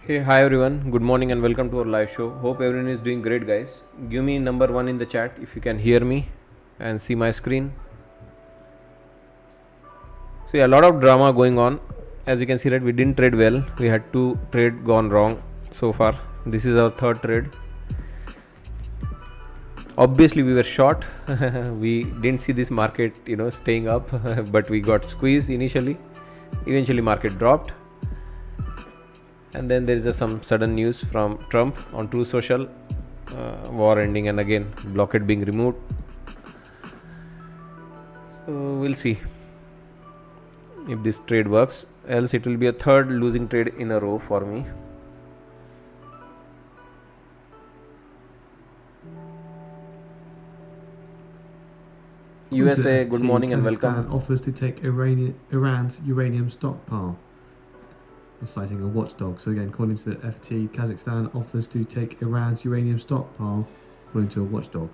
Hey, hi everyone. Good morning and welcome to our live show. Hope everyone is doing great, guys. Give me number one in the chat if you can hear me and see my screen. See, a lot of drama going on. As you can see, that we didn't trade well. We had two trade gone wrong so far. This is our third trade. Obviously, we were short. We didn't see this market, staying up, but we got squeezed initially. Eventually, market dropped. And then there is some sudden news from Trump on True Social, war ending and again blockade being removed. So we'll see if this trade works. Else it will be a third losing trade in a row for me. USA, good morning and welcome. Kazakhstan offers to take Iran's uranium stockpile. That's citing a watchdog. So again, according to the FT, Kazakhstan offers to take Iran's uranium stockpile, according to a watchdog.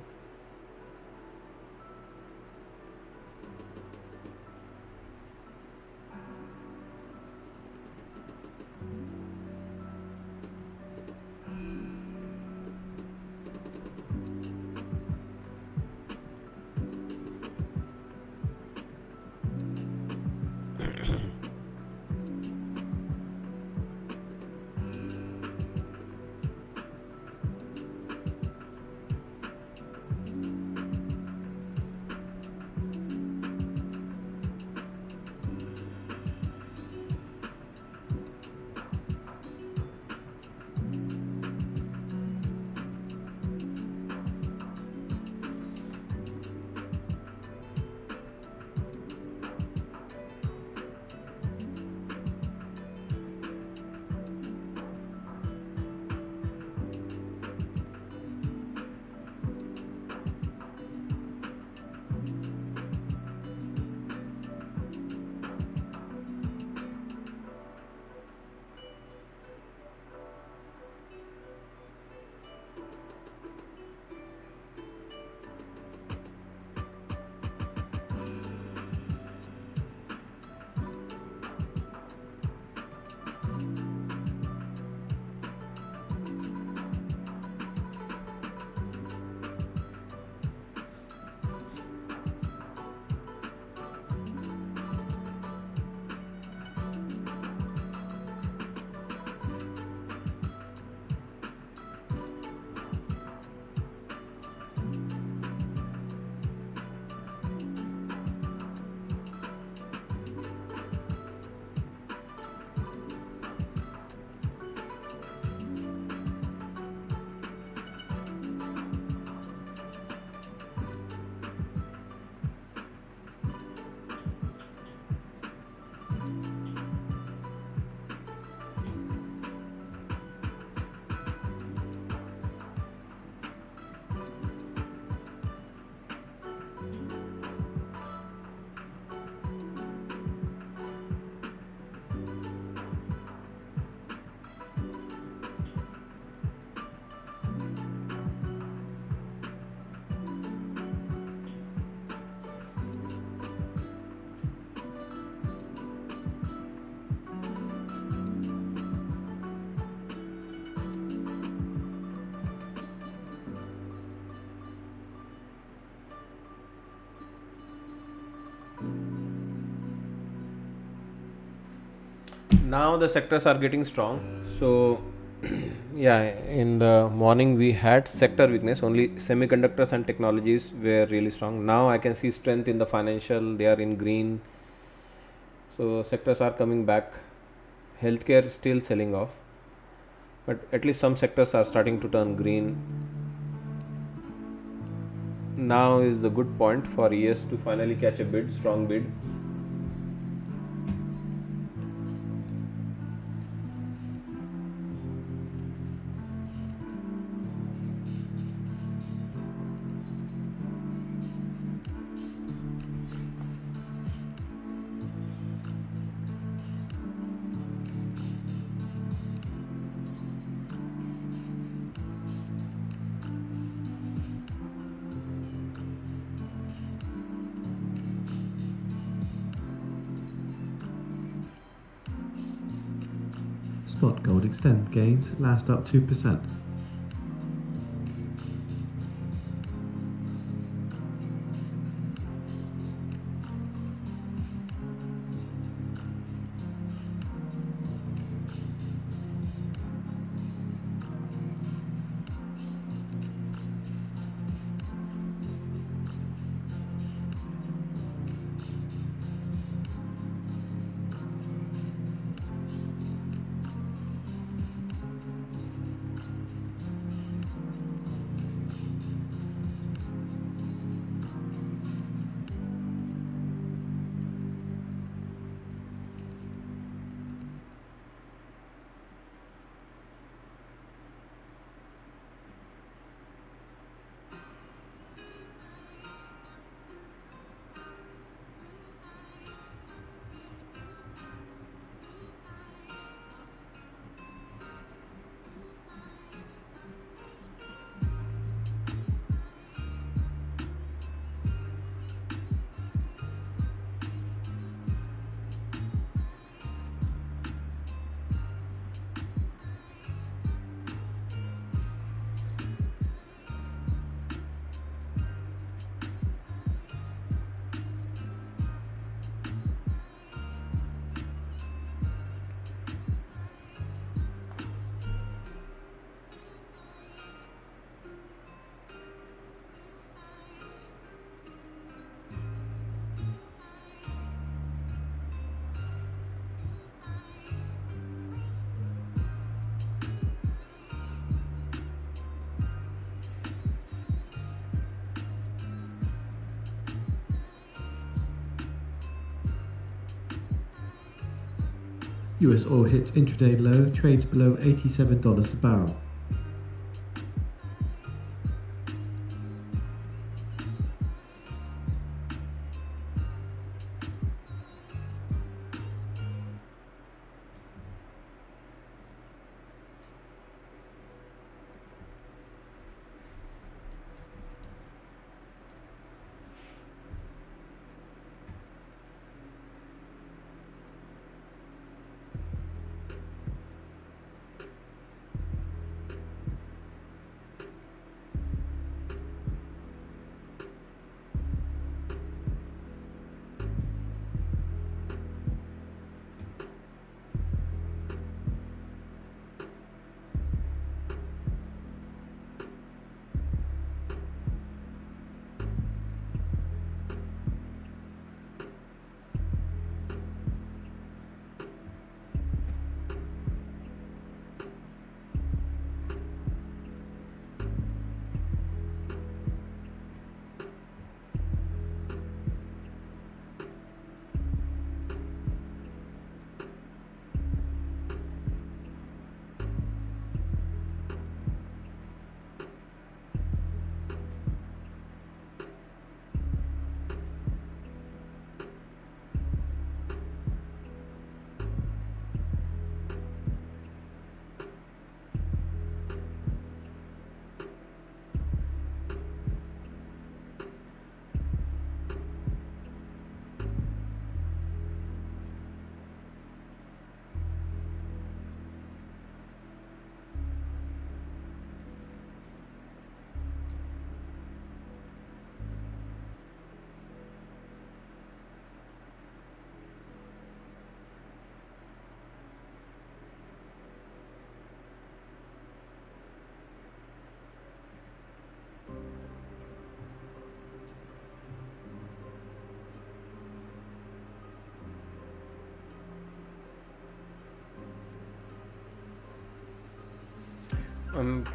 Now the sectors are getting strong. So yeah, in the morning we had sector weakness. Only semiconductors and technologies were really strong. Now I can see strength in the financial. They are in green. So sectors are coming back. Healthcare still selling off, but at least some sectors are starting to turn green. Now is the good point for ES to finally catch a bid, strong bid. Spot gold extend gains last up 2%. US oil hits intraday low, trades below $87 a barrel.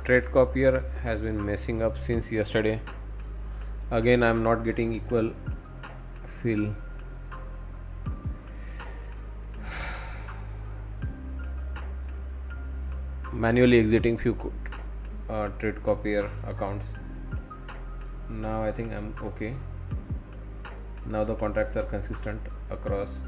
Trade copier has been messing up since yesterday. Again, I'm not getting equal fill. Manually exiting few trade copier accounts. Now I think I'm okay. Now the contracts are consistent across.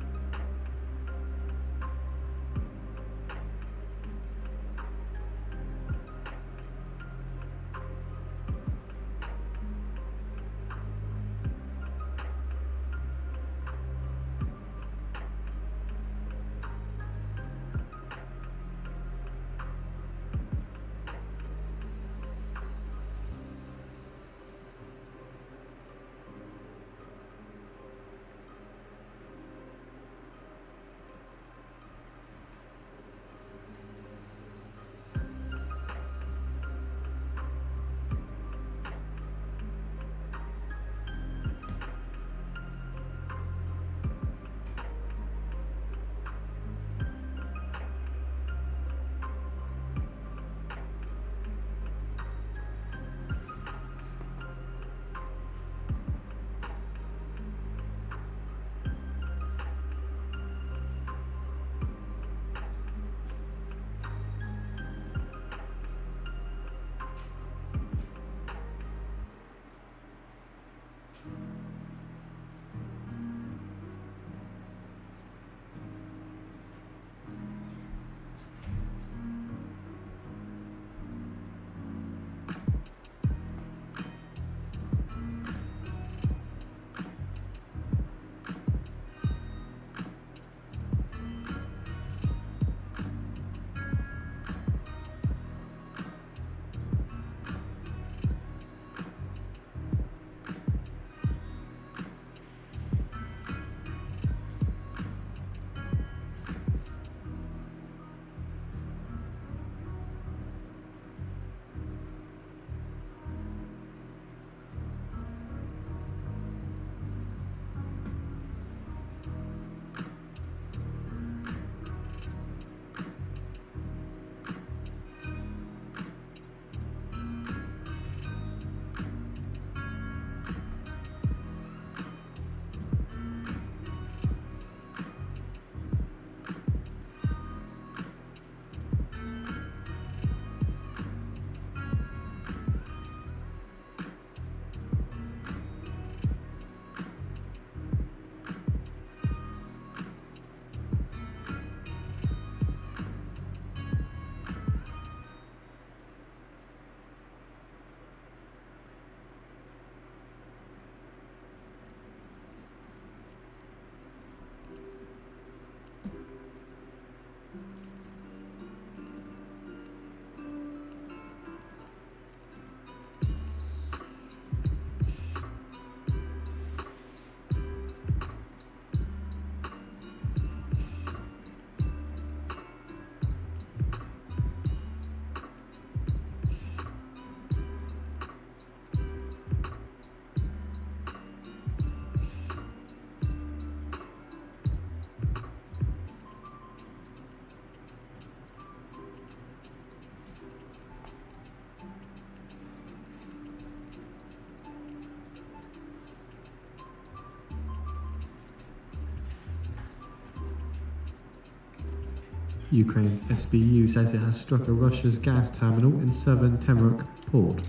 Ukraine's SBU says it has struck a Russia's gas terminal in southern Temruk port.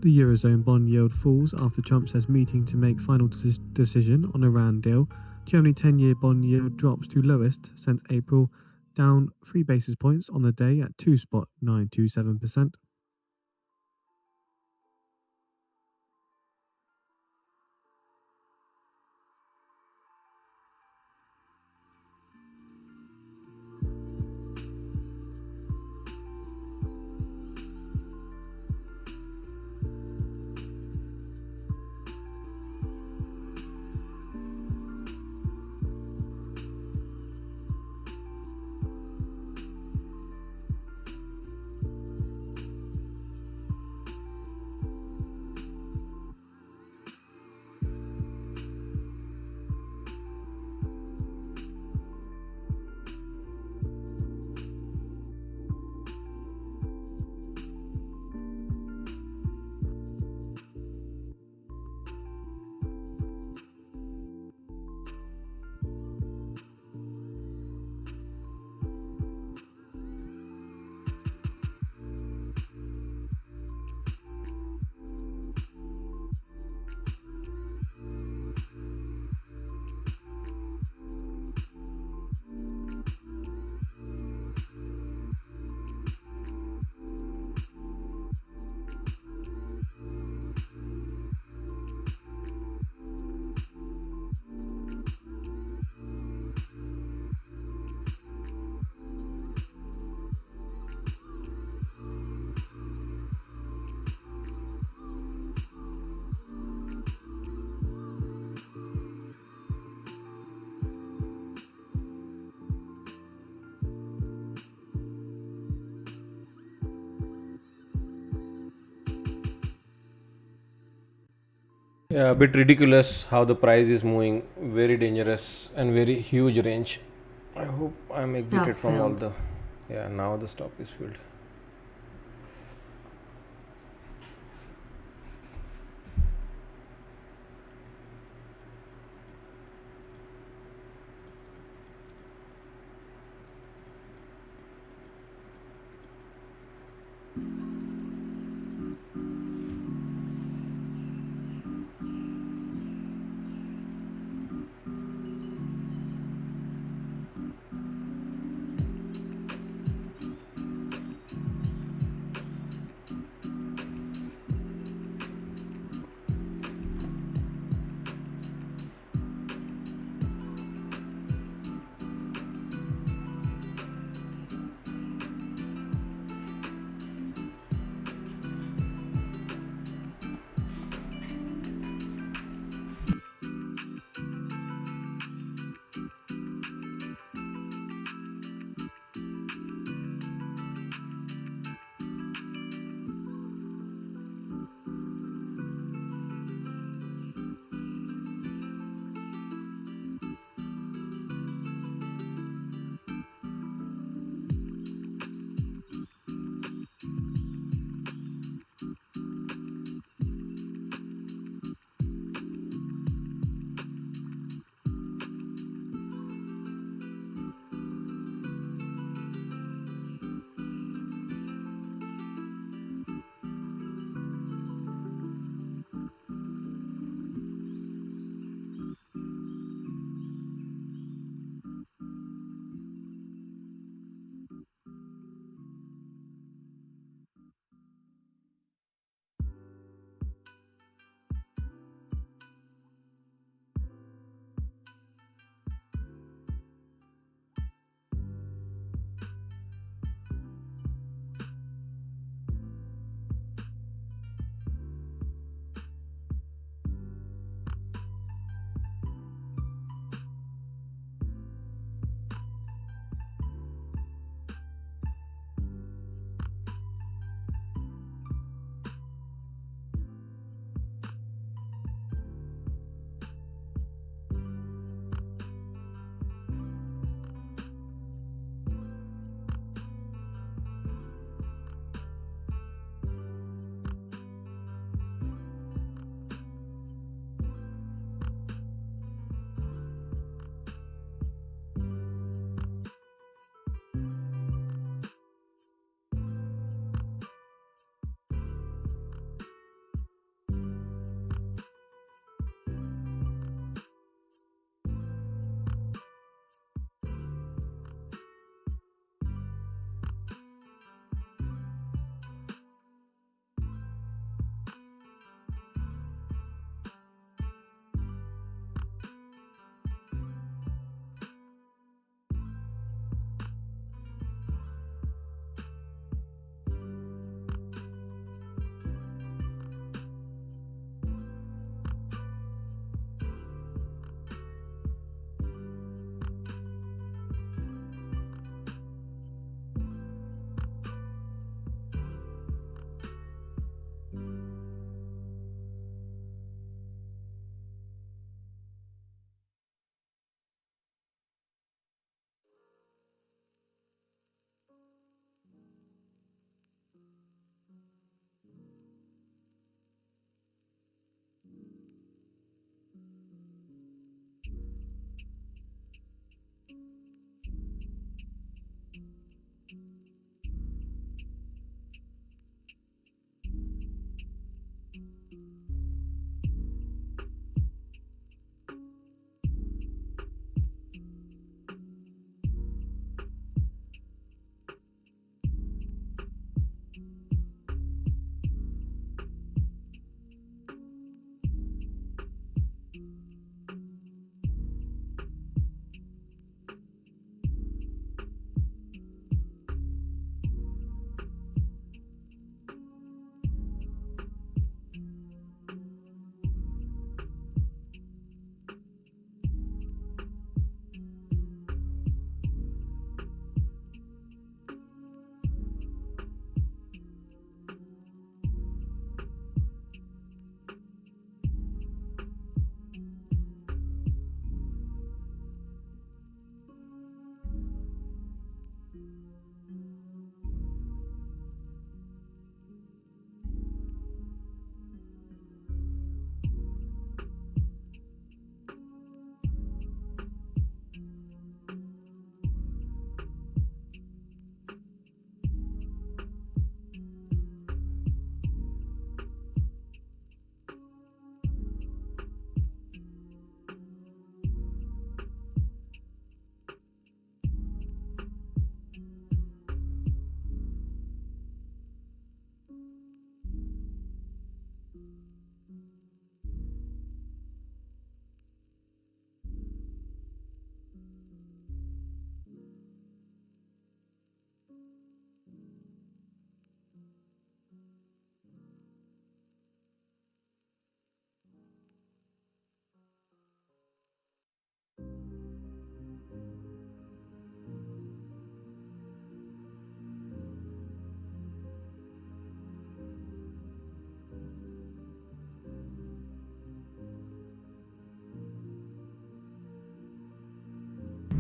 The Eurozone bond yield falls after Trump says meeting to make final decision on Iran deal. Germany 10-year bond yield drops to lowest since April, down 3 basis points on the day at 2.927%. Yeah, a bit ridiculous how the price is moving. Very dangerous and very huge range. I hope I'm Stop exited from all filled. the. Yeah, now the stock is filled.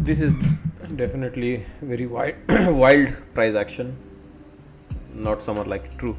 This is definitely very wild, wild price action. Not somewhat like true.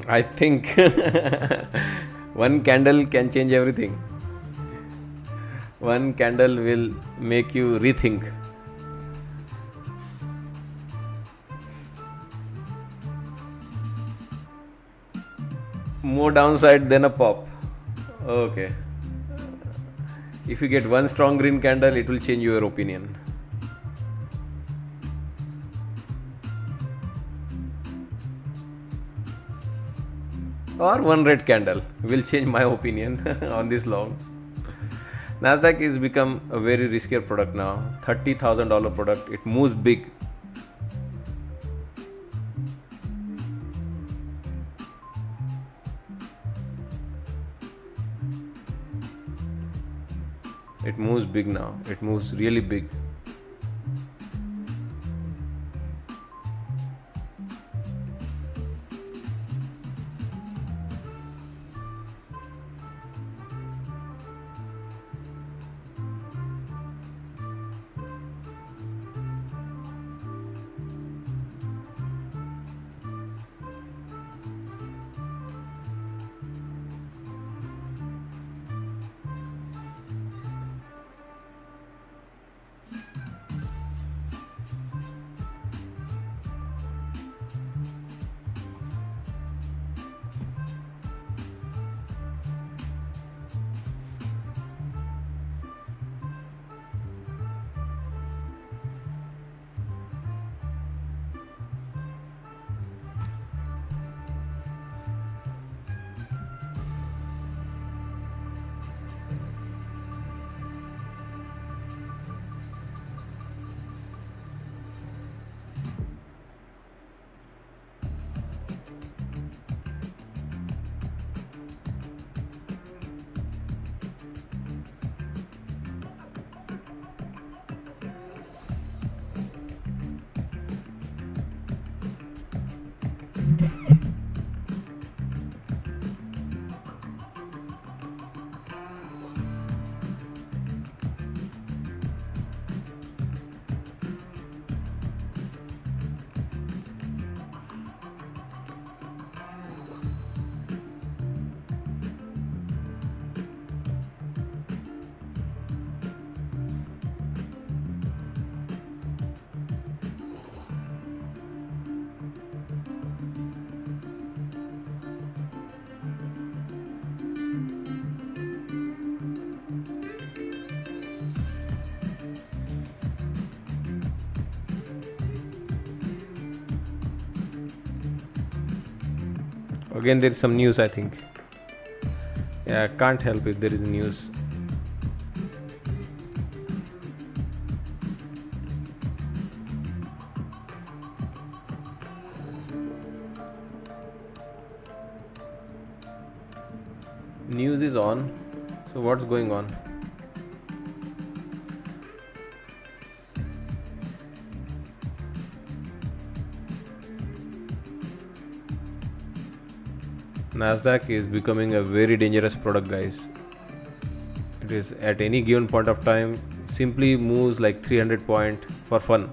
I think one candle can change everything. One candle will make you rethink. More downside than a pop. Okay. If you get one strong green candle, it will change your opinion. Or one red candle will change my opinion on this long. Nasdaq is become a very riskier product now. $30,000 product. It moves big. It moves big now. It moves really big. Again, there is some news, I think. Yeah, I can't help it. There is news. news is on. So what's going on? Nasdaq is becoming a very dangerous product, guys. It is at any given point of time simply moves like 300 point for fun.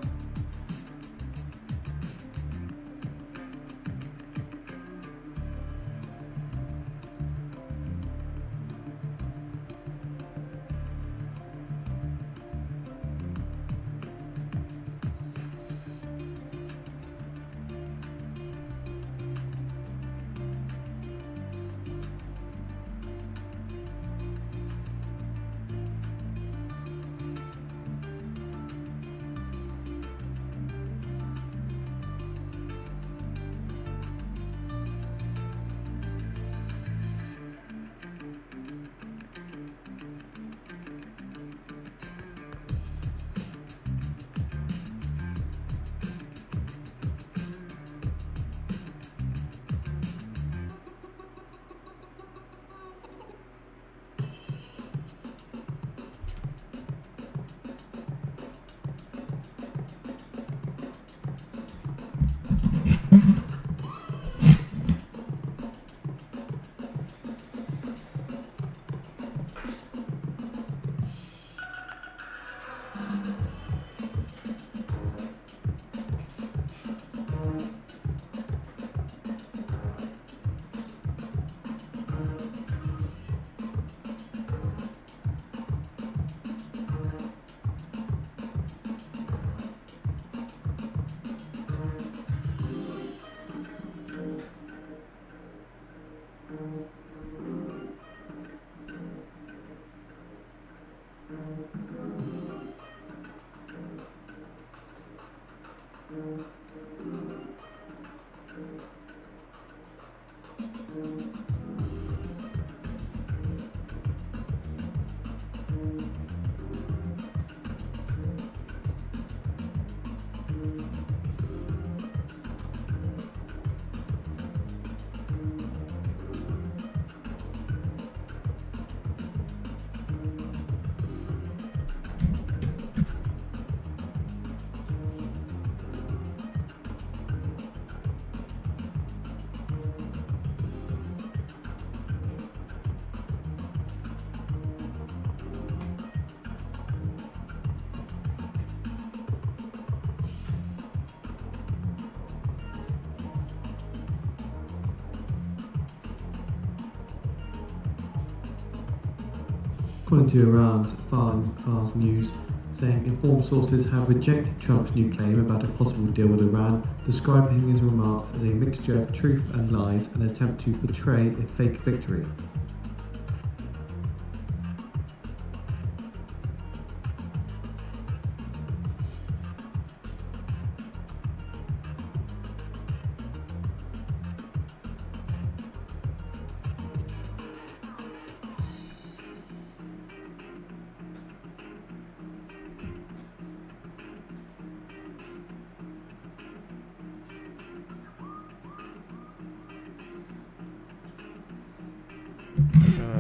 According to Iran's Fars News, saying informed sources have rejected Trump's new claim about a possible deal with Iran, describing his remarks as a mixture of truth and lies, an attempt to portray a fake victory.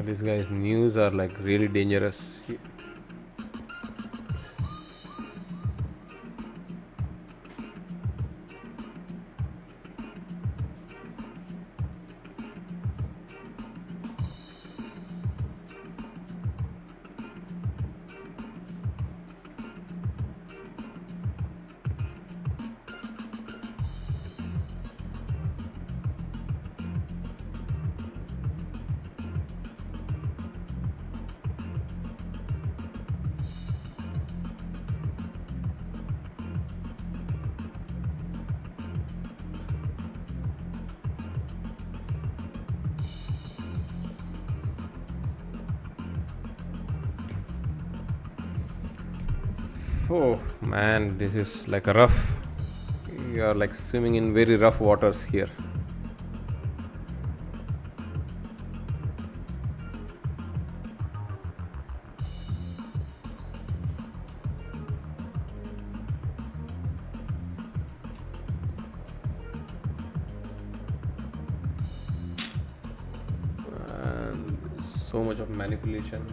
These guys' news are like really dangerous. Oh man, this is like a rough. You are like swimming in very rough waters here. And So much of manipulation.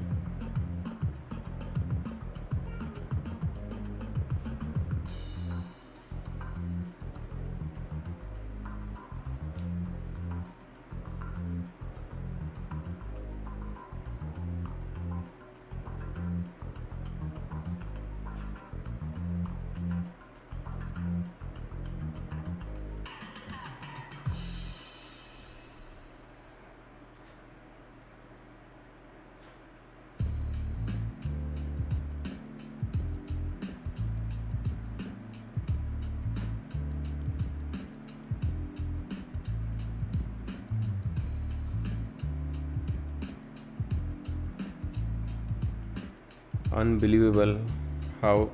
Unbelievable how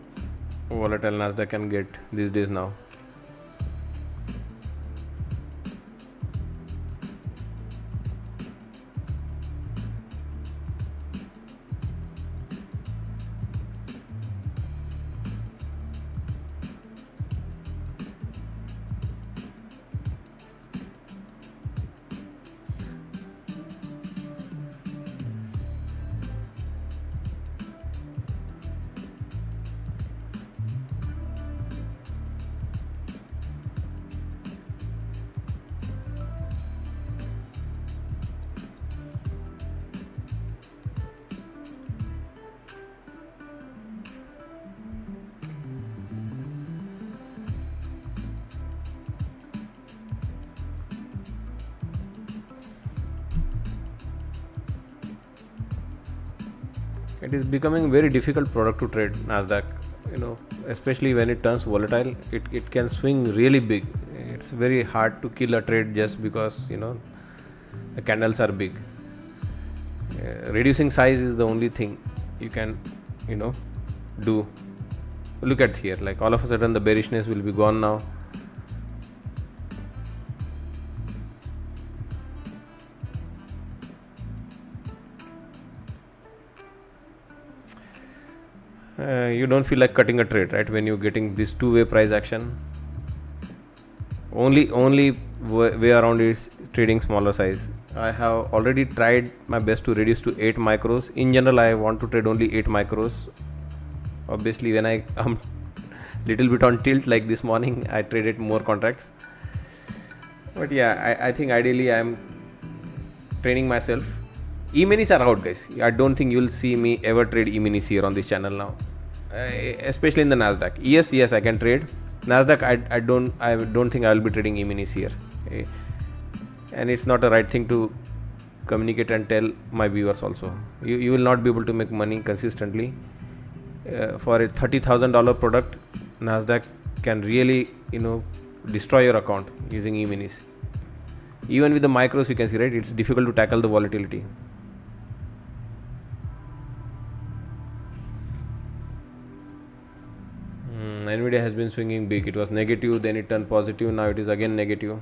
volatile Nasdaq can get these days now. It is becoming very difficult product to trade Nasdaq, especially when it turns volatile. It can swing really big. It's very hard to kill a trade just because the candles are big. Reducing size is the only thing you can do. Look at here, like all of a sudden the bearishness will be gone now. You don't feel like cutting a trade, right, when you're getting this two-way price action. Only way around is trading smaller size. I have already tried my best to reduce to 8 micros. In general, I want to trade only 8 micros. Obviously, when I am little bit on tilt like this morning, I traded more contracts. But yeah, I think ideally I'm training myself. E-minis are out, guys. I don't think you'll see me ever trade E-minis here on this channel now, especially in the Nasdaq. Yes, I can trade Nasdaq. I don't think I will be trading E-minis here, and it's not the right thing to communicate and tell my viewers also. You will not be able to make money consistently. For a $30,000 product, Nasdaq can really destroy your account using E-minis. Even with the micros, you can see, right, it's difficult to tackle the volatility. Nvidia has been swinging big. It was negative, then it turned positive, now it is again negative.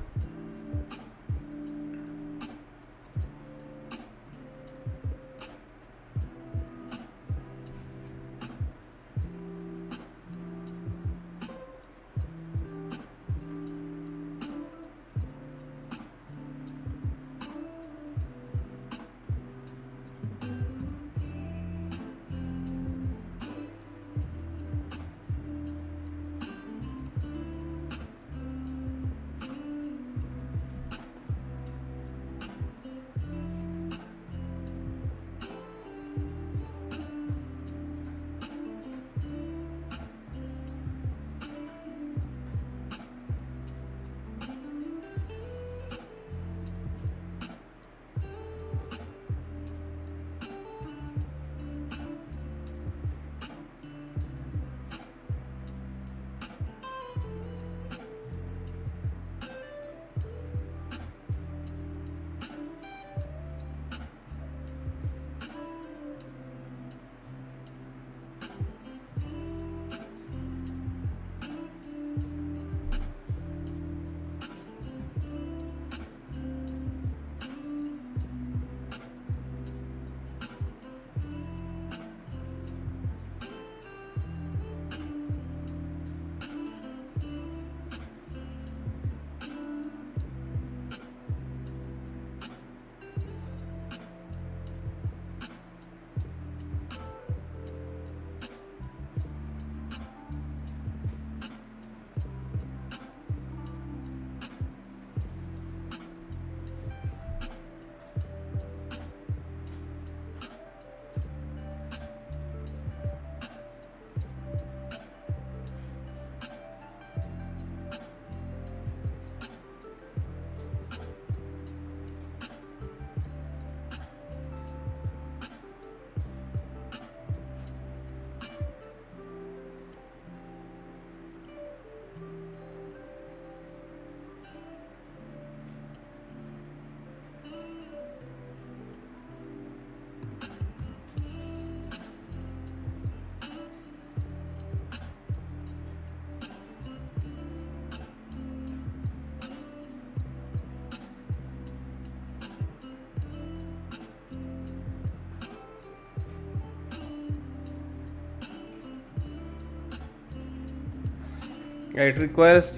It requires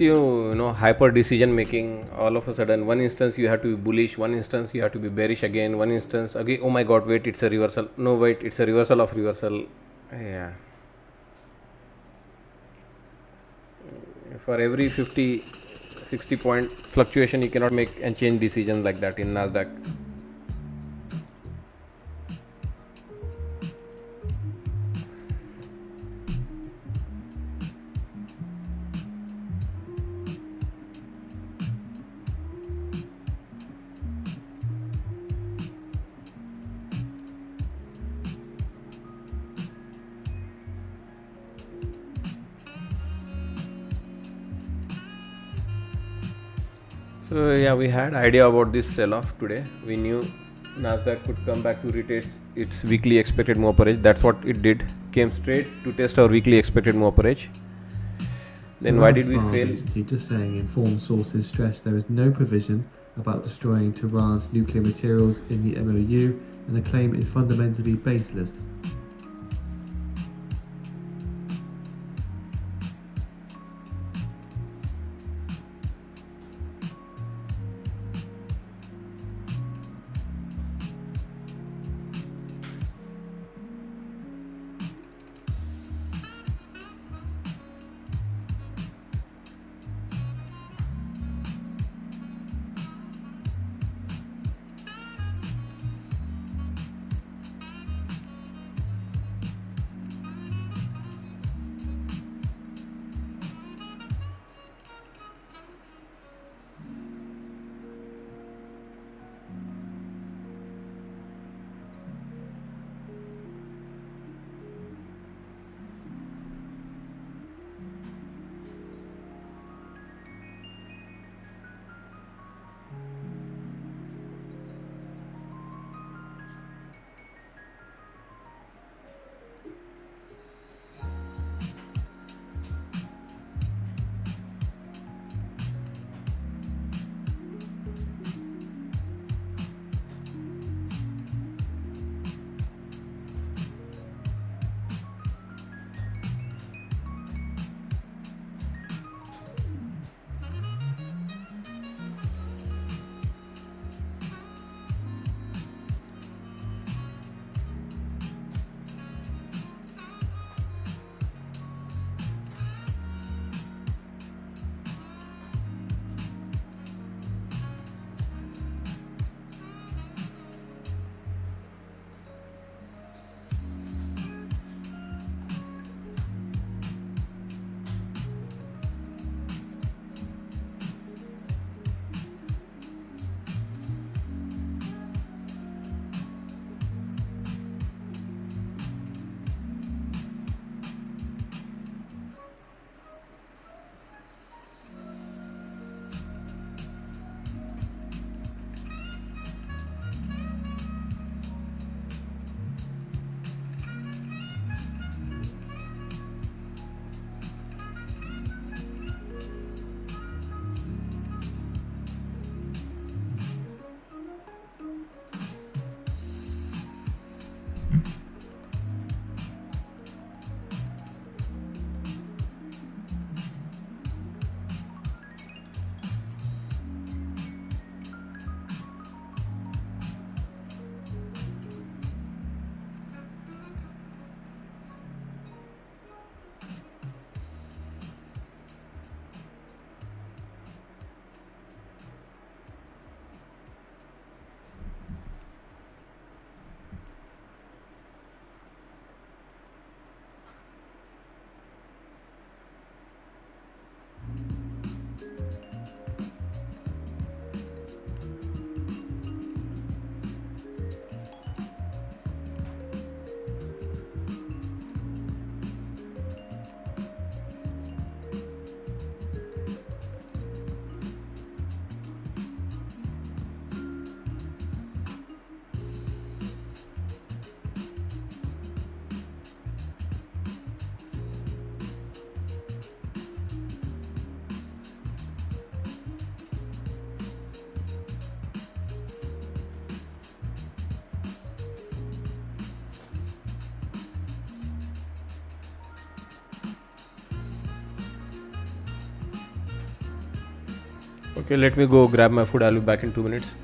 hyper decision making. All of a sudden, one instance you have to be bullish, one instance you have to be bearish again, one instance again. Oh my God! Wait, it's a reversal. No, wait, it's a reversal of reversal. Yeah. For every 50, 60 point fluctuation, you cannot make and change decisions like that in Nasdaq. So yeah, we had idea about this sell-off today. We knew Nasdaq could come back to retest its weekly expected move average. That's what it did. Came straight to test our weekly expected move average. Then why did we fail? Agency just saying informed sources stress there is no provision about destroying Tehran's nuclear materials in the MOU, and the claim is fundamentally baseless. Okay, let me go grab my food. I'll be back in 2 minutes.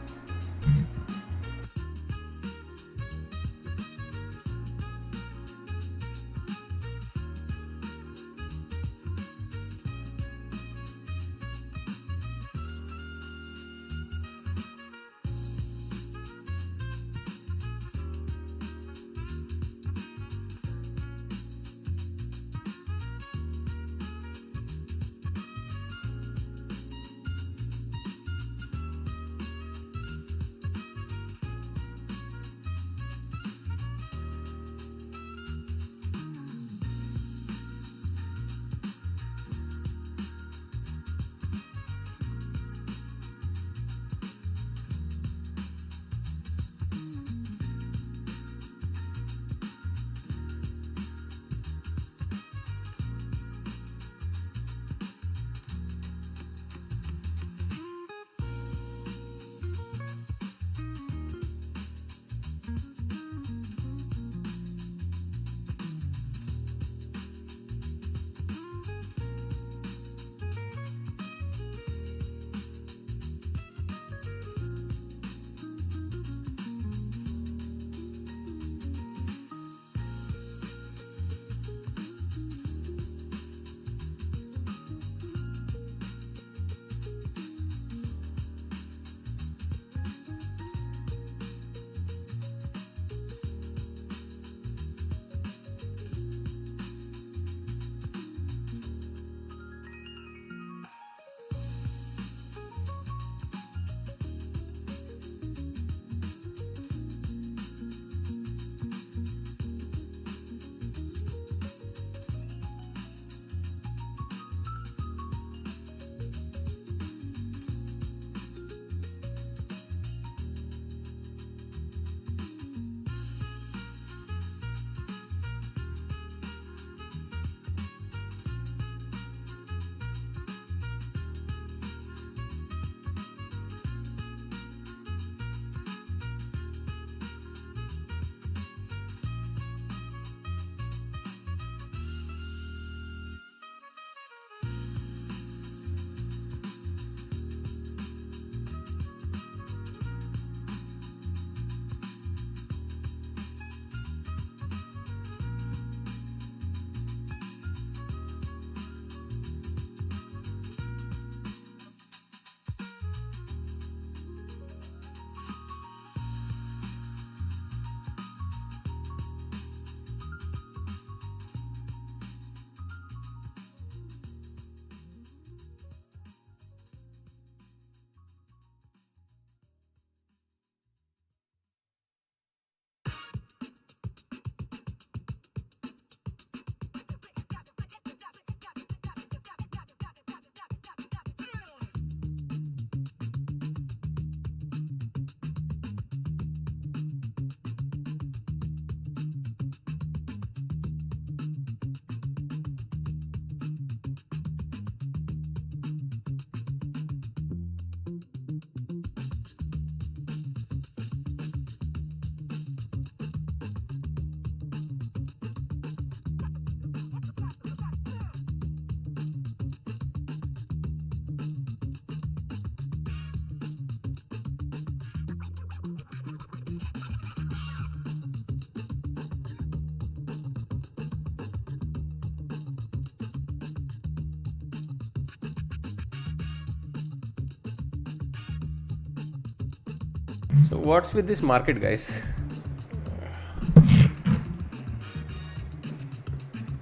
So what's with this market, guys?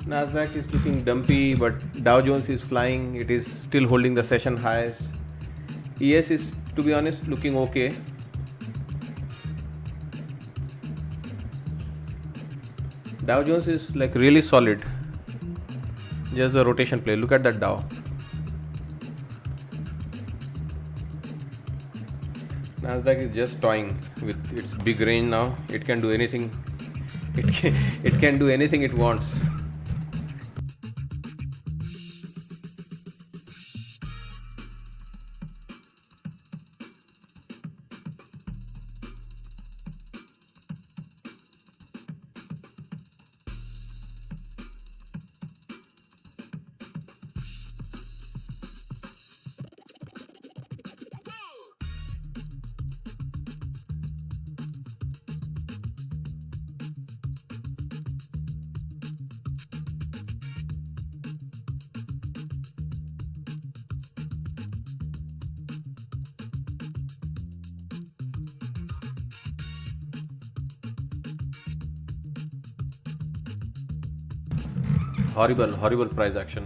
Nasdaq is looking dumpy, but Dow Jones is flying. It is still holding the session highs. ES is, to be honest, looking okay. Dow Jones is like really solid. Just the rotation play. Look at that Dow. Nasdaq is just toying with its big range now. It can do anything. It can do anything it wants. horrible price action.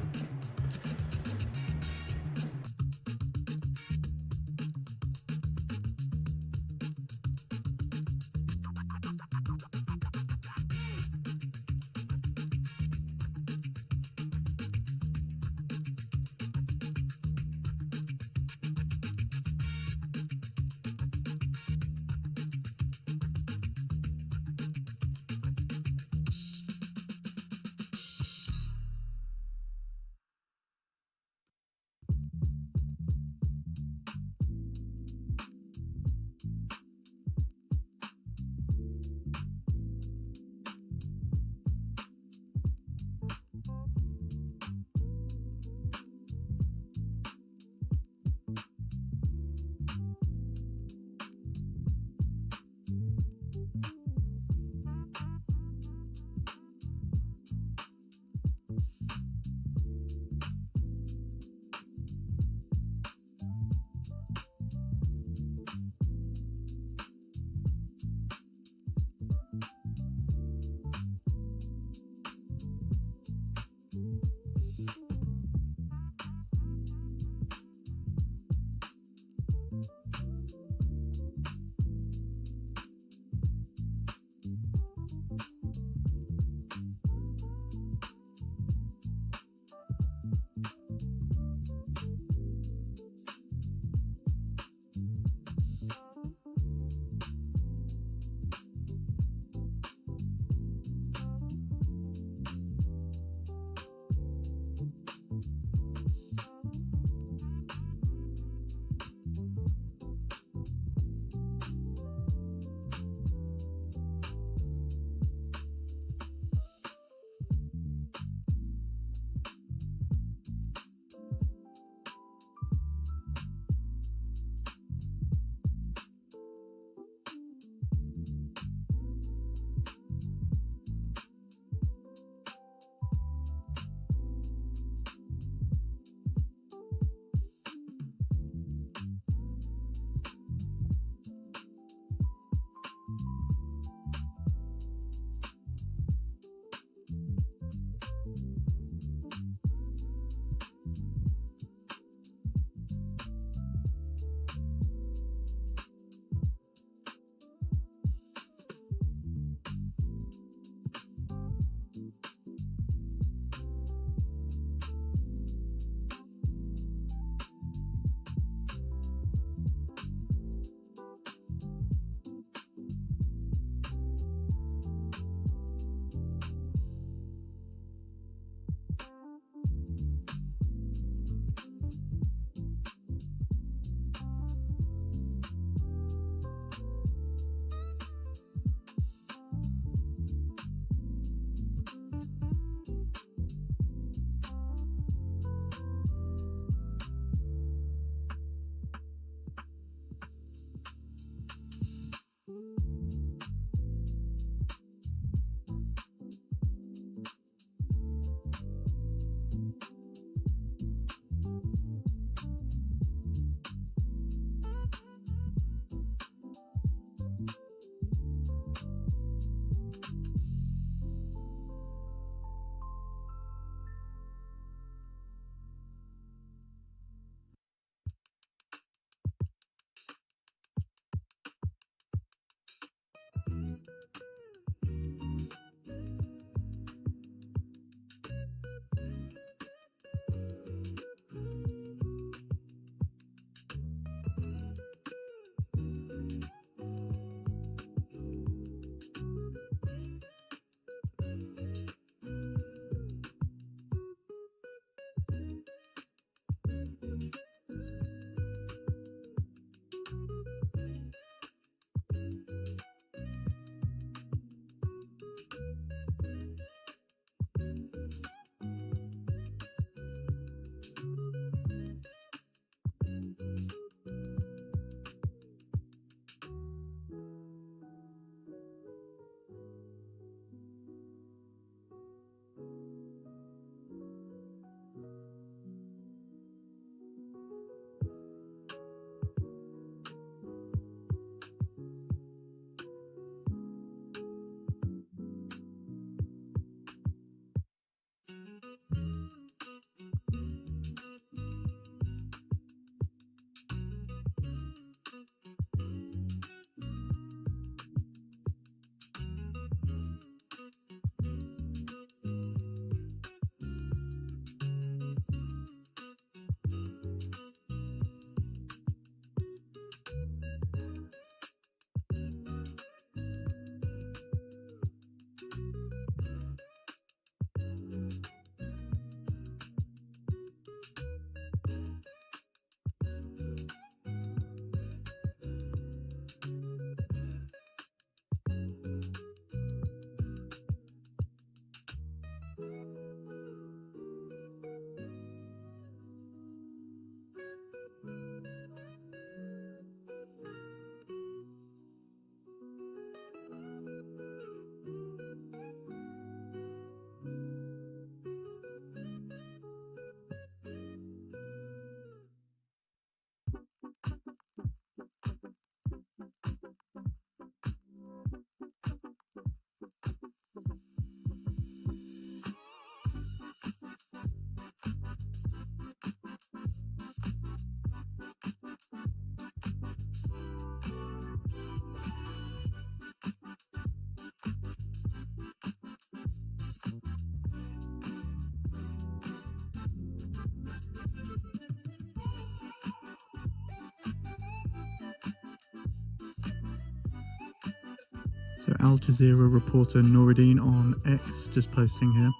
Al Jazeera reporter Noureddin on X, just posting here,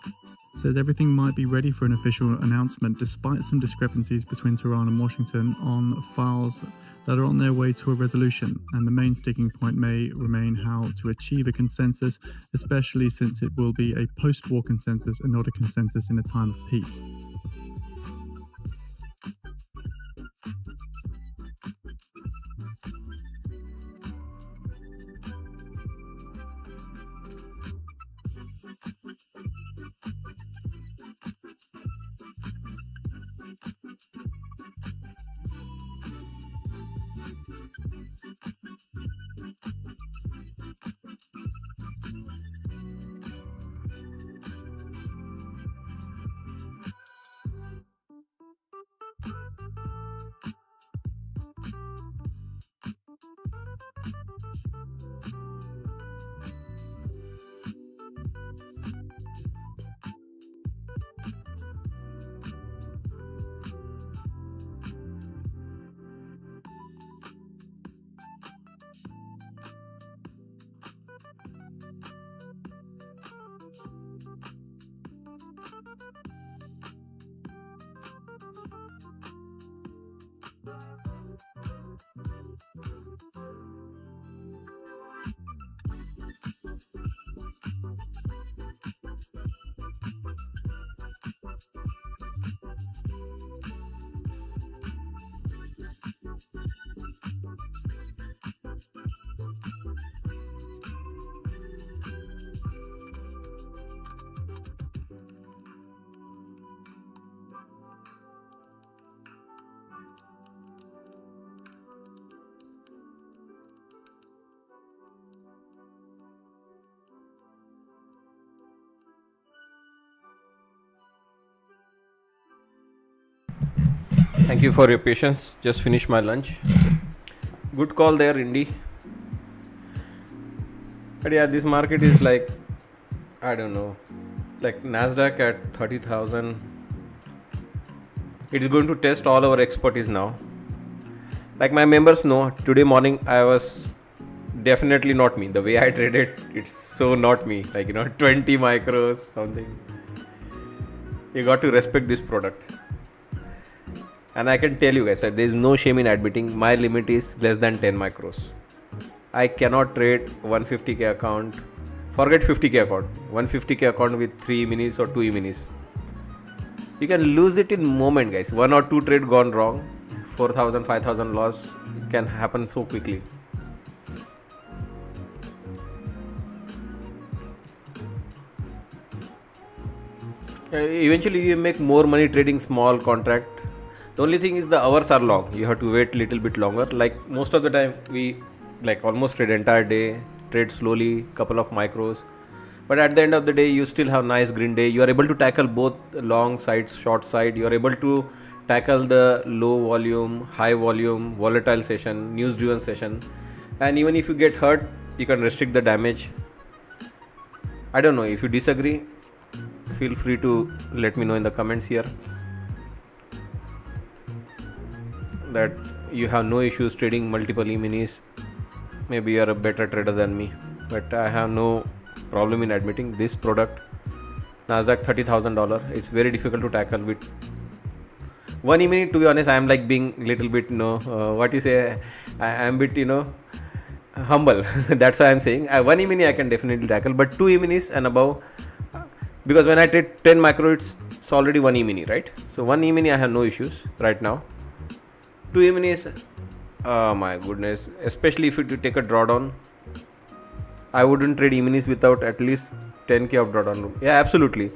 says everything might be ready for an official announcement despite some discrepancies between Tehran and Washington on files that are on their way to a resolution, and the main sticking point may remain how to achieve a consensus, especially since it will be a post-war consensus and not a consensus in a time of peace. Thank you for your patience. Just finished my lunch. Good call there, Indy. But yeah, this market is like, I don't know, like Nasdaq at 30,000. It is going to test all our expertise now. Like my members know, today morning I was definitely not me. The way I traded, it's so not me. Like, 20 micros, something. You got to respect this product. And I can tell you guys that there is no shame in admitting my limit is less than 10 micros. I cannot trade 150k account. Forget 50k account. 150k account with 3 minis or 2 minis. You can lose it in moment, guys. 1 or 2 trade gone wrong. 4,000, 5,000 loss can happen so quickly. Eventually you make more money trading small contract. The only thing is the hours are long. You have to wait little bit longer. Like most of the time we almost trade entire day, trade slowly, couple of micros. But at the end of the day, you still have nice green day. You are able to tackle both long sides, short side. You are able to tackle the low volume, high volume, volatile session, news driven session. And even if you get hurt, you can restrict the damage. I don't know, if you disagree, feel free to let me know in the comments here that you have no issues trading multiple E-minis. Maybe you are a better trader than me, but I have no problem in admitting this product, Nasdaq $30,000. It's very difficult to tackle with one E-mini. To be honest, I am like being little bit what you say, I am bit humble. That's why I'm saying one E-mini I can definitely tackle, but 2 E-minis and above, because when I trade 10 micro, it's already 1 E-mini, right? So 1 E-mini I have no issues right now. 2 E-minis, oh my goodness, especially if you take a drawdown. I wouldn't trade E-minis without at least 10k of drawdown. Yeah, absolutely.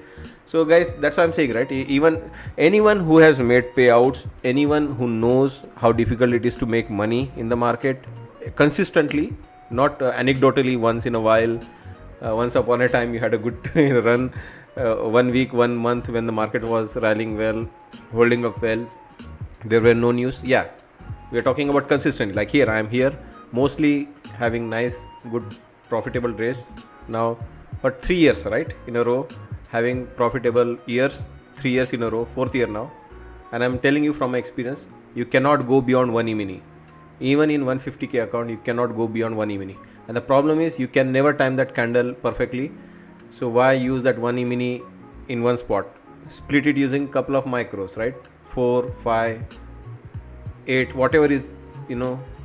So guys, that's what I'm saying, right? Even anyone who has made payouts, anyone who knows how difficult it is to make money in the market consistently, not anecdotally once in a while. Once upon a time you had a good run, 1 week, 1 month when the market was rallying well, holding up well, there were no news. Yeah, we are talking about consistently. Like here, I am here mostly having nice, good, profitable trades now for 3 years, right, in a row, having profitable years, 3 years in a row, 4th year now. And I'm telling you from my experience, you cannot go beyond 1 E-mini. Even in 150k account, you cannot go beyond 1 E-mini. and the problem is you can never time that candle perfectly. So why use that one E-mini in one spot? Split it using couple of micros, right? 4, 5, 8, whatever is,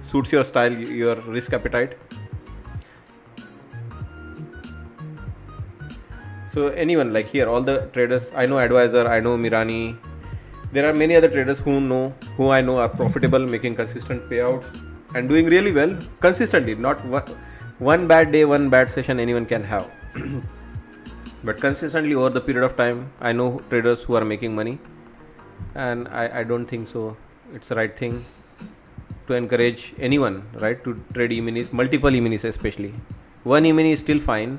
suits your style, your risk appetite. So anyone, like here, all the traders, I know Advisor, I know Mirani, there are many other traders who I know are profitable, making consistent payouts and doing really well consistently. Not one bad day, one bad session anyone can have. But consistently over the period of time, I know traders who are making money, and I don't think so it's the right thing to encourage anyone, right, to trade E-minis, multiple E-minis especially. One E-mini is still fine.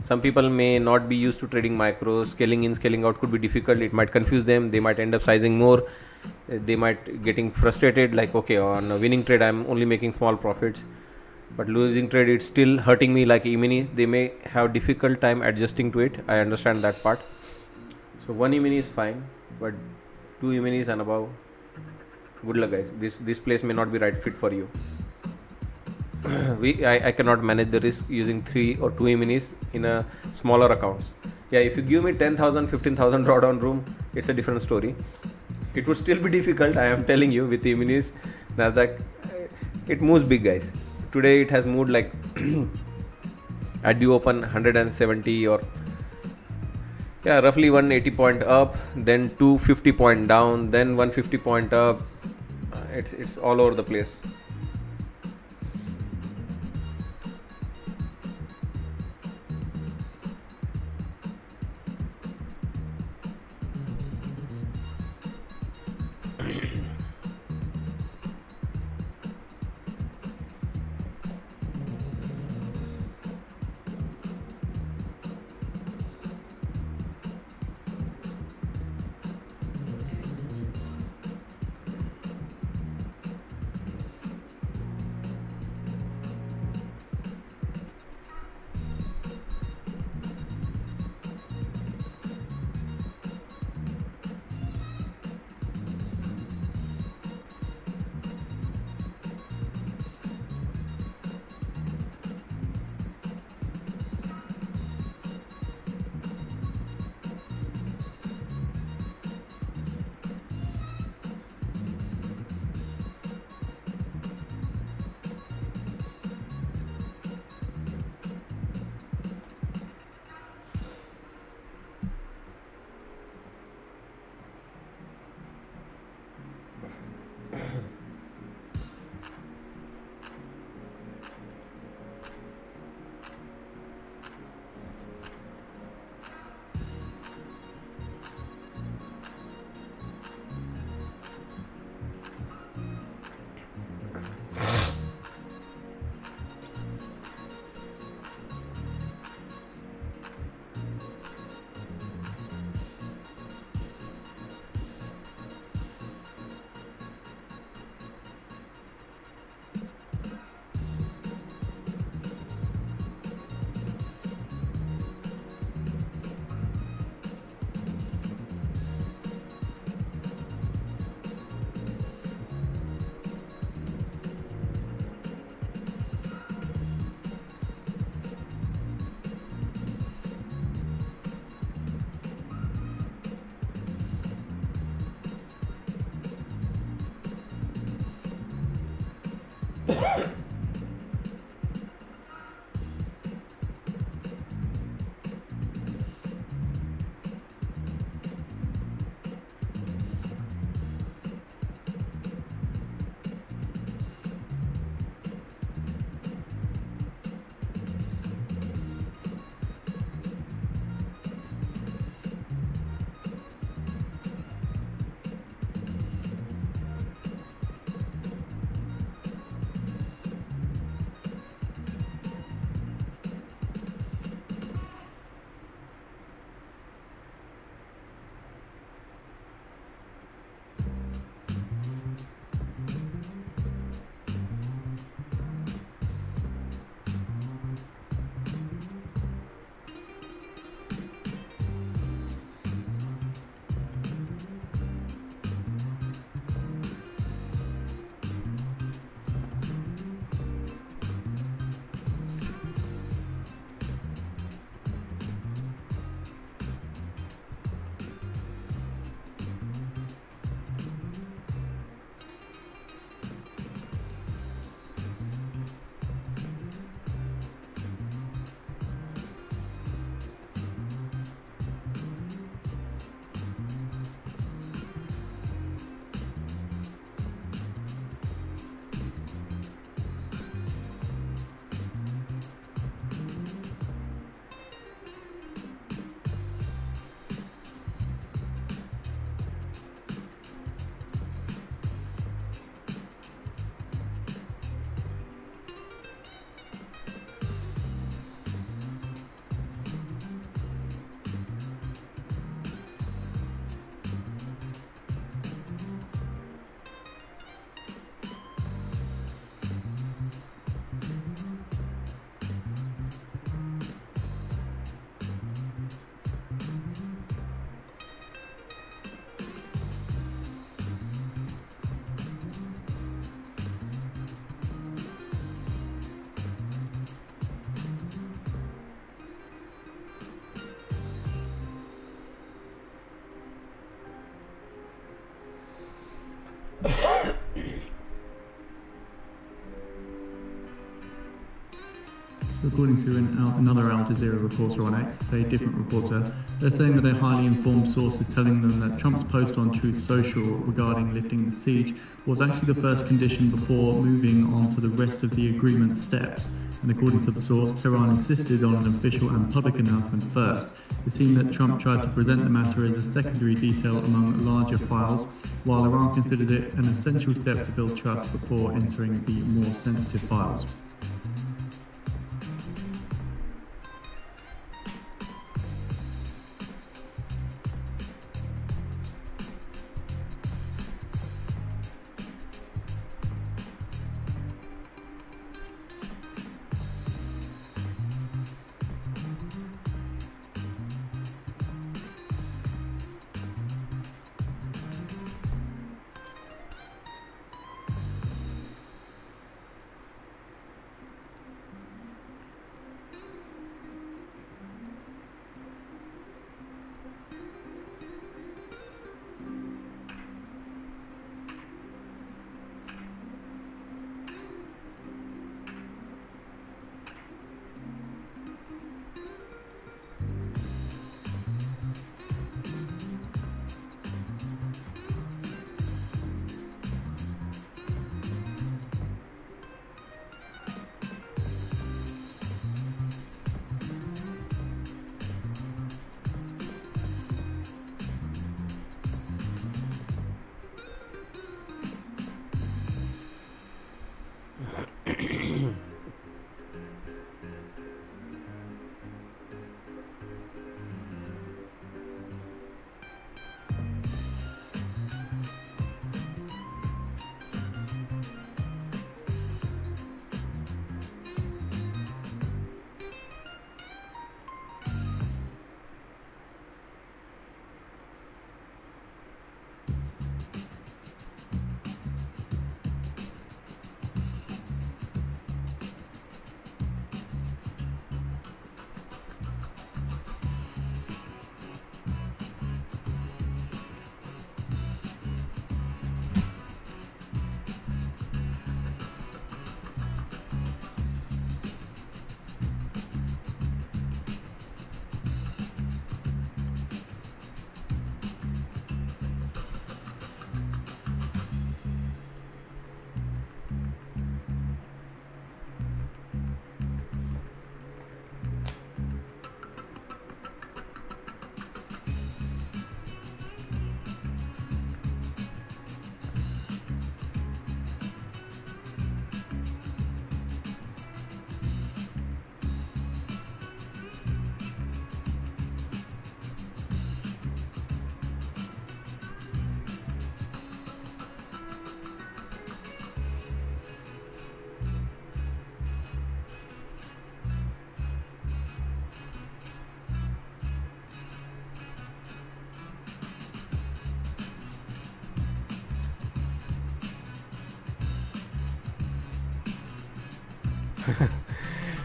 Some people may not be used to trading macros. Scaling in, scaling out could be difficult. It might confuse them. They might end up sizing more. They might getting frustrated, like, okay, on a winning trade I'm only making small profits, but losing trade it's still hurting me like E-minis. They may have difficult time adjusting to it. I understand that part. So one E-mini is fine, but two E-minis and above, good luck guys. This place may not be right fit for you. I cannot manage the risk using 3 or 2 E-minis in a smaller accounts. Yeah, if you give me 10,000, 15,000 drawdown room, it's a different story. It would still be difficult, I am telling you, with E-minis. Nasdaq, it moves big guys. Today it has moved like at the open 170 or roughly 180 point up, then 250 point down, then 150 point up. It's all over the place. according to another Al Jazeera reporter on X, a different reporter, they're saying that a highly informed source is telling them that Trump's post on Truth Social regarding lifting the siege was actually the first condition before moving on to the rest of the agreement steps. And according to the source, Tehran insisted on an official and public announcement first. It seemed that Trump tried to present the matter as a secondary detail among larger files, while Iran considered it an essential step to build trust before entering the more sensitive files.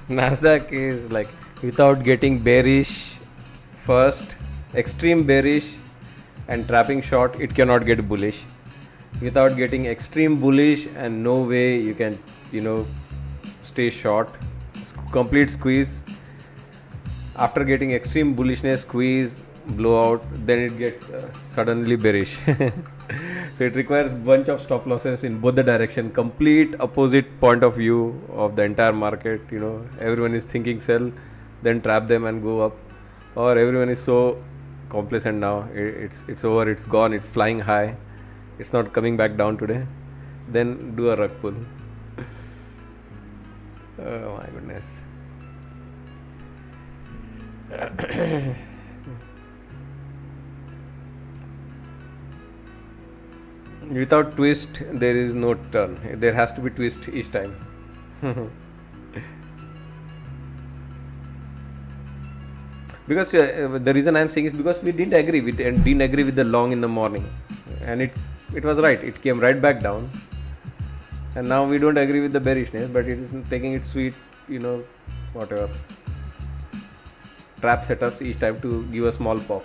Nasdaq is like, without getting bearish first, extreme bearish and trapping short, it cannot get bullish. Without getting extreme bullish, and no way you can, stay short. Complete squeeze. After getting extreme bullishness, squeeze, blowout, then it gets suddenly bearish. So it requires bunch of stop losses in both the direction, complete opposite point of view of the entire market. Everyone is thinking sell, then trap them and go up, or everyone is so complacent now, it's over, it's gone, it's flying high, it's not coming back down today, then do a rug pull. Oh my goodness. Without twist, there is no turn. There has to be twist each time. Because the reason I am saying is because we didn't agree with the long in the morning, and it was right. It came right back down, and now we don't agree with the bearishness, but it is taking its sweet, whatever trap setups each time to give a small pop.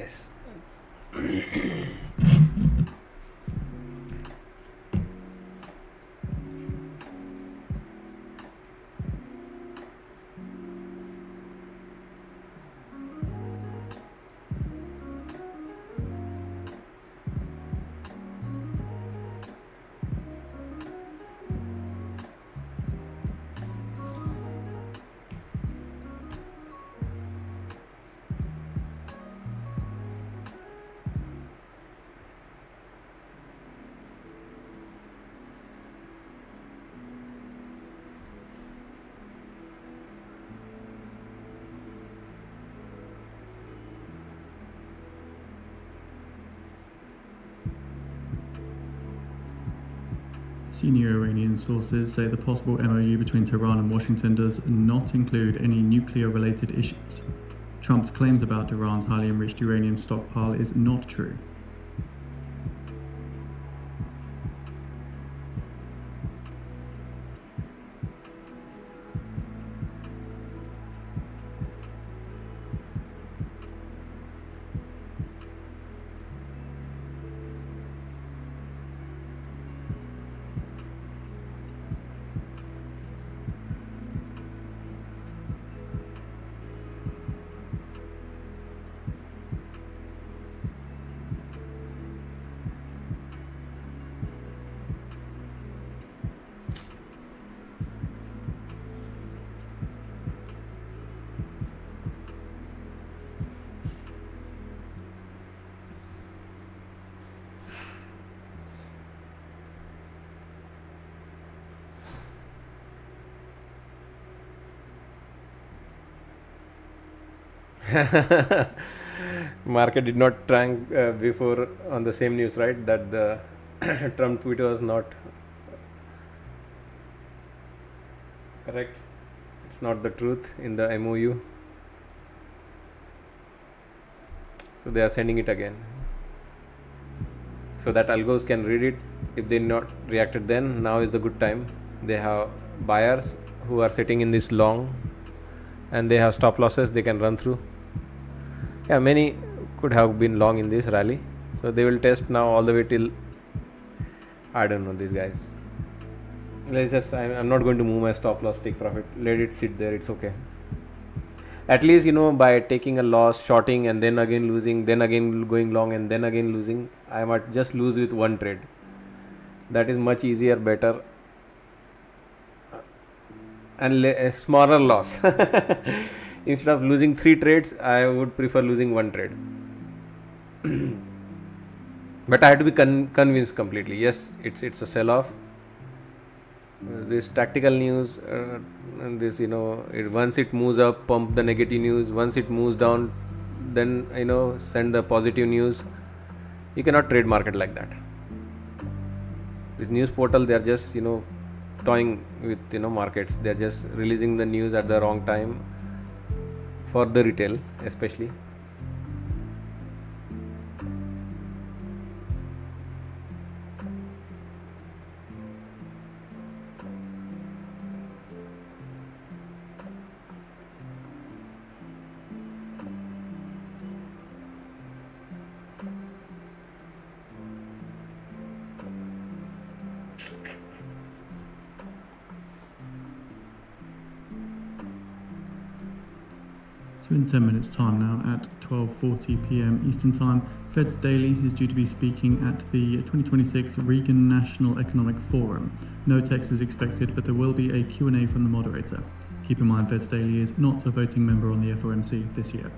guys. Senior Iranian sources say the possible MOU between Tehran and Washington does not include any nuclear-related issues. Trump's claims about Iran's highly enriched uranium stockpile is not true. Market did not rank before on the same news, right? That the Trump tweet was not correct. It's not the truth in the MOU. So they are sending it again, so that algos can read it. If they not reacted then, now is the good time. They have buyers who are sitting in this long, and they have stop losses they can run through. Yeah, many could have been long in this rally, so they will test now all the way till, I don't know, these guys. Let's just, I'm not going to move my stop loss, take profit, let it sit there, it's okay. At least, by taking a loss, shorting, and then again losing, then again going long, and then again losing, I might just lose with one trade. That is much easier, better, and a smaller loss. Instead of losing 3 trades, I would prefer losing 1 trade. But I have to be convinced completely. Yes, it's a sell-off. This tactical news, and this, once it moves up, pump the negative news. Once it moves down, then, send the positive news. You cannot trade market like that. This news portal, they are just, toying with, markets. They are just releasing the news at the wrong time for the retail, especially. So in 10 minutes time now, at 12:40 p.m. Eastern Time, Fed's Daily is due to be speaking at the 2026 Reagan National Economic Forum. No text is expected, but there will be a Q&A from the moderator. Keep in mind, Fed's Daily is not a voting member on the FOMC this year.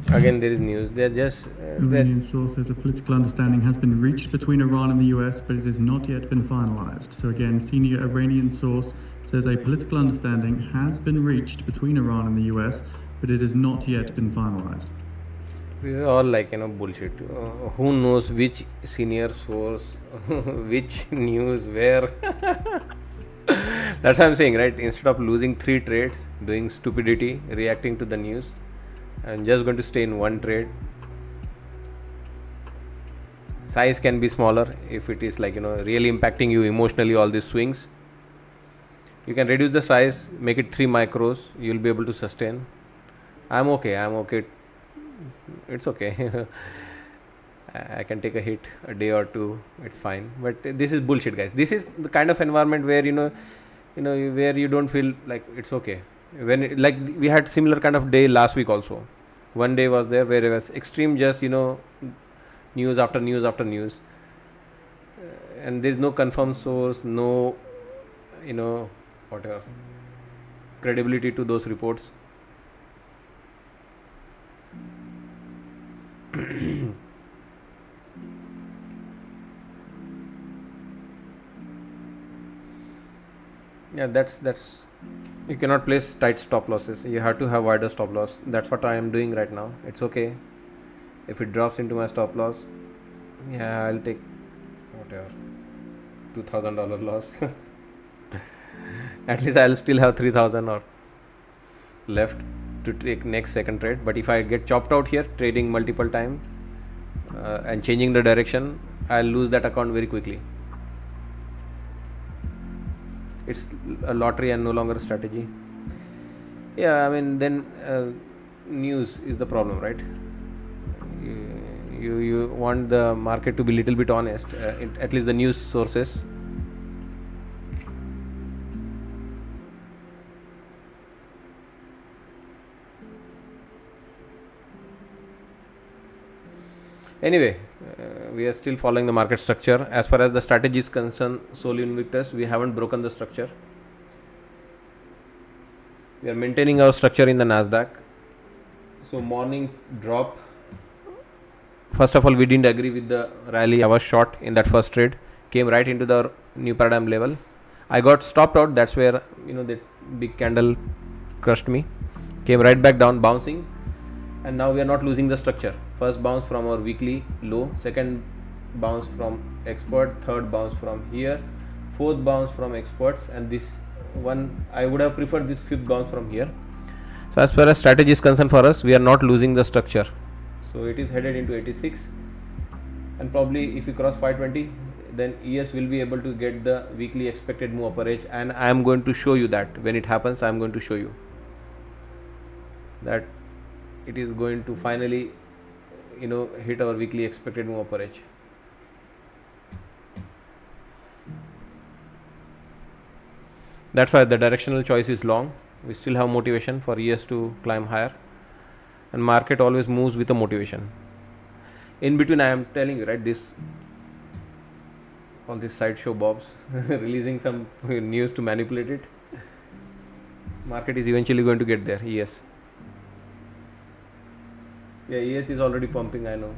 Again, there is news. They're just Iranian source says a political understanding has been reached between Iran and the US, but it has not yet been finalized. So again, senior Iranian source says a political understanding has been reached between Iran and the US, but it has not yet been finalized. this is all like bullshit. Who knows which senior source, which news, where? That's what I'm saying, right? Instead of losing 3 trades, doing stupidity, reacting to the news, I'm just going to stay in one trade. Size can be smaller if it is really impacting you emotionally, all these swings. You can reduce the size, make it 3 micros, you'll be able to sustain. I'm okay. It's okay. I can take a hit a day or two, it's fine. But this is bullshit, guys. This is the kind of environment where where you don't feel like it's okay. When like we had similar kind of day last week also. One day was there where it was extreme, just news after news after news, and there's no confirmed source, no whatever credibility to those reports. Yeah, that's you cannot place tight stop losses. You have to have wider stop loss. That's what I am doing right now. It's okay if it drops into my stop loss. Yeah, I'll take whatever $2,000 loss. At least I'll still have 3,000 or left to take next second trade. But if I get chopped out here trading multiple time and changing the direction, I'll lose that account very quickly. It's a lottery and no longer a strategy. Yeah, I mean, then news is the problem, right? You want the market to be little bit honest, at least the news sources. Anyway, we are still following the market structure. As far as the strategy is concerned, solely Invictus, we haven't broken the structure. We are maintaining our structure in the Nasdaq. So morning's drop, first of all, we didn't agree with the rally. I was short in that first trade, came right into the new paradigm level. I got stopped out. That's where that big candle crushed me. Came right back down, bouncing, and now we are not losing the structure. First bounce from our weekly low, second bounce from expert, third bounce from here, fourth bounce from experts, and this one I would have preferred this fifth bounce from here. So as far as strategy is concerned, for us, we are not losing the structure. So it is headed into 86, and probably if we cross 520, then ES will be able to get the weekly expected move upper edge, and I am going to show you that when it happens. I am going to show you that it is going to finally hit our weekly expected move upper edge. That's why the directional choice is long. We still have motivation for ES to climb higher, and market always moves with a motivation. In between, I am telling you, right, all these sideshow bobs releasing some news to manipulate it. Market is eventually going to get there. ES. Yeah, ES is already pumping, I know.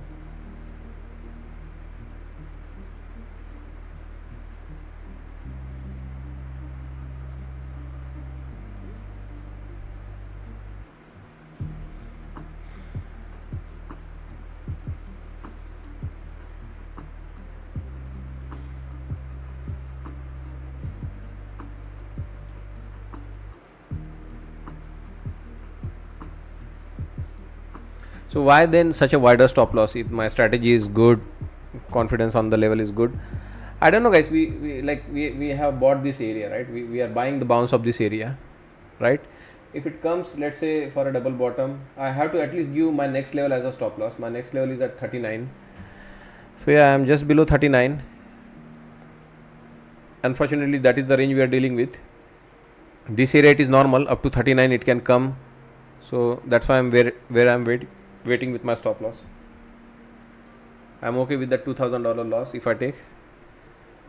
So why then such a wider stop loss? If my strategy is good, confidence on the level is good. I don't know, guys. We have bought this area, right? We are buying the bounce of this area, right? If it comes, let's say for a double bottom, I have to at least give my next level as a stop loss. My next level is at 39. So yeah, I'm just below 39. Unfortunately, that is the range we are dealing with. This area it is normal, up to 39 it can come. So that's why I'm where I'm waiting with my stop loss. I'm okay with that $2,000 loss if I take.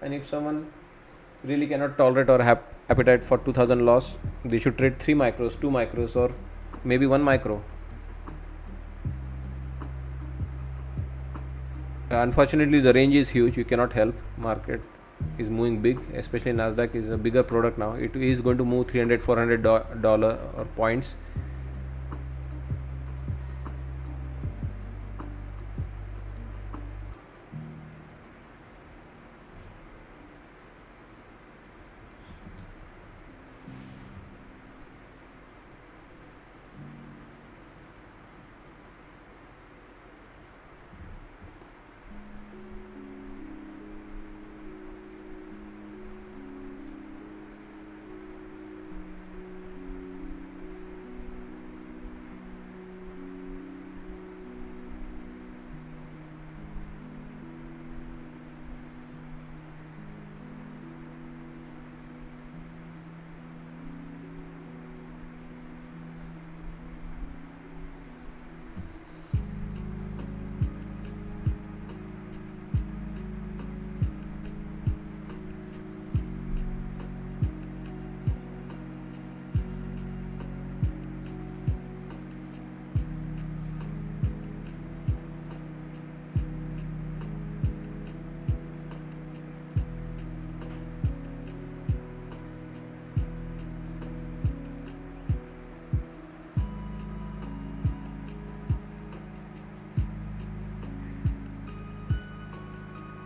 And if someone really cannot tolerate or have appetite for 2,000 loss, they should trade 3 micros, 2 micros, or maybe 1 micro. Unfortunately, the range is huge. You cannot help. Market is moving big, especially Nasdaq is a bigger product now. It is going to move 300, $400 or points.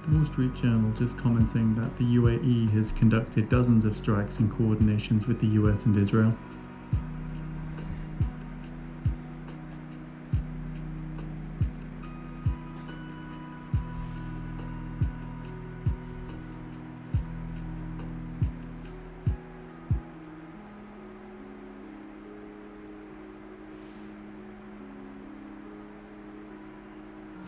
The Wall Street Journal just commenting that the UAE has conducted dozens of strikes in coordinations with the US and Israel.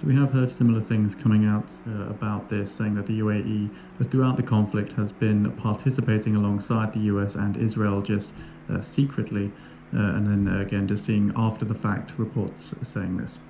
So we have heard similar things coming out about this, saying that the UAE, throughout the conflict, has been participating alongside the US and Israel just secretly, and then again just seeing after the fact reports saying this.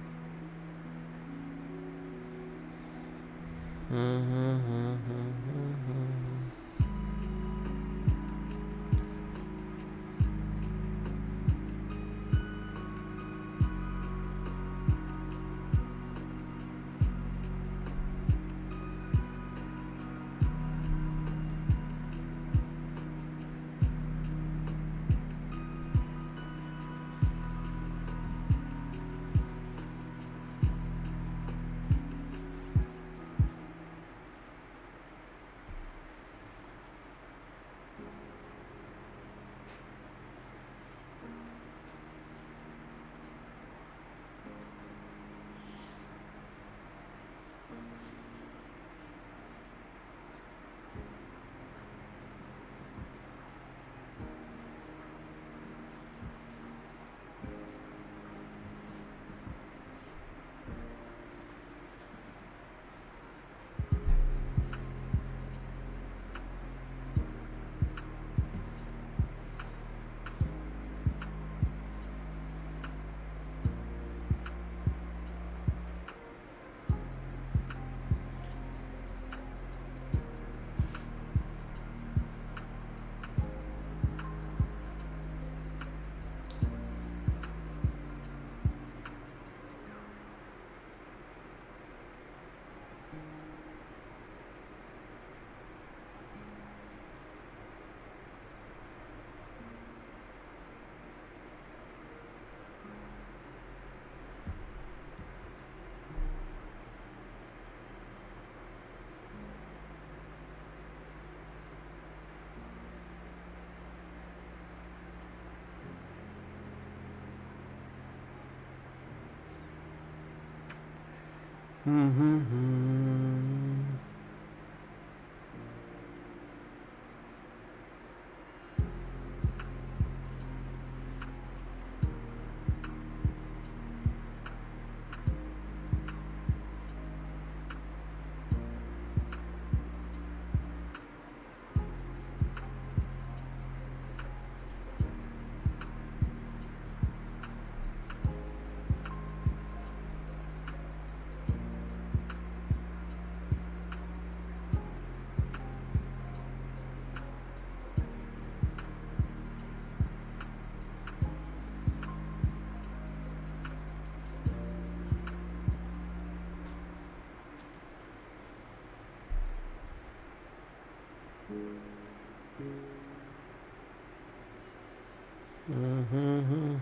Double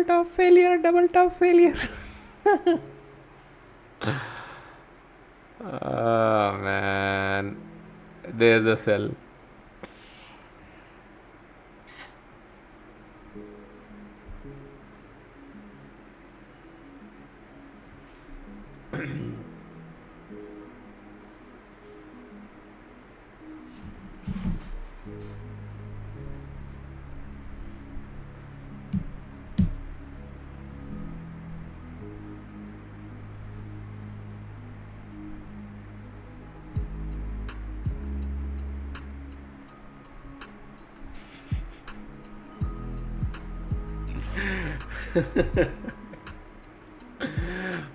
top failure, double top failure. Oh man, there's the cell.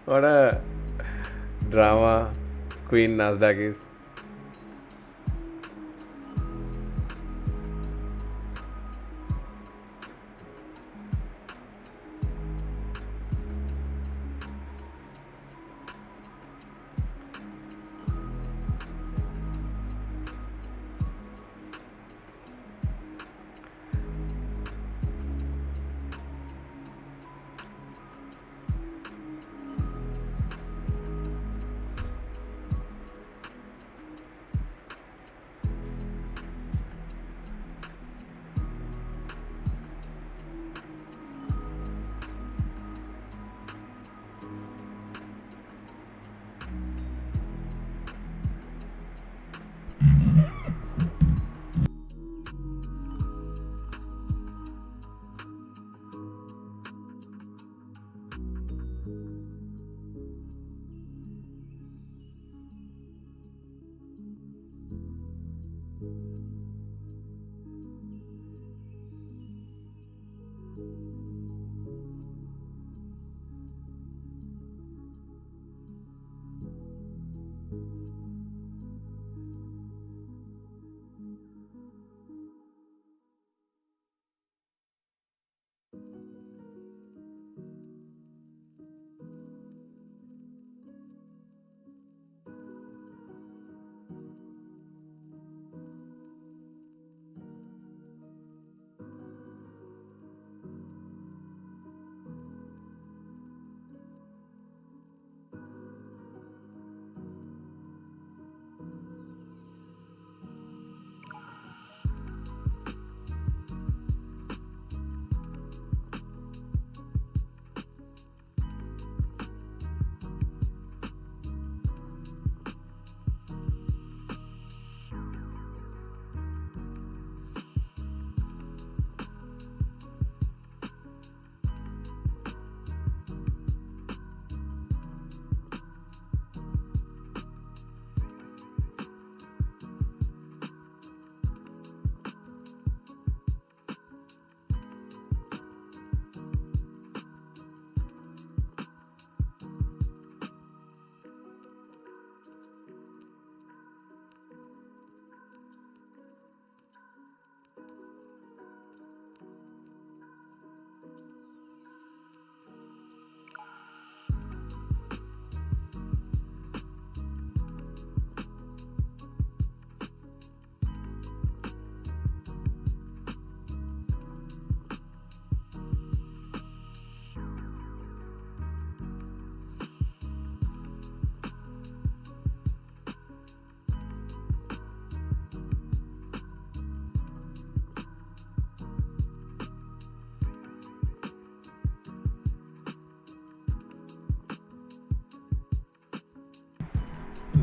What a drama queen Nasdaq is.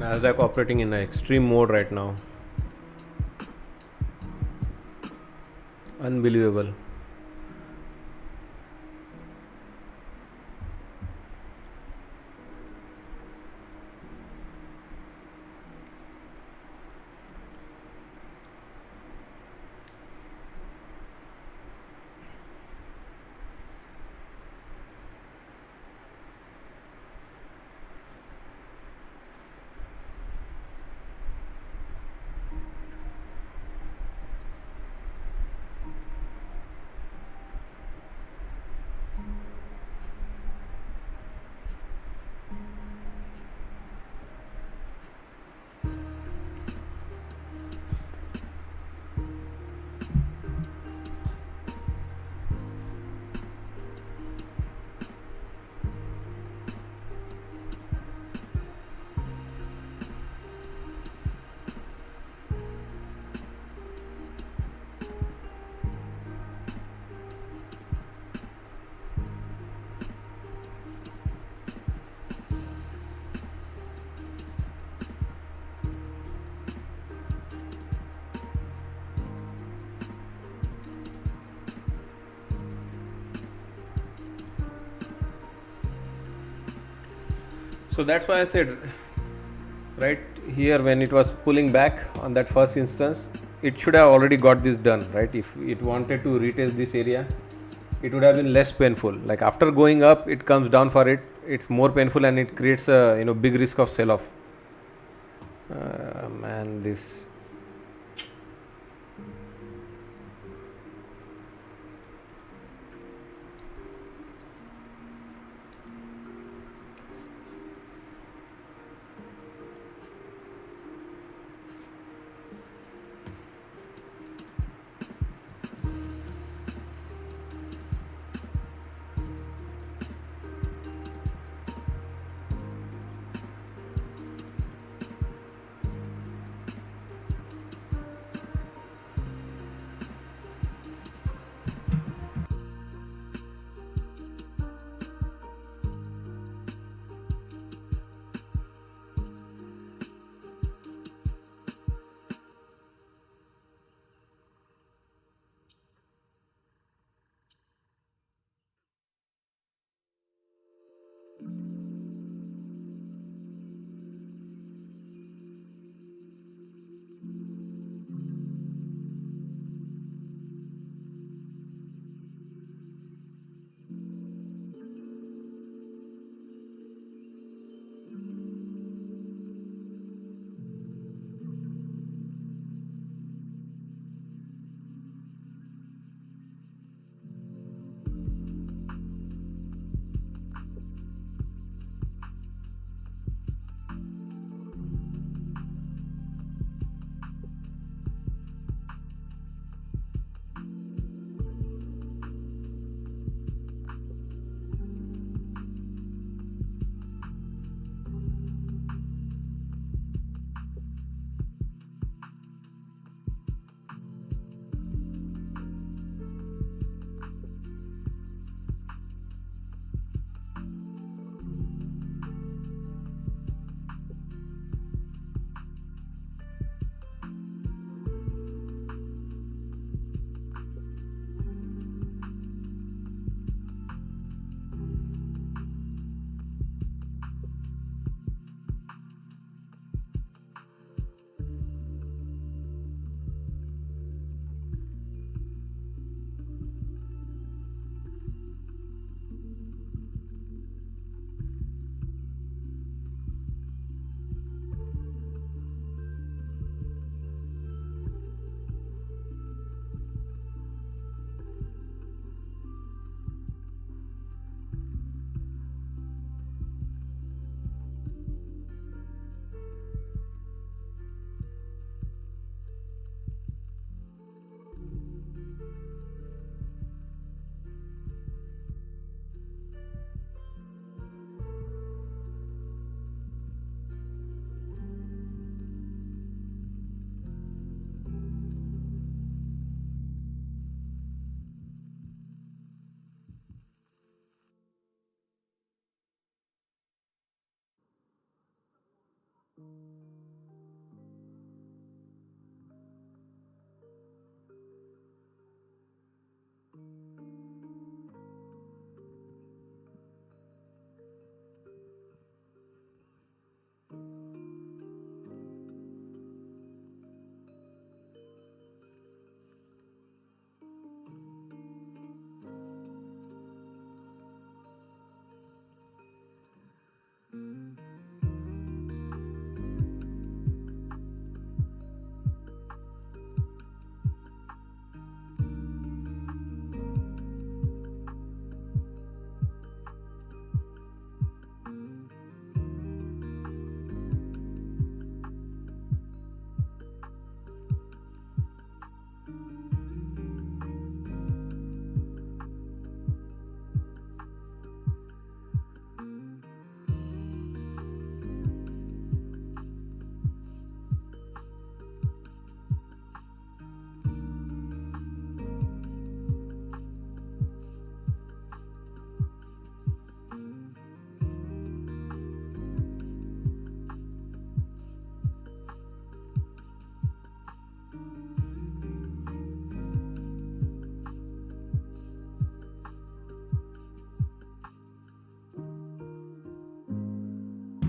Nasdaq operating in an extreme mode right now. Unbelievable. So that's why I said, right here, when it was pulling back on that first instance, it should have already got this done, right? If it wanted to retest this area, it would have been less painful. Like after going up, it comes down for it, it's more painful, and it creates a big risk of sell off. Man, this.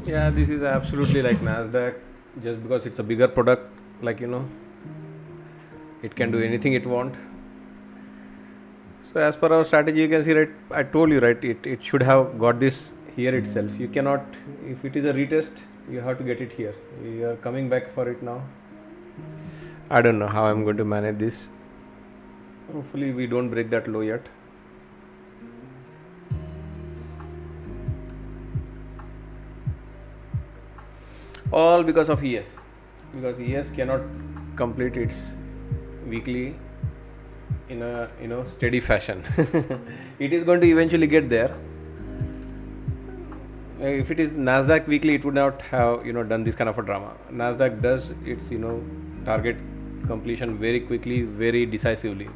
Yeah, this is absolutely like Nasdaq. Just because it's a bigger product, like it can do anything it want. So as per our strategy, you can see, right, I told you, right, it should have got this here itself. You cannot, if it is a retest, you have to get it here. You are coming back for it now. I don't know how I'm going to manage this. Hopefully we don't break that low yet. All because of ES. Because ES cannot complete its weekly in a steady fashion. It is going to eventually get there. If it is Nasdaq weekly, it would not have done this kind of a drama. Nasdaq does its target completion very quickly, very decisively.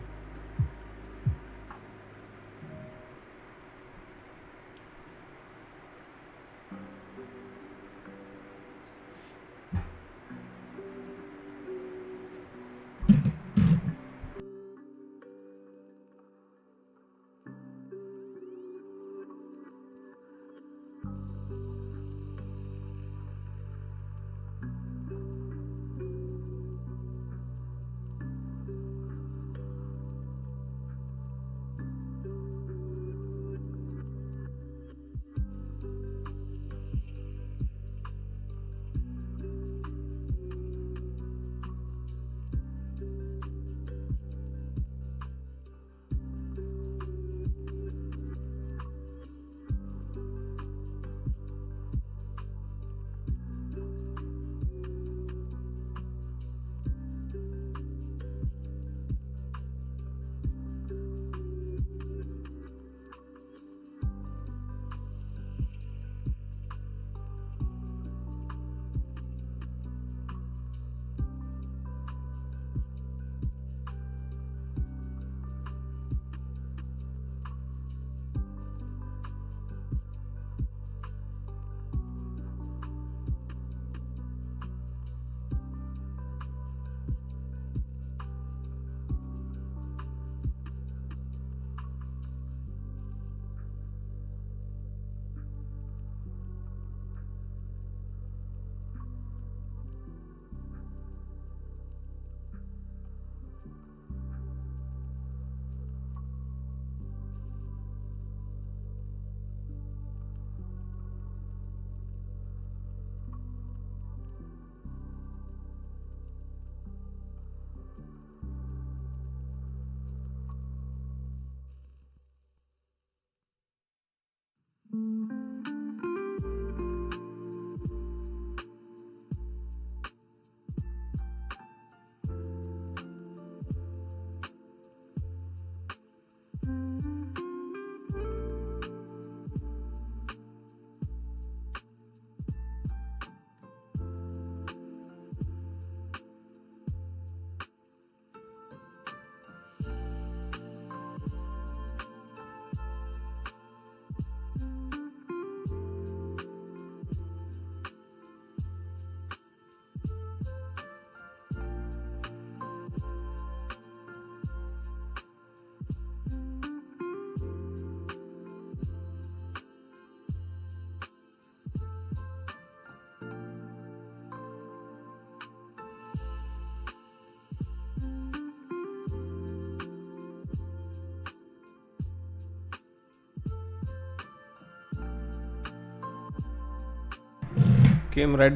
Came right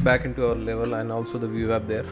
back into our level, and also the VWAP there.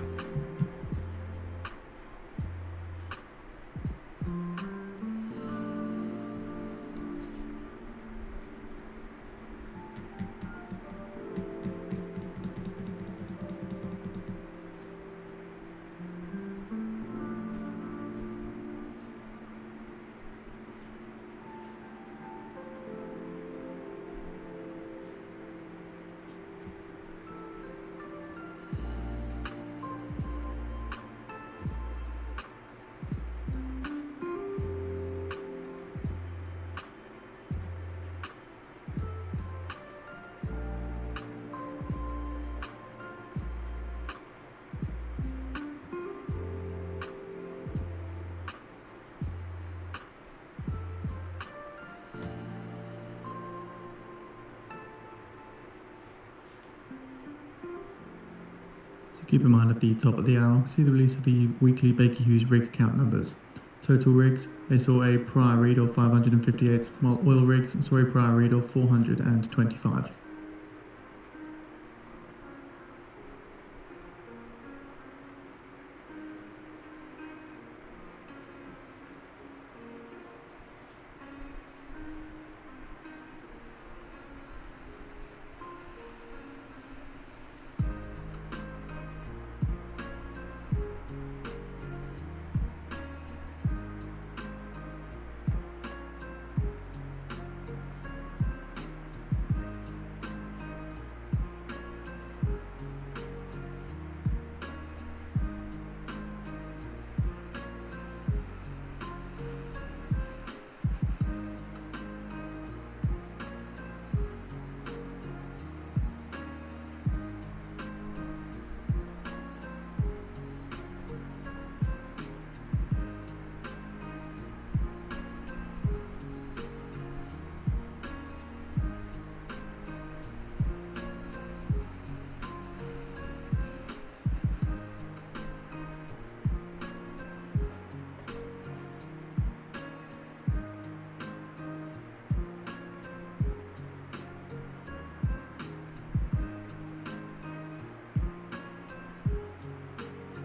Keep in mind at the top of the hour, we see the release of the weekly Baker Hughes rig count numbers. Total rigs, they saw a prior read of 558, while oil rigs saw a prior read of 425.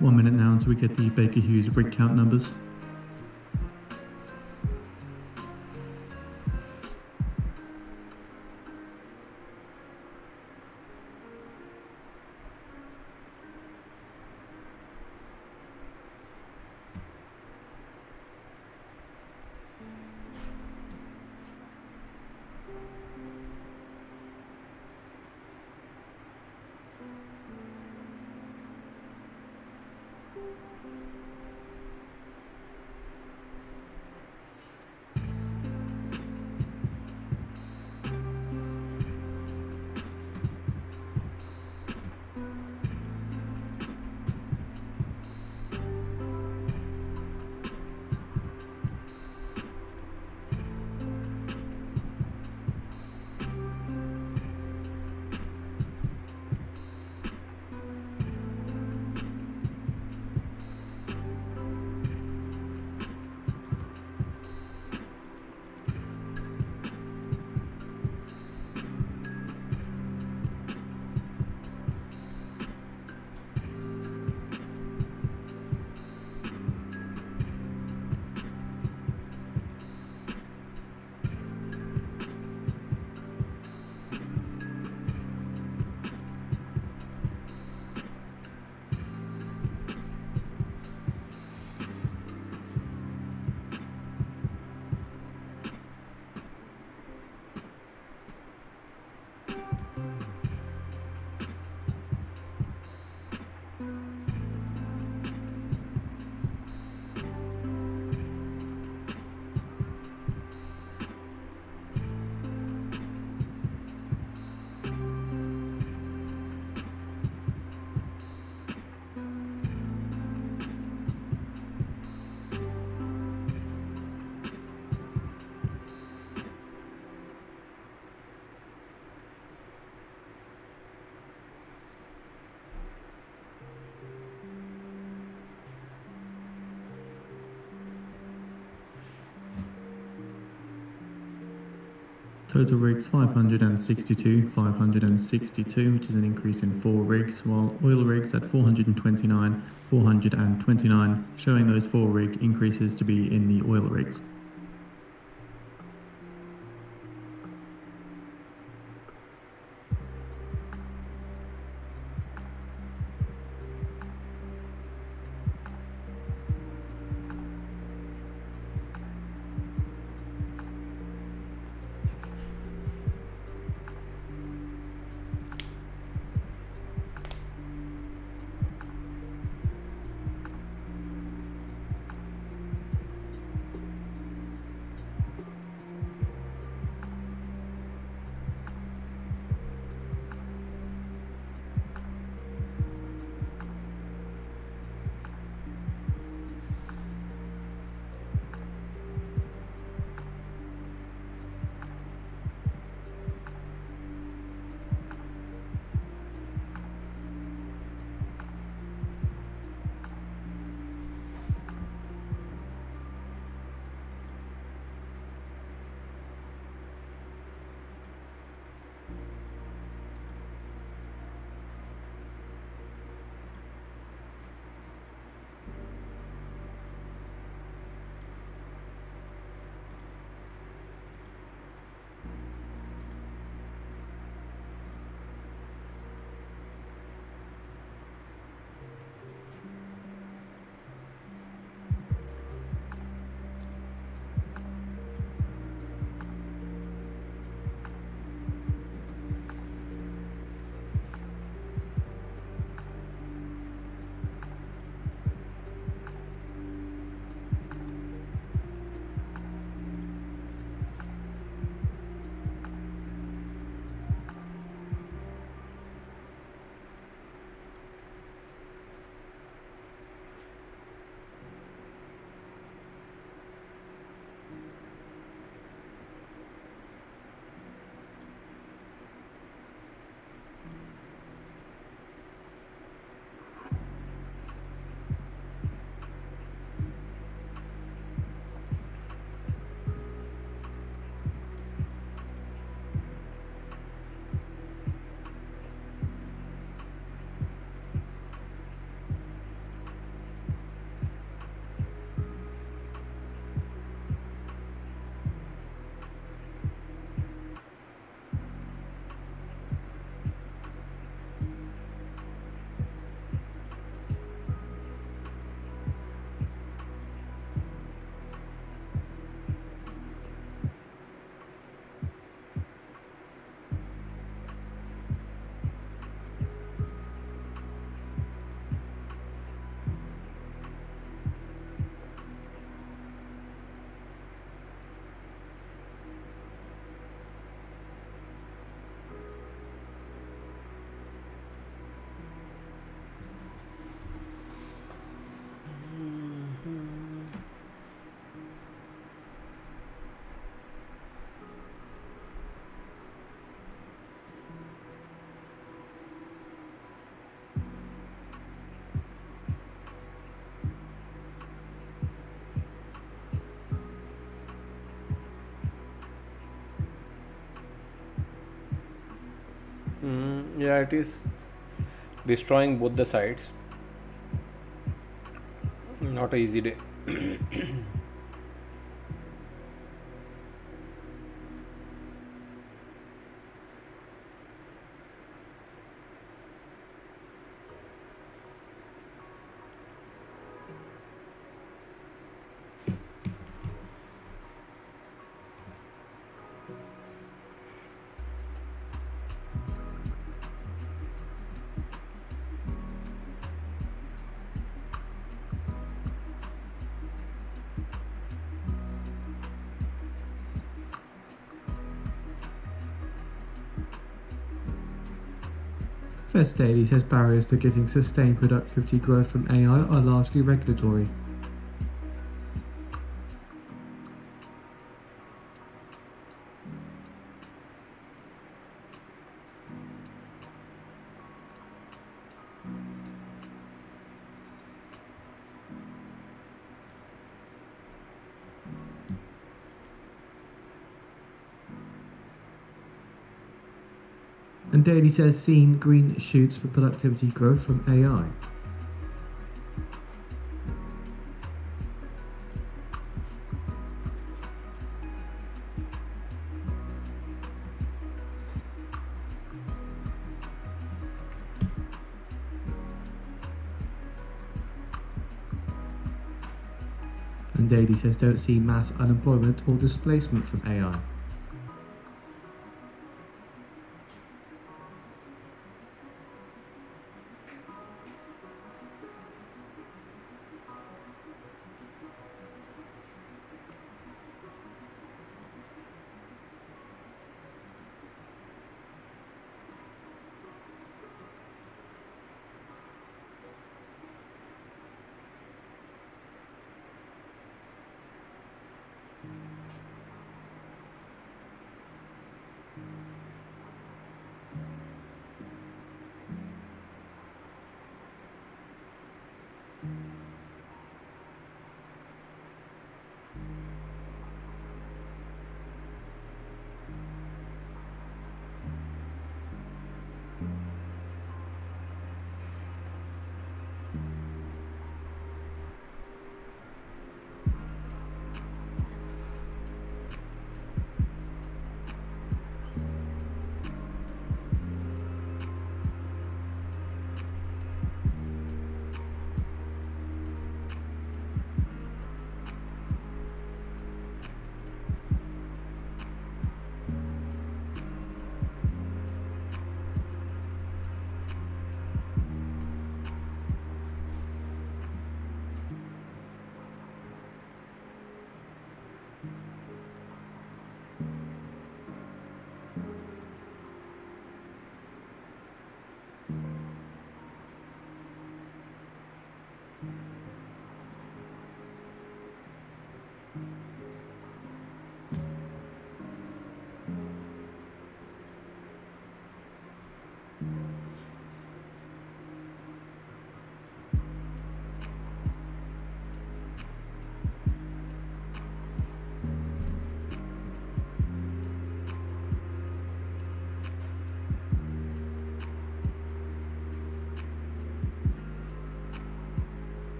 One minute now until we get the Baker Hughes rig count numbers. Total rigs 562, which is an increase in 4 rigs, while oil rigs at 429, showing those 4 rig increases to be in the oil rigs. Yeah, it is destroying both the sides. Not a easy day. Fed's Daily says barriers to getting sustained productivity growth from AI are largely regulatory. And Daily says seen green shoots for productivity growth from AI. And Daily says don't see mass unemployment or displacement from AI.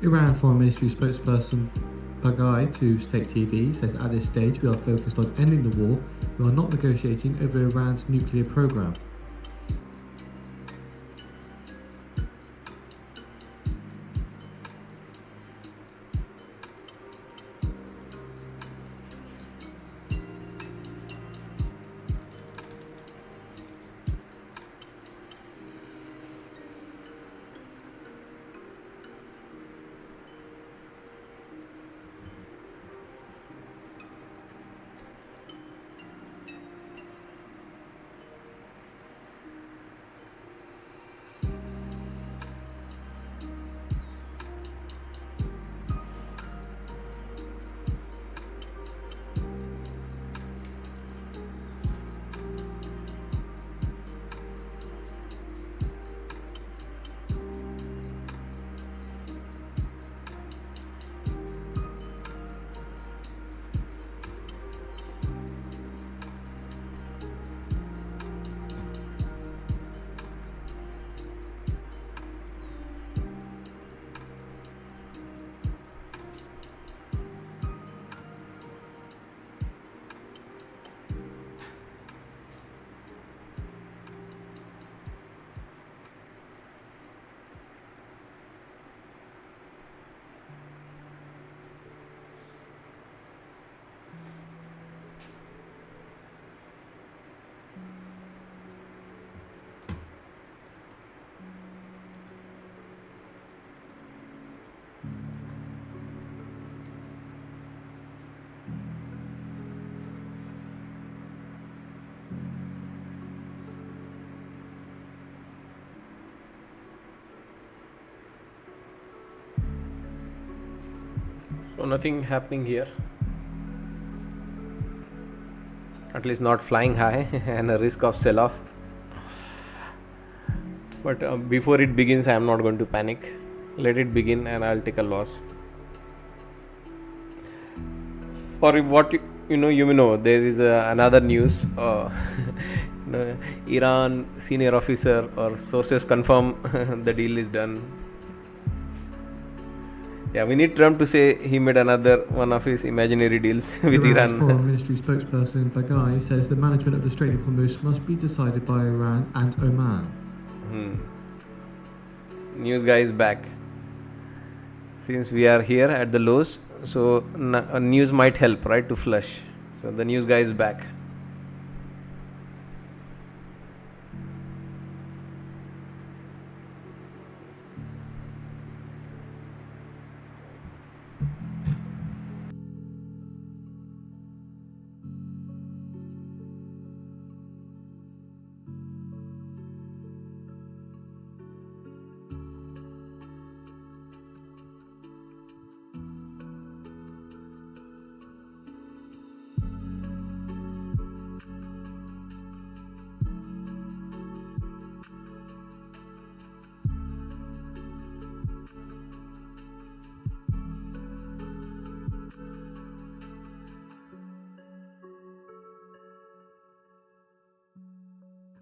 Iran Foreign Ministry spokesperson Bagai to State TV says at this stage we are focused on ending the war. We are not negotiating over Iran's nuclear program. So nothing happening here. At least not flying high and a risk of sell-off. But before it begins, I am not going to panic. Let it begin and I'll take a loss. For what you know, there is another news. Iran senior officer or sources confirm the deal is done. Yeah, we need Trump to say he made another one of his imaginary deals with Iran's Iran. Foreign Ministry spokesperson Bagai says the management of the Strait of Hormuz must be decided by Iran and Oman. News guy is back. Since we are here at the lows, so news might help, right, to flush. So the news guy is back.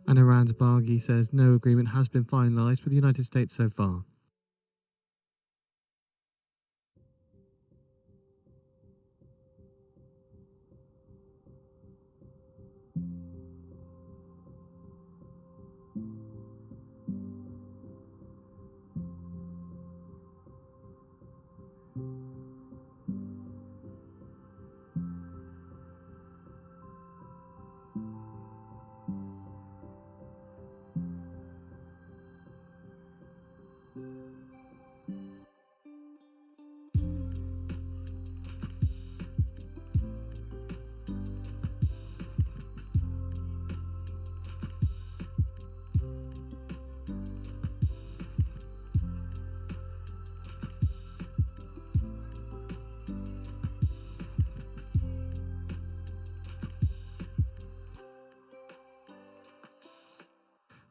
And Iran's Baghi says no agreement has been finalized with the United States so far.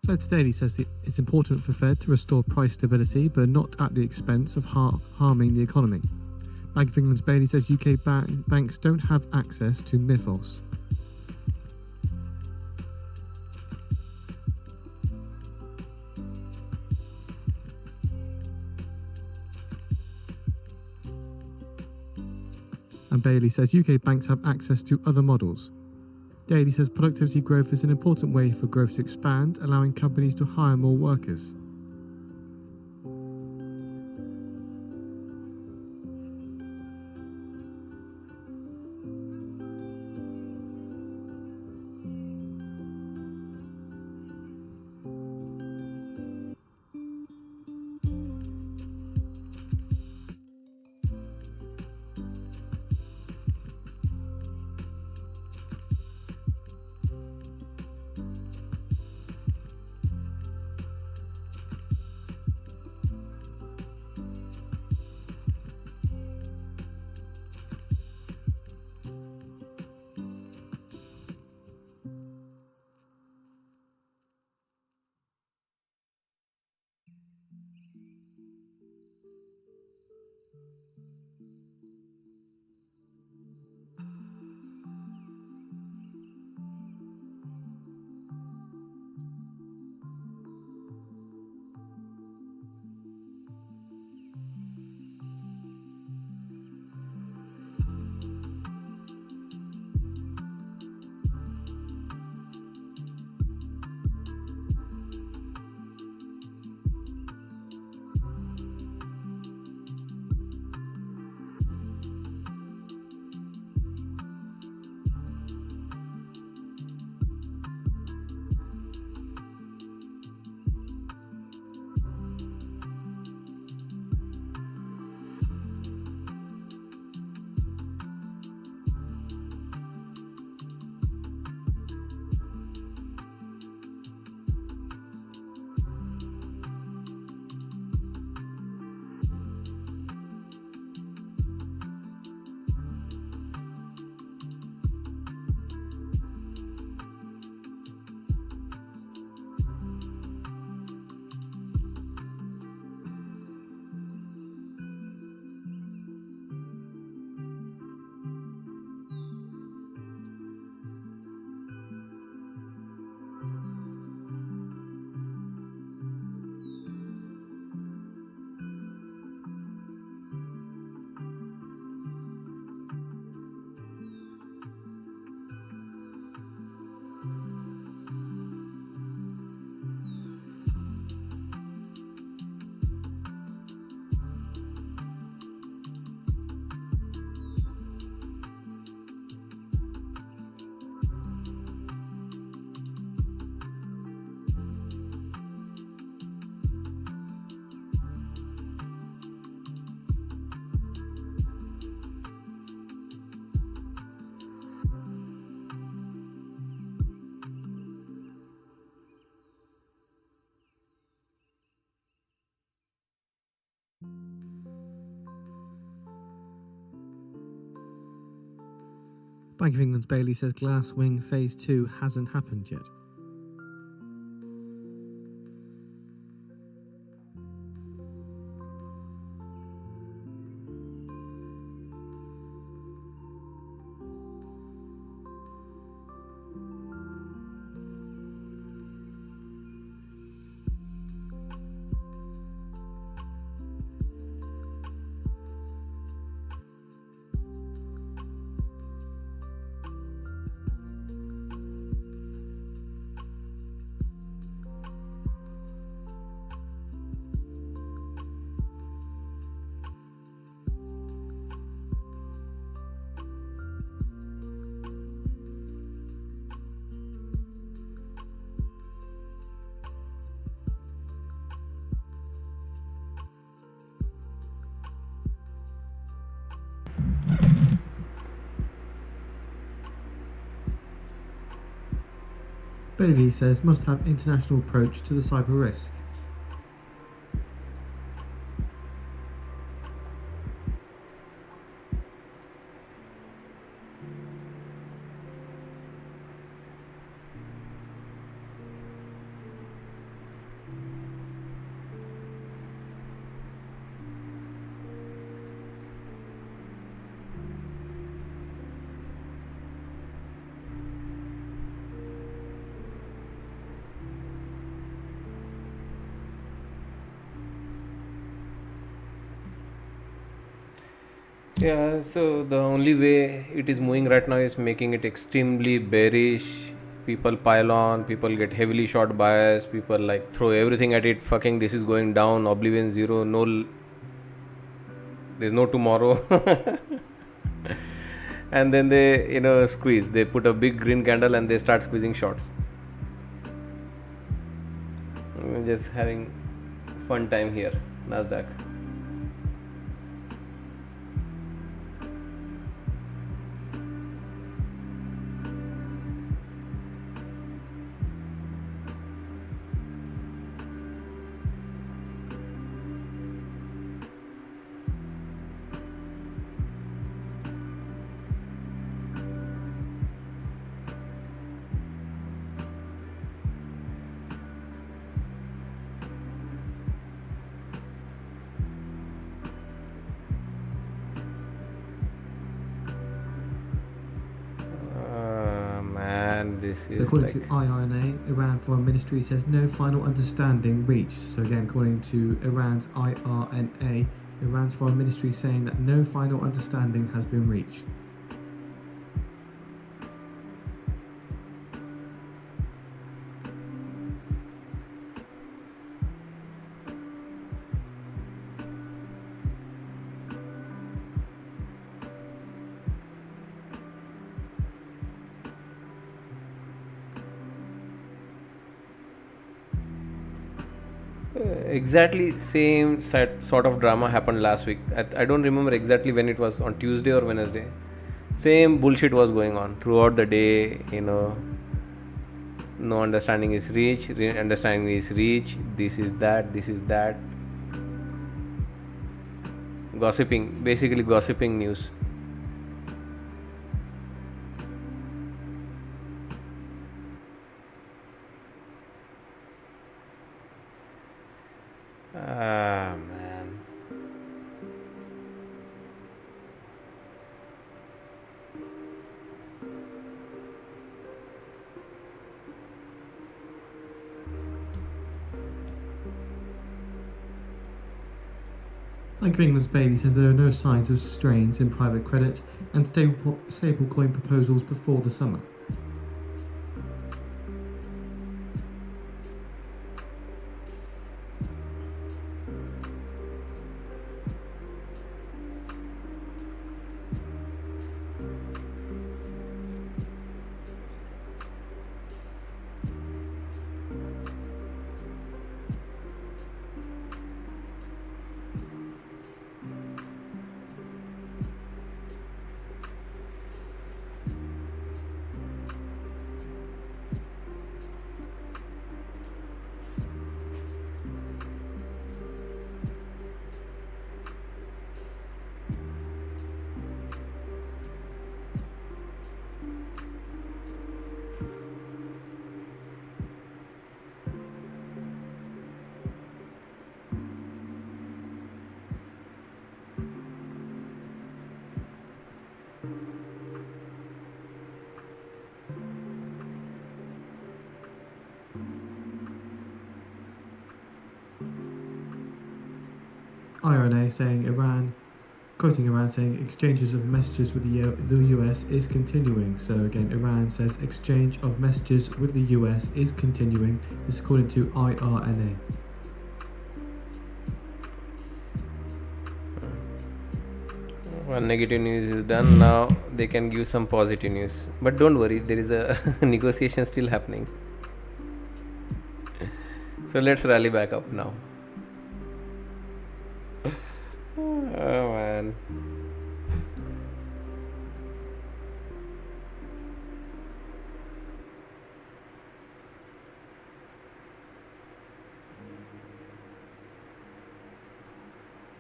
Fed's Daily says that it's important for Fed to restore price stability, but not at the expense of harming the economy. Bank of England's Bailey says UK banks don't have access to Mythos. And Bailey says UK banks have access to other models. Daly says productivity growth is an important way for growth to expand, allowing companies to hire more workers. Bank of England's Bailey says Glasswing Phase 2 hasn't happened yet. Bailey says must have international approach to the cyber risk. Yeah, so the only way it is moving right now is making it extremely bearish. People pile on, people get heavily short bias, people like throw everything at it. Fucking, this is going down, oblivion zero, there's no tomorrow. And then they, squeeze. They put a big green candle and they start squeezing shorts. Just having fun time here, Nasdaq. Man, this So is according like to IRNA, Iran Foreign Ministry says no final understanding reached. So again, according to Iran's IRNA, Iran's Foreign Ministry saying that no final understanding has been reached. exactly same sort of drama happened last week. I don't remember exactly when it was, on Tuesday or Wednesday. Same bullshit was going on throughout the day. No understanding is reached. Understanding is reached. This is that. This is that. Gossiping, basically gossiping news. Ah, man. Bank of England's Bailey says there are no signs of strains in private credit and stablecoin proposals before the summer. IRNA saying Iran, quoting Iran saying exchanges of messages with the US is continuing. So again, Iran says exchange of messages with the US is continuing. This is according to IRNA. Well, negative news is done. Now they can give some positive news. But don't worry, there is a negotiation still happening. So let's rally back up now. Oh man.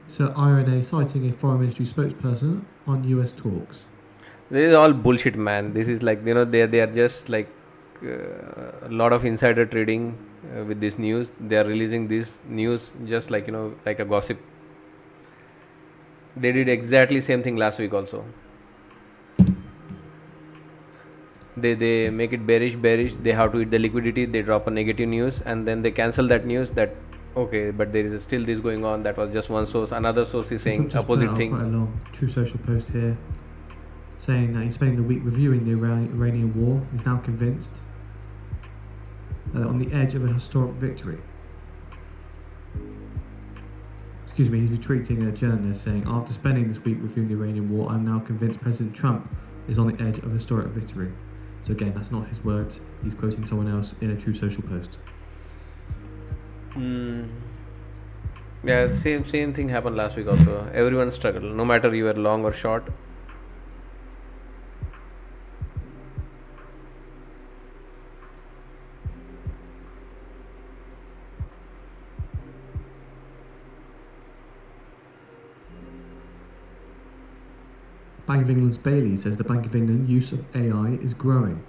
So IRNA citing a foreign ministry spokesperson on US talks. This is all bullshit, man. This is like, they are just like a lot of insider trading with this news. They are releasing this news just like, like a gossip. They did exactly same thing last week also. They make it bearish. They have to eat the liquidity. They drop a negative news and then they cancel that news. That Okay, but there is still this going on. That was just one source. Another source is saying Trump just put opposite out thing. quite a long True Social post here, saying that he's spending the week reviewing the Iranian war. He's now convinced that on the edge of a historic victory. Excuse me, he's retweeting a journalist saying, after spending this week reviewing the Iranian war, I'm now convinced President Trump is on the edge of a historic victory. So again, that's not his words. He's quoting someone else in a True Social post. Yeah, same thing happened last week also. Everyone struggled, no matter you were long or short. Bank of England's Bailey says the Bank of England use of AI is growing.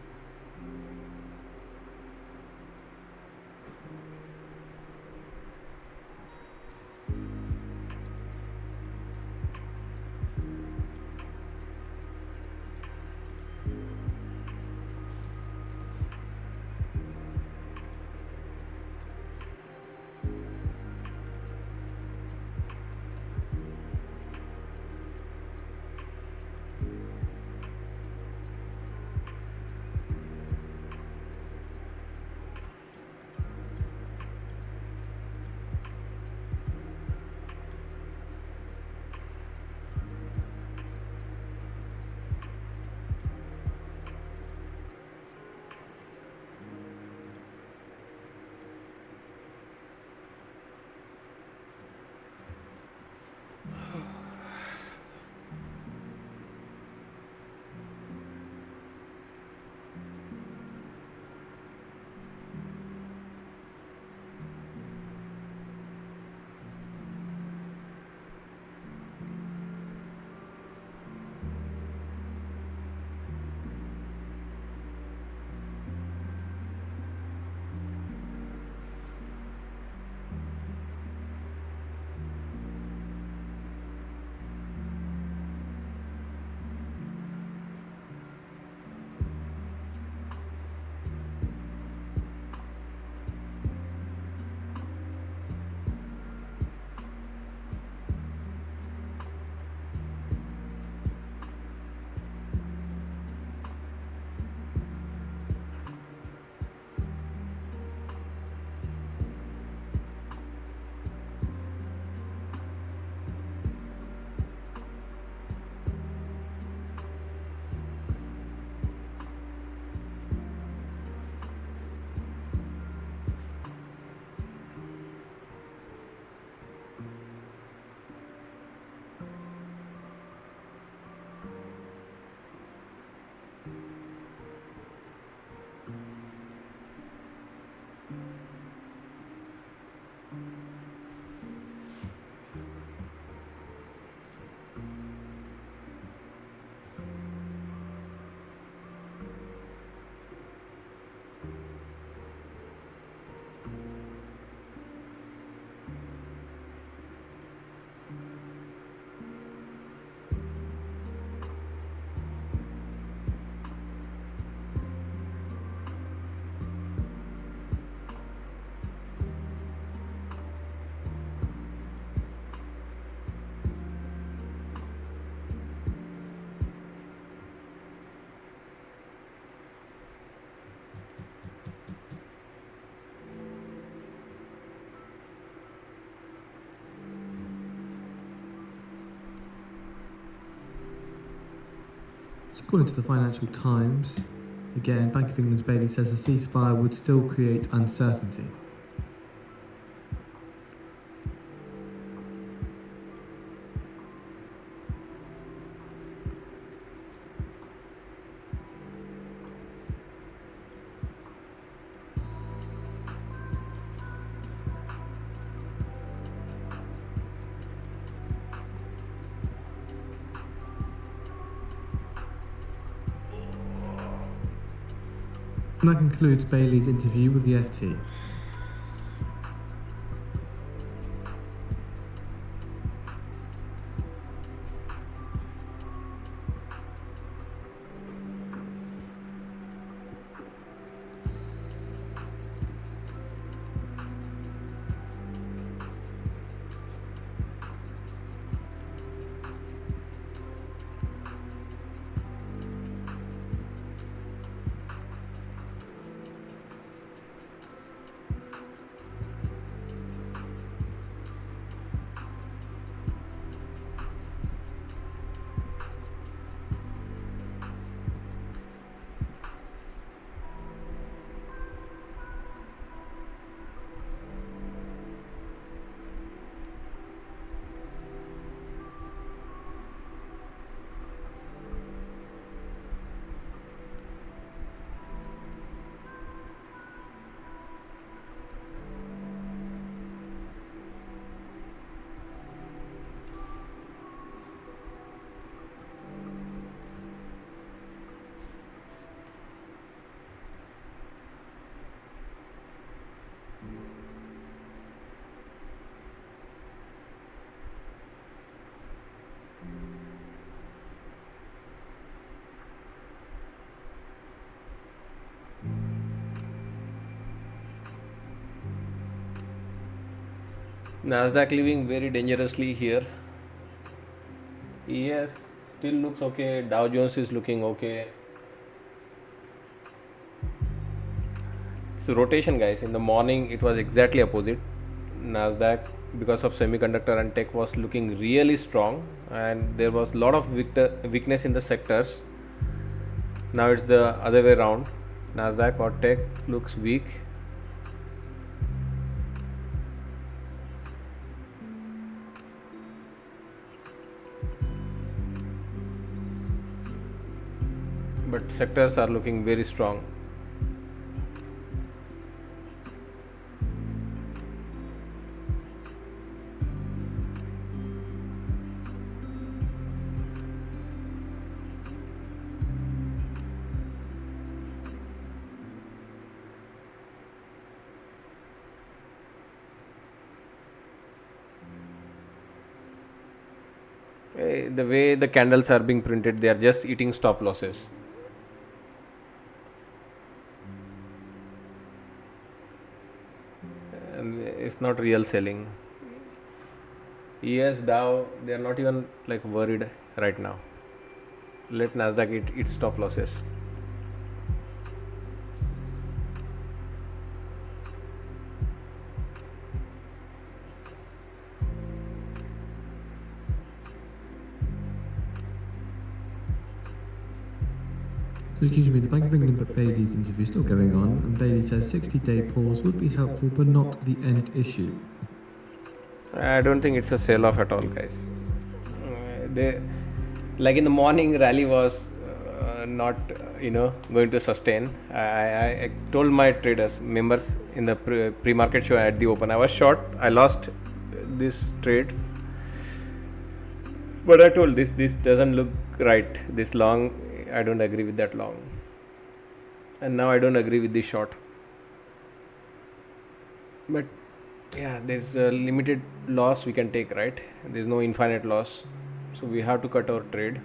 So according to the Financial Times, again, Bank of England's Bailey says a ceasefire would still create uncertainty. And that concludes Bailey's interview with the FT. Nasdaq living very dangerously here. Yes, still looks okay. Dow Jones is looking okay. It's a rotation, guys. In the morning it was exactly opposite. Nasdaq, because of semiconductor and tech, was looking really strong, and there was a lot of weakness in the sectors. Now it's the other way around. Nasdaq or tech looks weak. But sectors are looking very strong. The way the candles are being printed, they are just eating stop losses. And it's not real selling. Yes, Dow, they are not even like worried right now. Let Nasdaq eat its stop losses. So excuse me, the Bank of England but Bailey's interview is still going on, and Bailey says 60-day pause would be helpful but not the end issue. I don't think it's a sell off at all, guys. They, like in the morning rally was not going to sustain. I told my traders members in the pre-market show at the open, I was short. I lost this trade, but I told this doesn't look right. This long, I don't agree with that long, and now I don't agree with the short. But yeah, there's a limited loss we can take, right? There's no infinite loss, so we have to cut our trade.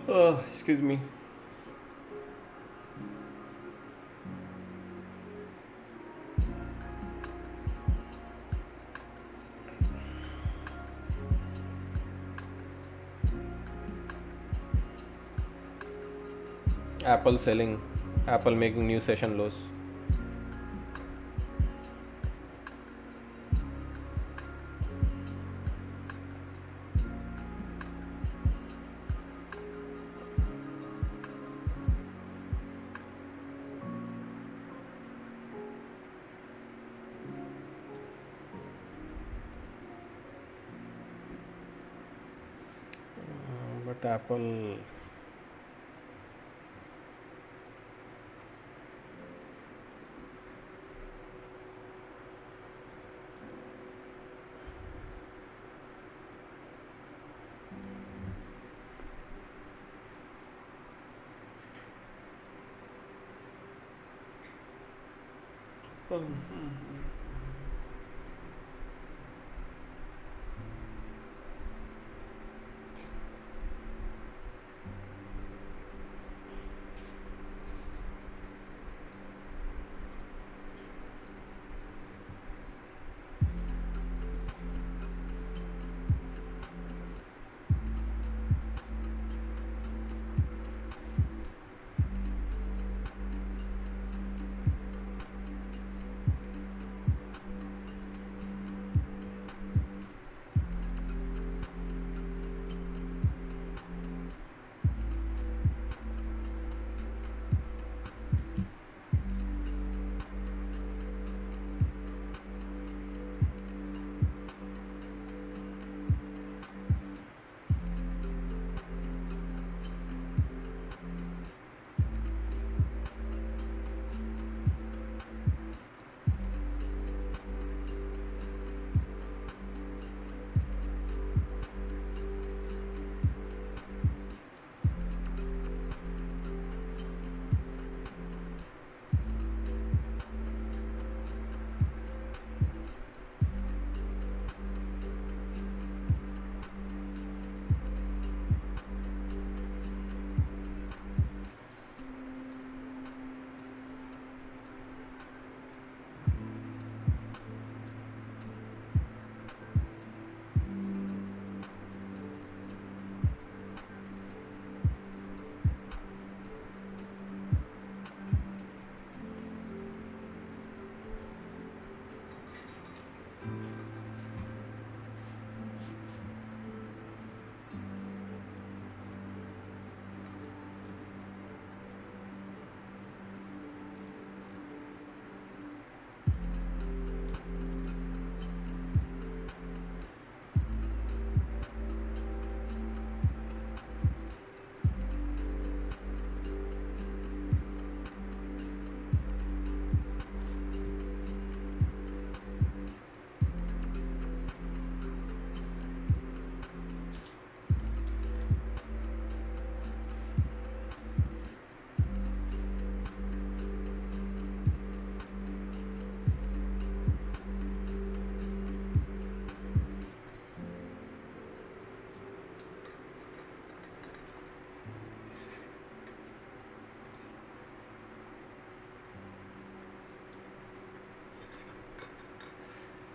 Oh, excuse me. Apple selling, Apple making new session lows. But Apple,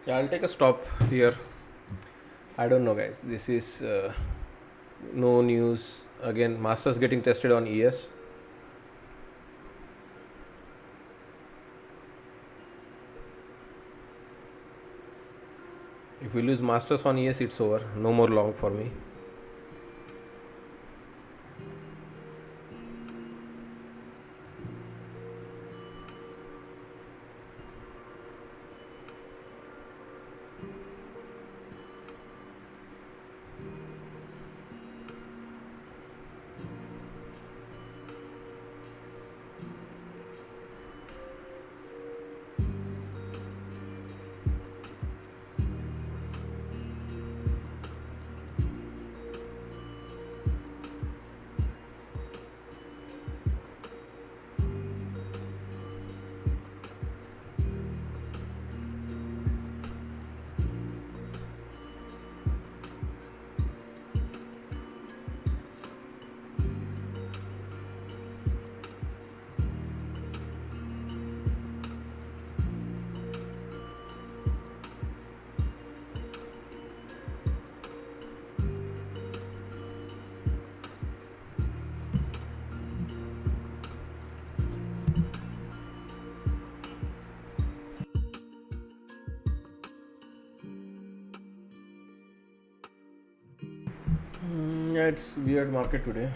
yeah, I'll take a stop here. I don't know, guys. This is no news. Again, Masters getting tested on ES. If we lose Masters on ES, it's over. No more long for me. Yeah, it's weird market today.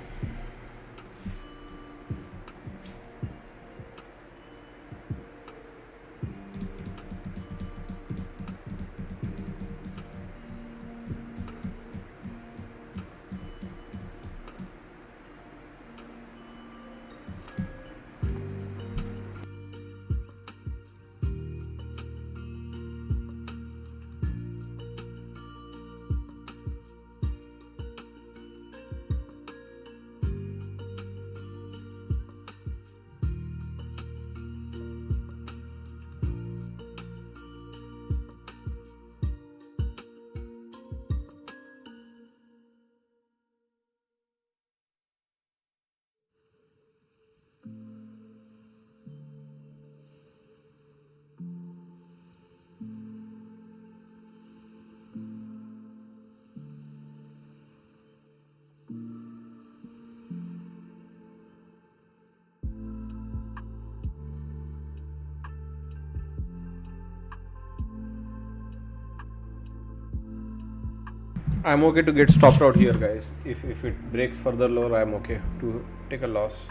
I'm okay to get stopped out here, guys. If it breaks further lower, I'm okay to take a loss.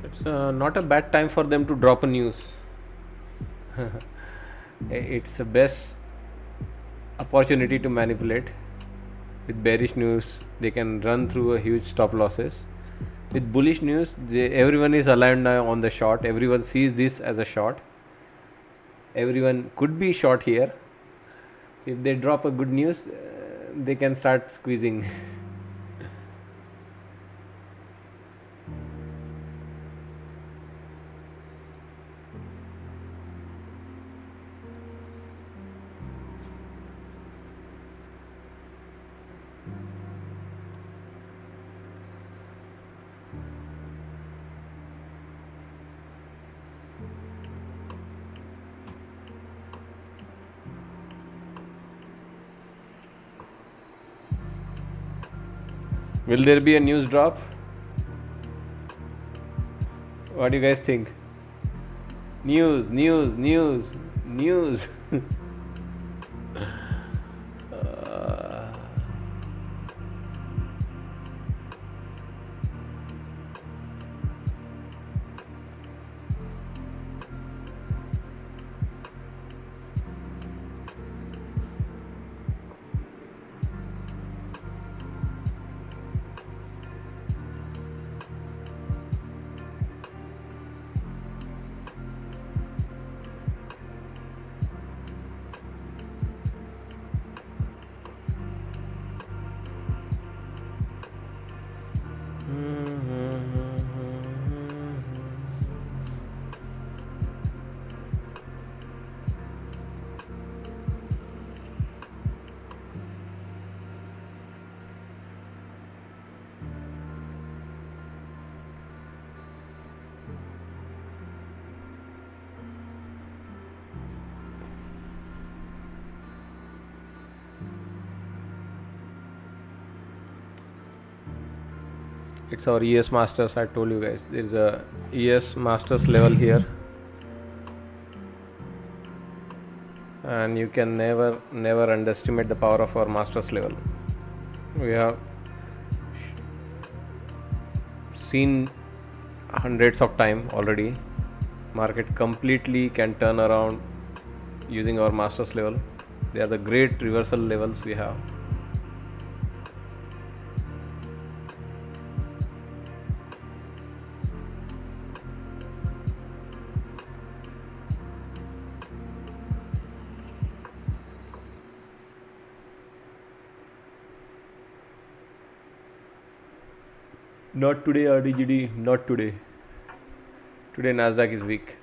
It's not a bad time for them to drop a news. It's the best opportunity to manipulate. With bearish news, they can run through a huge stop losses, With bullish news, everyone is aligned now on the short. Everyone sees this as a short. Everyone could be short here. So if they drop a good news, they can start squeezing. Will there be a news drop? What do you guys think? News, news, news, news. It's our ES Masters. I told you guys there is a ES Masters level here, and you can never underestimate the power of our Masters level. We have seen hundreds of time already. Market completely can turn around using our Masters level. They are the great reversal levels we have. Not today, RDGD. Not today. Today Nasdaq is weak.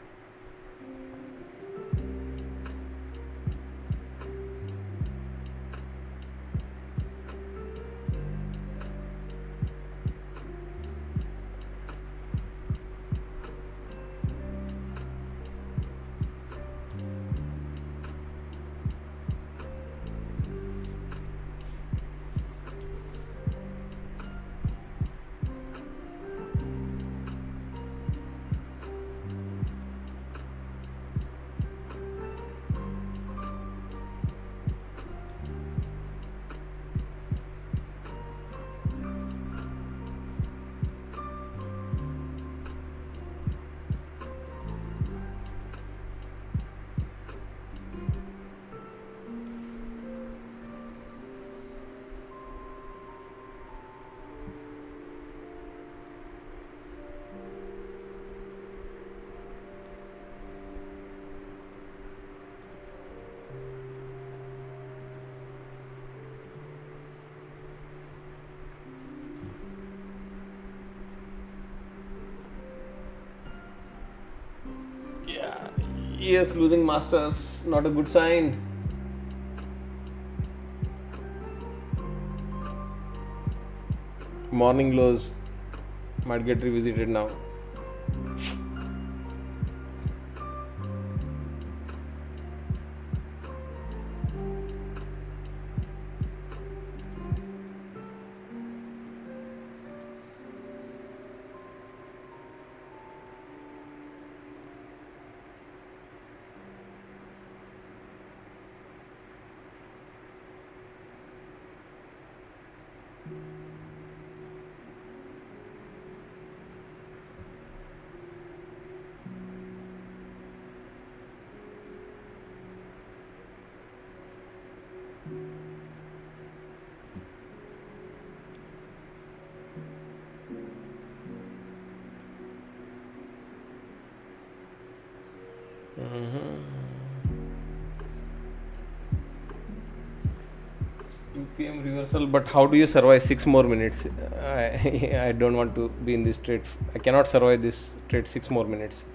Yeah, yes, losing Masters, not a good sign. Morning lows might get revisited now. PM reversal, but how do you survive 6 more minutes? I don't want to be in this trade. I cannot survive this trade 6 more minutes.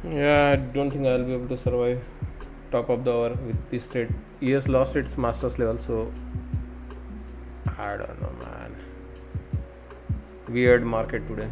Yeah, I don't think I'll be able to survive top of the hour with this trade. ES lost its masters level, so I don't know, man. Weird market today.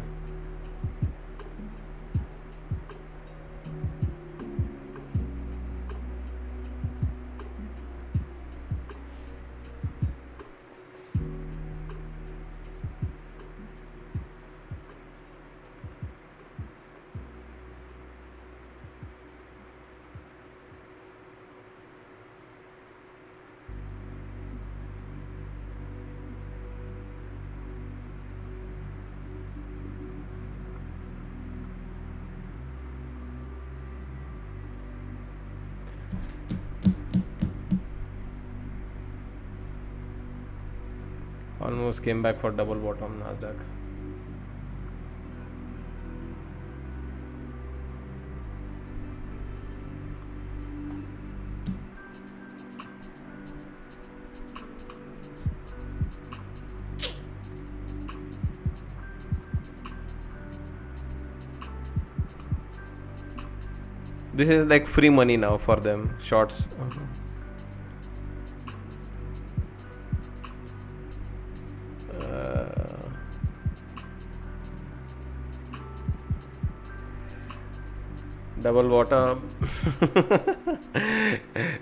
Almost came back for double bottom Nasdaq. This is like free money now for them, shorts. Double bottom.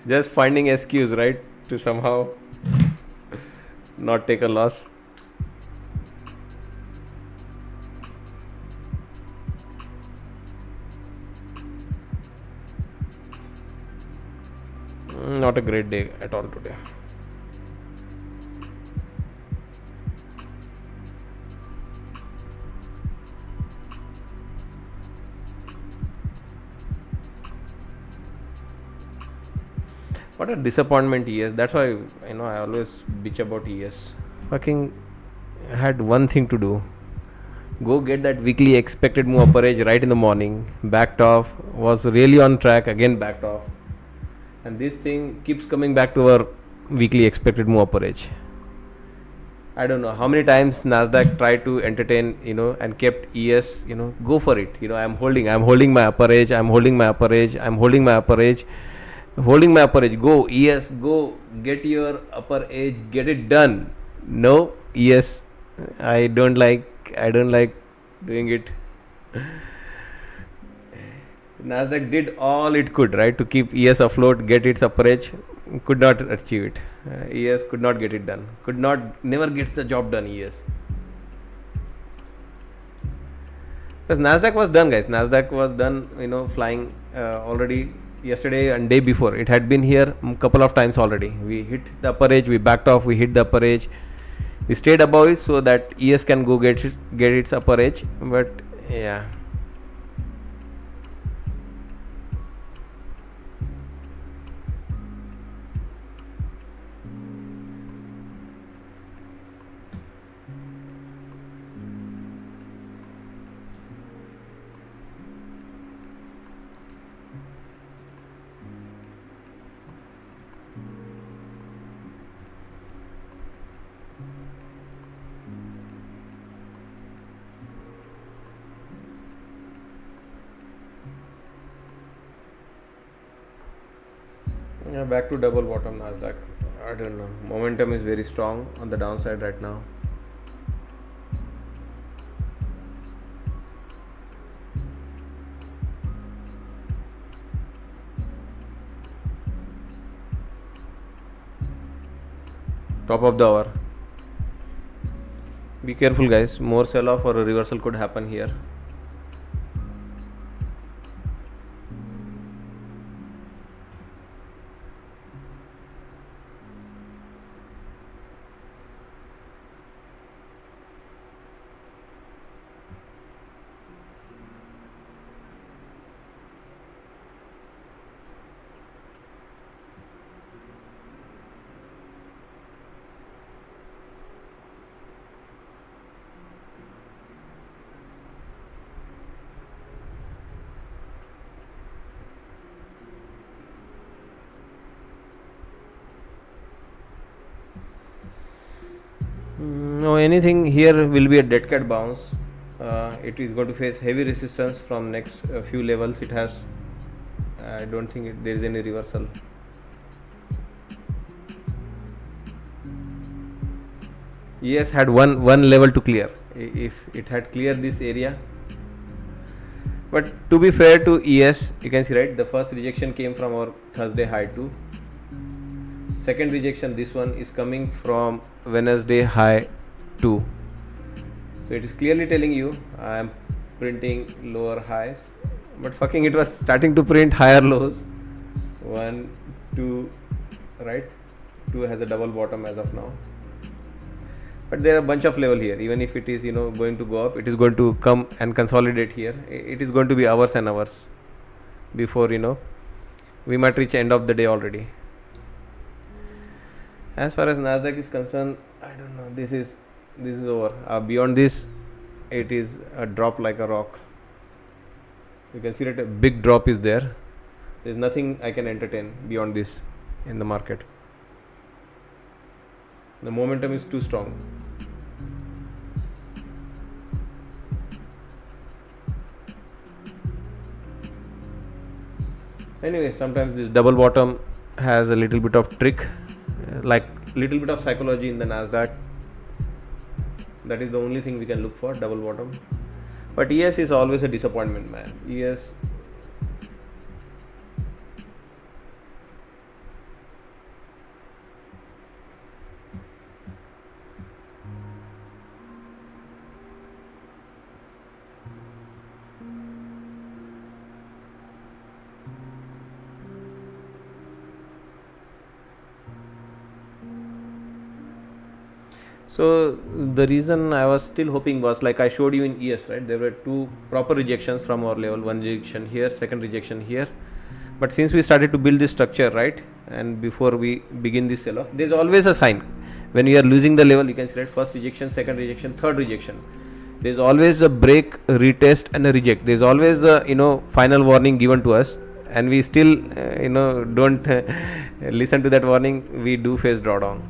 Just finding excuse, right, to somehow not take a loss. Not a great day at all today. What a disappointment ES. That's why I always bitch about ES. Fucking had one thing to do. Go get that weekly expected move upper edge right in the morning. Backed off. Was really on track. Again backed off. And this thing keeps coming back to our weekly expected move upper edge. I don't know how many times Nasdaq tried to entertain, and kept ES, go for it. I'm holding my upper edge. I'm holding my upper edge. I'm holding my upper edge. Holding my upper edge. Go ES. Go get your upper edge. Get it done. No ES. I don't like doing it. Nasdaq did all it could, right, to keep ES afloat, get its upper edge. Could not achieve it. ES could not get it done. Never gets the job done, ES. Because Nasdaq was done, guys. Nasdaq was done, flying already yesterday and day before. It had been here a couple of times already. We hit the upper edge, we backed off, we hit the upper edge. We stayed above it so that ES can go get its upper edge. But yeah. Yeah, back to double bottom Nasdaq. I don't know. Momentum is very strong on the downside right now. Top of the hour. Be careful, guys. More sell off or a reversal could happen here. No, anything here will be a dead cat bounce. It is going to face heavy resistance from next few levels. It has. I don't think there is any reversal. ES had one level to clear. If it had cleared this area. But to be fair to ES, you can see, right, the first rejection came from our Thursday high too. Second rejection, this one is coming from Wednesday high 2. So it is clearly telling you I am printing lower highs, but fucking it was starting to print higher lows. 1, 2, right? 2 has a double bottom as of now. But there are a bunch of level here. Even if it is going to go up, it is going to come and consolidate here. It is going to be hours and hours before we might reach end of the day already. As far as Nasdaq is concerned, I don't know. This is over. Beyond this, it is a drop like a rock. You can see that a big drop is there. There is nothing I can entertain beyond this in the market. The momentum is too strong. Anyway, sometimes this double bottom has a little bit of trick, like little bit of psychology in the Nasdaq. That is the only thing we can look for, double bottom. But ES is always a disappointment, man. ES. So the reason I was still hoping was, like I showed you in ES, right? There were two proper rejections from our level. One rejection here, second rejection here. But since we started to build this structure, right, and before we begin this sell-off, there's always a sign. When we are losing the level, you can see, right, first rejection, second rejection, third rejection. There's always a break, a retest, and a reject. There's always a final warning given to us, and we still don't listen to that warning. We do face drawdown.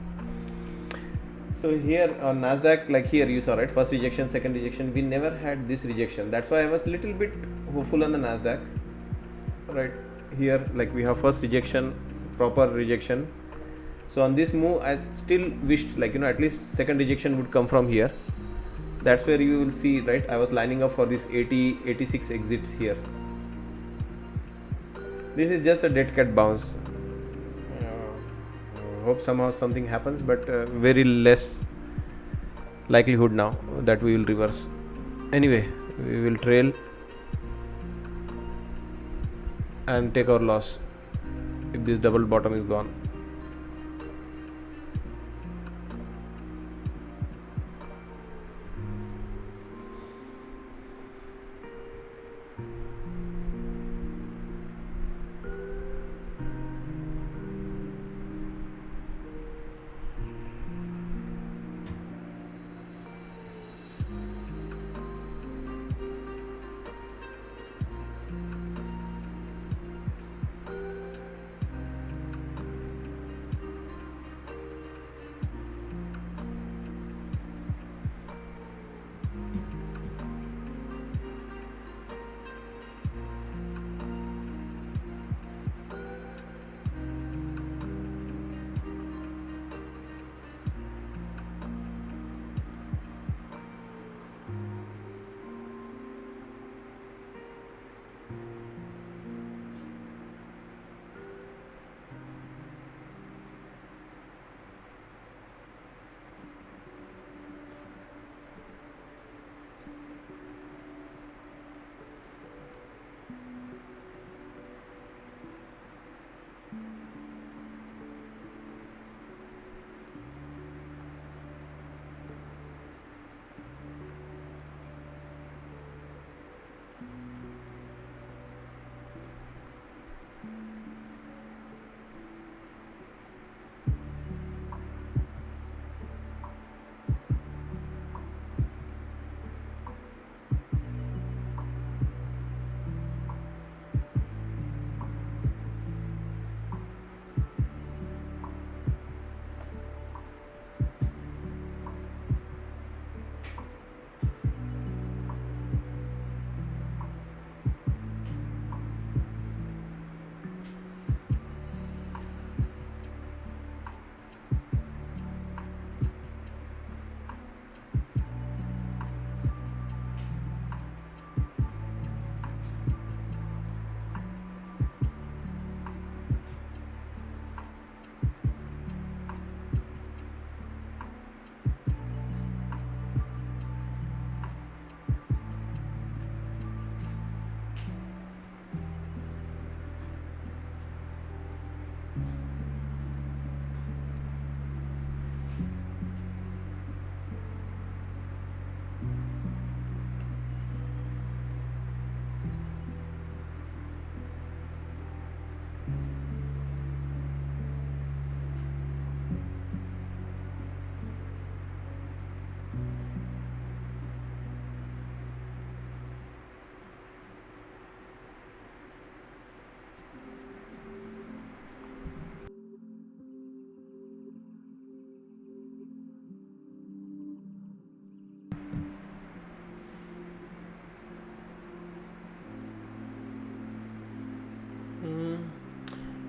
So here on Nasdaq, like here you saw, right, first rejection, second rejection, we never had this rejection. That's why I was little bit hopeful on the Nasdaq, right? Here, like we have first rejection, proper rejection. So on this move, I still wished, like at least second rejection would come from here. That's where you will see, right, I was lining up for this 80, 86 exits here. This is just a dead cat bounce. Hope somehow something happens, but very less likelihood now that we will reverse. Anyway, we will trail and take our loss if this double bottom is gone.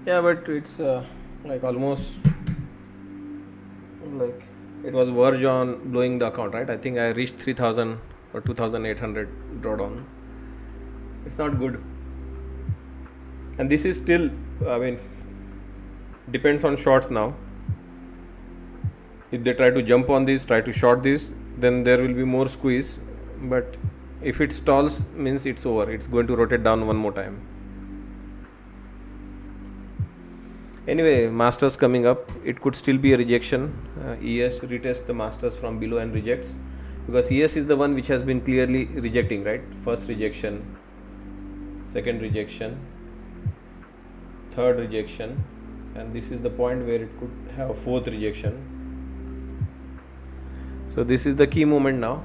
Yeah, but it's like almost like it was verge on blowing the account, right? I think I reached 3000 or 2800 drawdown. It's not good. And this is still, I mean, depends on shorts now. If they try to jump on this, try to short this, then there will be more squeeze. But if it stalls, means it's over. It's going to rotate down one more time. Anyway, masters coming up. It could still be a rejection. ES retests the masters from below and rejects, because ES is the one which has been clearly rejecting, right? First rejection, second rejection, third rejection, and this is the point where it could have a fourth rejection. So this is the key moment now,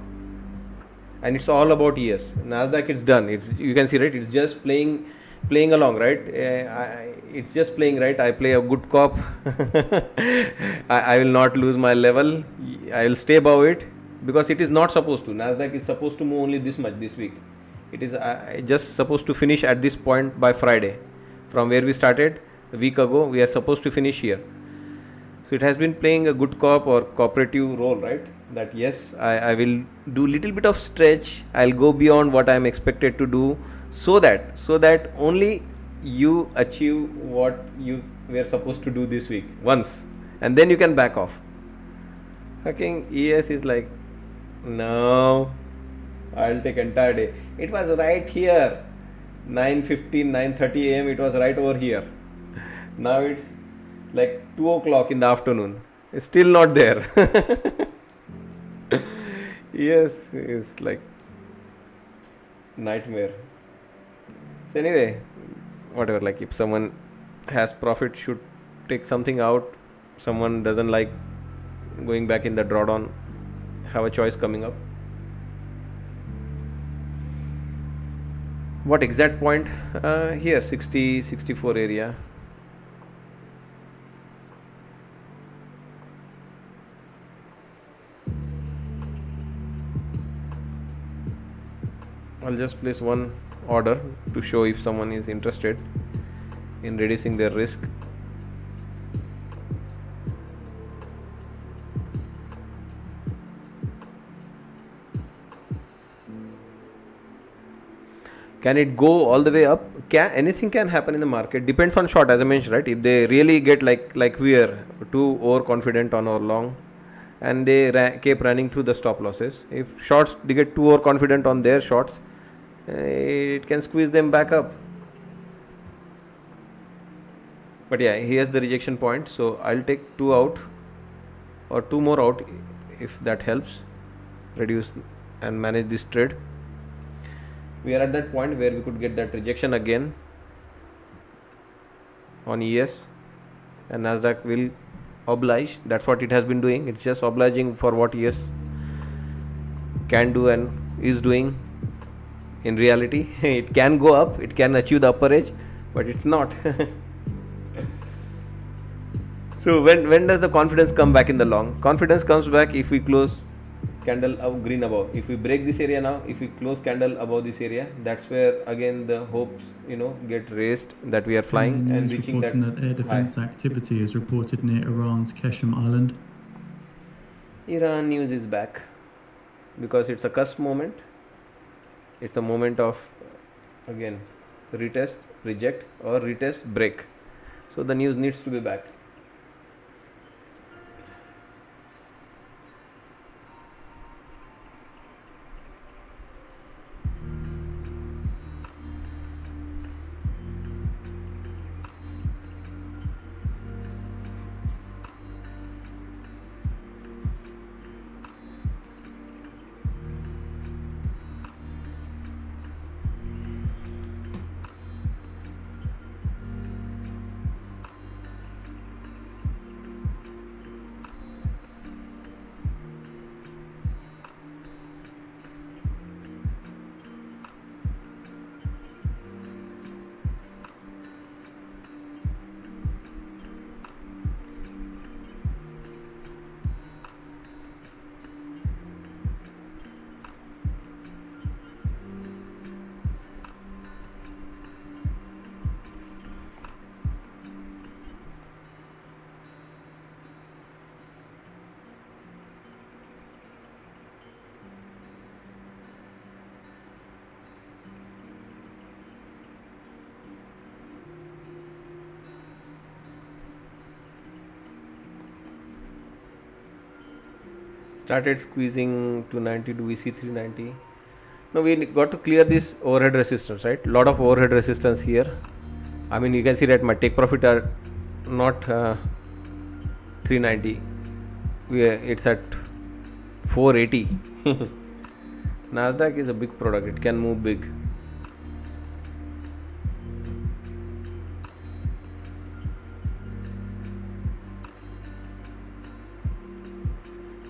and it's all about ES. Nasdaq, it's done. It's, you can see, right? It's just playing along, right? It's just playing, right? I play a good cop. I will not lose my level. I will stay above it, because it is not supposed to. Nasdaq is supposed to move only this much this week. It is just supposed to finish at this point by Friday. From where we started a week ago, we are supposed to finish here. So it has been playing a good cop or cooperative role, right? That yes, I will do little bit of stretch. I'll go beyond what I am expected to do, so that only you achieve what you were supposed to do this week once, and then you can back off. Okay, ES is like, no, I'll take entire day. It was right here, 9:15, 9:30 a.m. It was right over here. Now it's like 2 o'clock in the afternoon. It's still not there. Yes, it's like nightmare. So anyway, whatever, like if someone has profit, should take something out. Someone doesn't like going back in the drawdown, have a choice coming up. What exact point? Here 60, 64 area. I'll just place one order to show if someone is interested in reducing their risk. Can it go all the way up? Anything can happen in the market. Depends on short, as I mentioned, right? If they really get like we are too overconfident on our long, and they keep running through the stop losses. If shorts, they get too overconfident on their shorts, it can squeeze them back up. But yeah, here's the rejection point. So I'll take 2 out or 2 more out, if that helps reduce and manage this trade. We are at that point where we could get that rejection again on ES, and Nasdaq will oblige. That's what it has been doing. It's just obliging for what ES can do and is doing. In reality, it can go up, it can achieve the upper edge, but it's not. So when does the confidence come back in the long? Confidence comes back if we close candle of green above. If we break this area now, if we close candle above this area, that's where again the hopes get raised that we are flying and reaching that air defense high. activity is reported near Iran's Keshem Island. Iran news is back, because it's a cusp moment. It's a moment of, again, retest, reject, or retest, break. So the news needs to be back. Started squeezing 290. Do we see 390? No, we got to clear this overhead resistance, right? Lot of overhead resistance here. I mean, you can see that my take profit are not 390. It's at 480. Nasdaq is a big product. It can move big.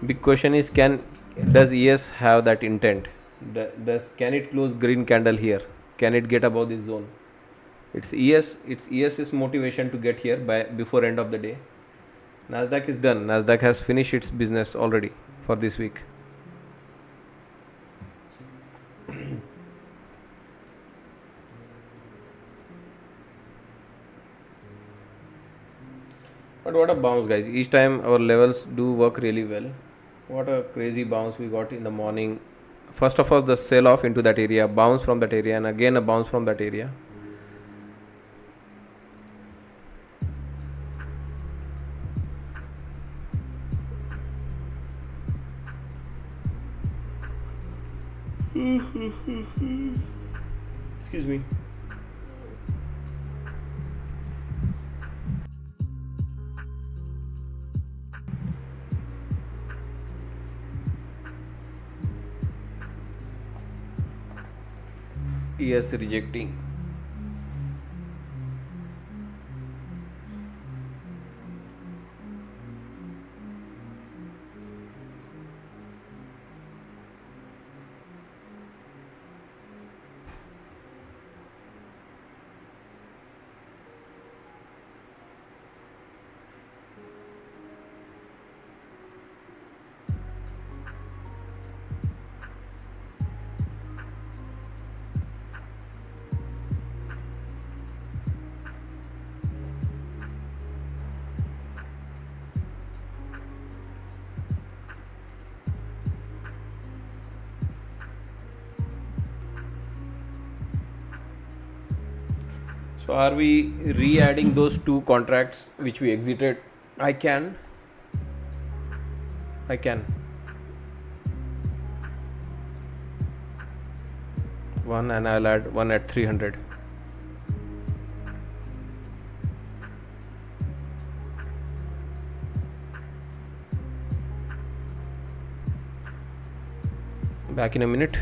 Big question is, does ES have that intent? Can it close green candle here? Can it get above this zone? It's ES's motivation to get here by before end of the day. Nasdaq is done. Nasdaq has finished its business already for this week. But what a bounce, guys. Each time our levels do work really well. What a crazy bounce we got in the morning. First of all, the sell off into that area, bounce from that area, and again a bounce from that area. Excuse me. Yes, rejecting. So are we re-adding those two contracts which we exited? I can. One, and I'll add one at 300. Back in a minute.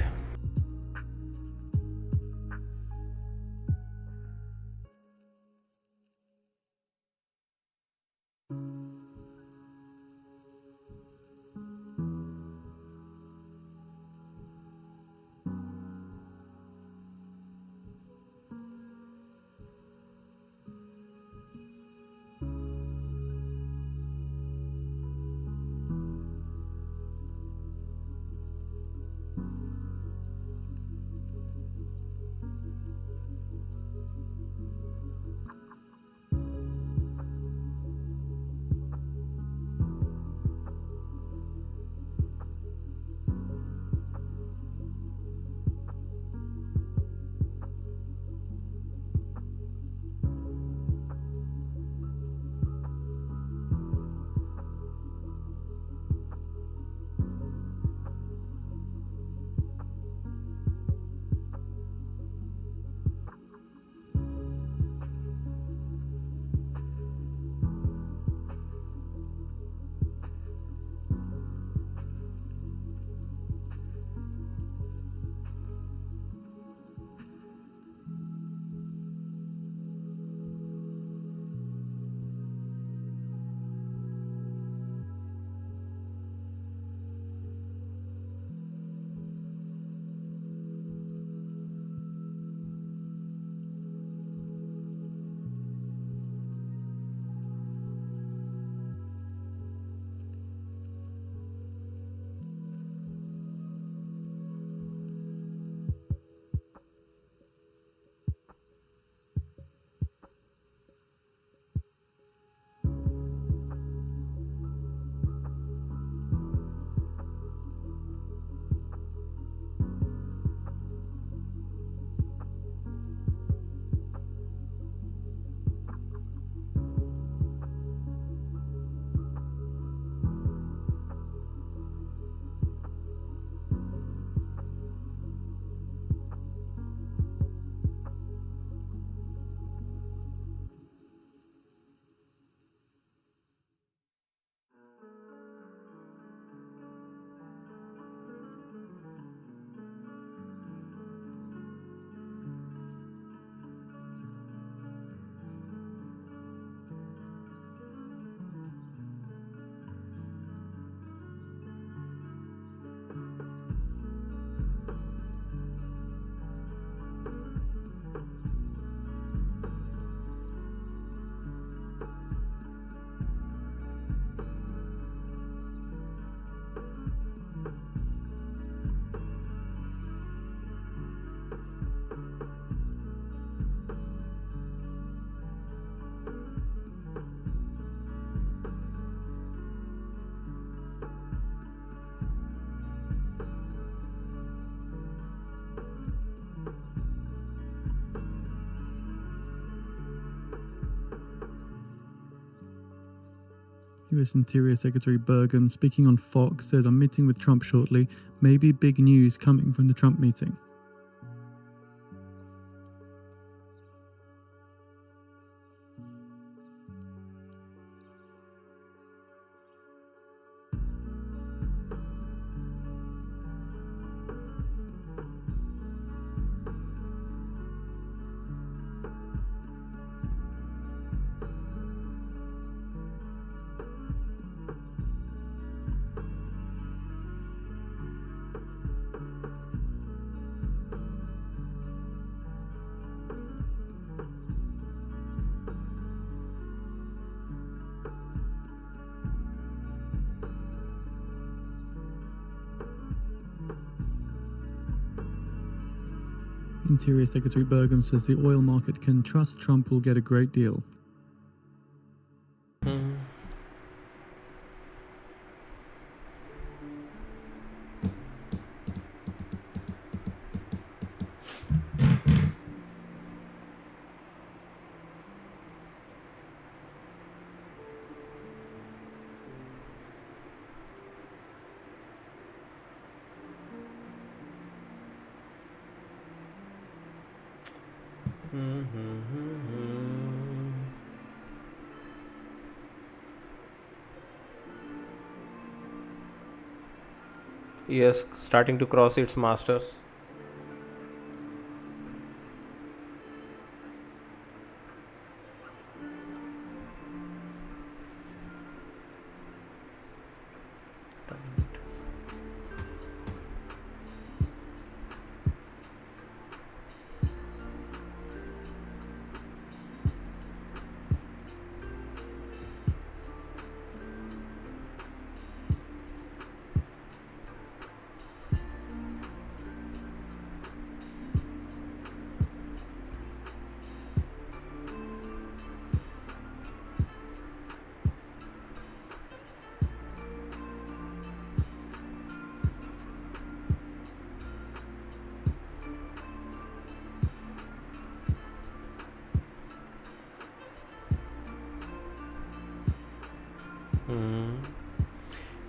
US Interior Secretary Burgum speaking on Fox says, I'm meeting with Trump shortly. Maybe big news coming from the Trump meeting. Interior Secretary Burgum says the oil market can trust Trump will get a great deal. Yes, starting to cross its masters.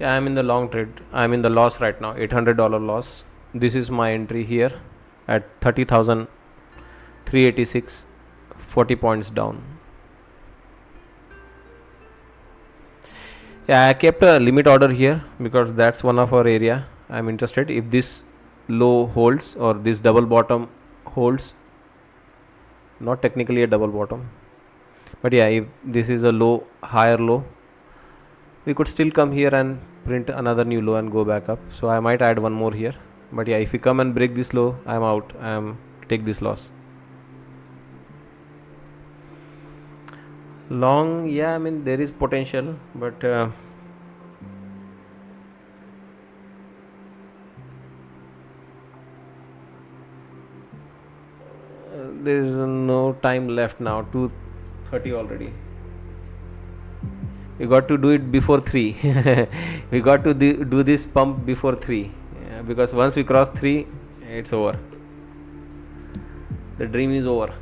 Yeah, I'm in the long trade. I'm in the loss right now, $800 loss. This is my entry here at 30,386, 40 points down. Yeah, I kept a limit order here because that's one of our area I'm interested. If this low holds or this double bottom holds, not technically a double bottom, but yeah, if this is a low, higher low, we could still come here and print another new low and go back up. So I might add one more here, but yeah, if we come and break this low, I'm out. Take this loss. Long, yeah, I mean there is potential, but there is no time left now. 2:30 already. We got to do it before 3. We got to do this pump before 3, because once we cross 3, it's over. The dream is over.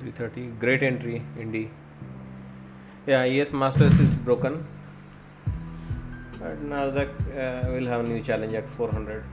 330. Great entry, Indy. Yeah, ES Masters is broken, but Nasdaq will have a new challenge at 400.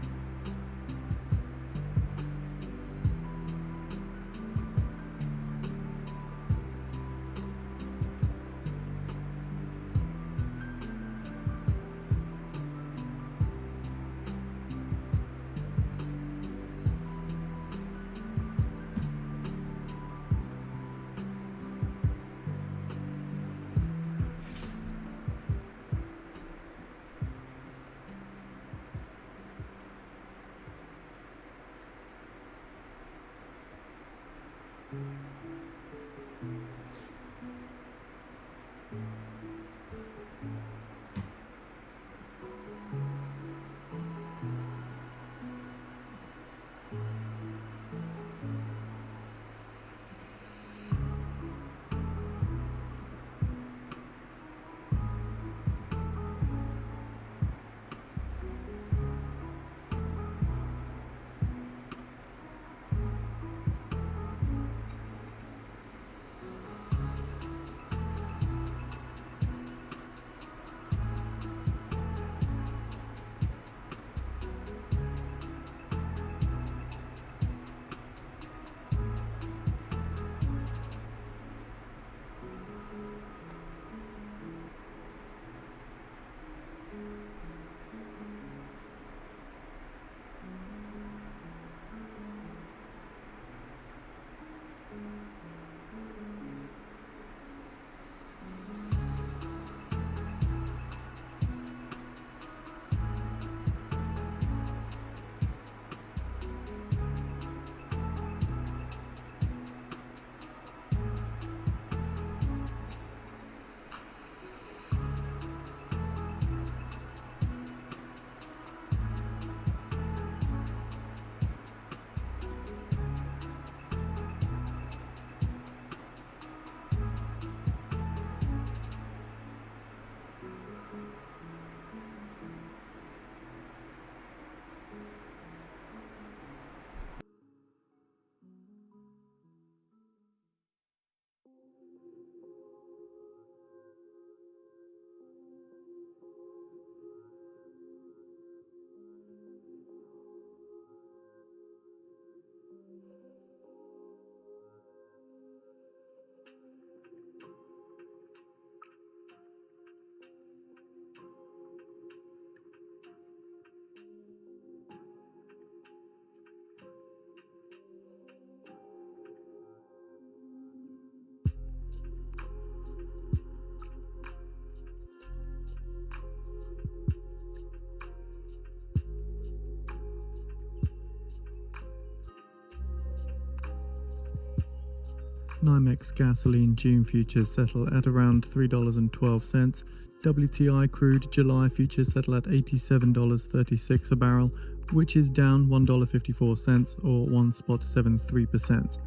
NYMEX gasoline June futures settle at around $3.12. WTI crude July futures settle at $87.36 a barrel, which is down $1.54 or 1.73%.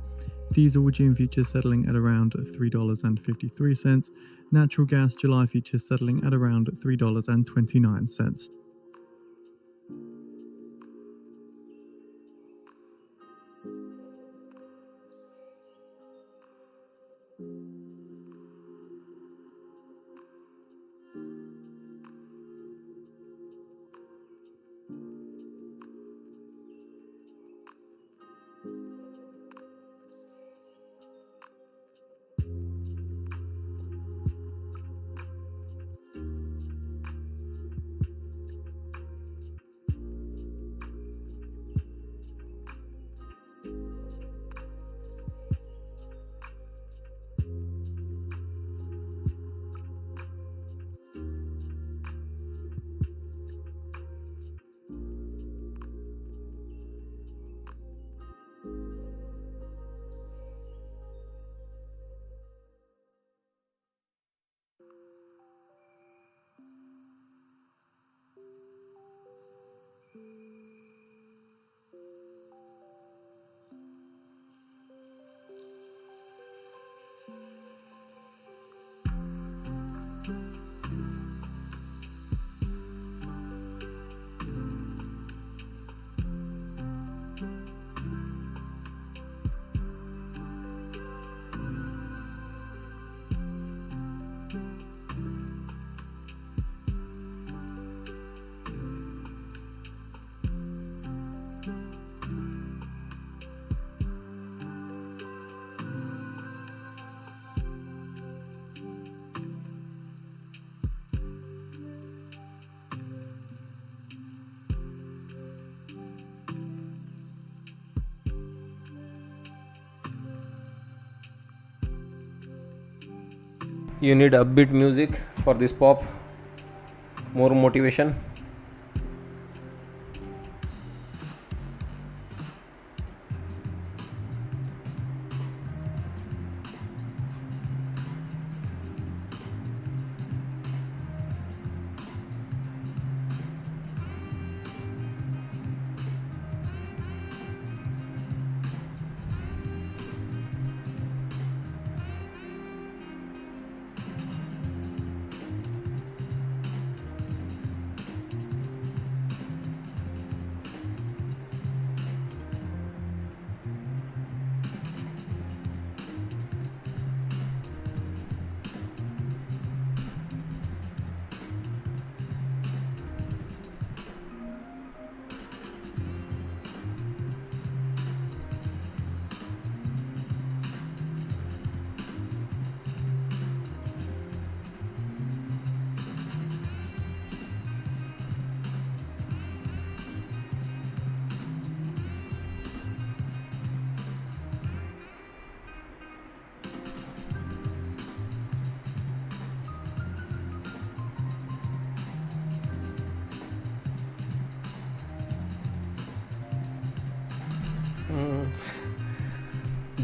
Diesel June futures settling at around $3.53. Natural gas July futures settling at around $3.29. You need upbeat music for this pop, more motivation.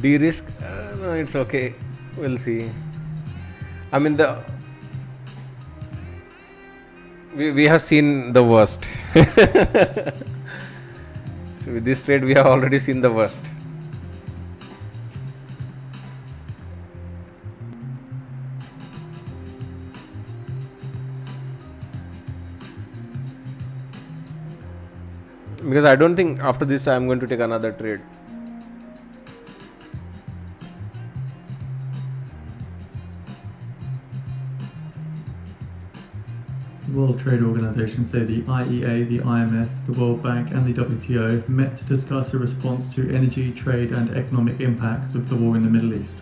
De-risk? No, it's okay. We'll see. I mean, we have seen the worst. So with this trade, we have already seen the worst. Because I don't think after this I am going to take another trade. The World Trade Organization say the IEA, the IMF, the World Bank and the WTO met to discuss a response to energy, trade and economic impacts of the war in the Middle East.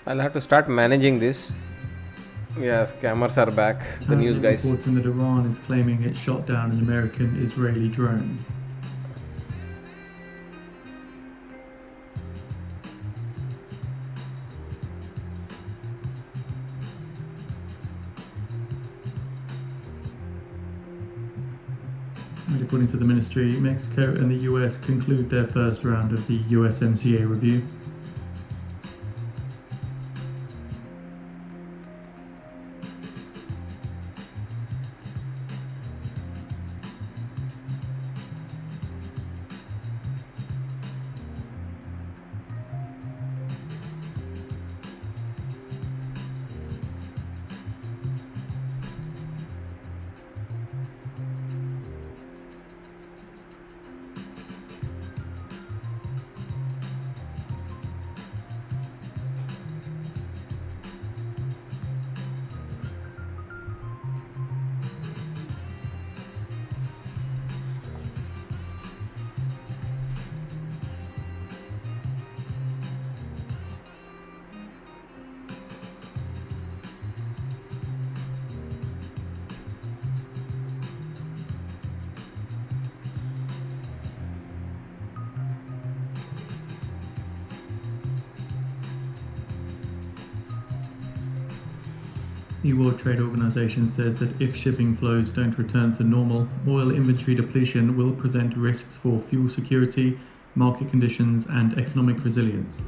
I'll have to start managing this. Yeah, scammers are back. The news guys. Reporting that Iran is claiming it shot down an American Israeli drone. And according to the ministry, Mexico and the US conclude their first round of the USMCA review. The World Trade Organization says that if shipping flows don't return to normal, oil inventory depletion will present risks for fuel security, market conditions, and economic resilience.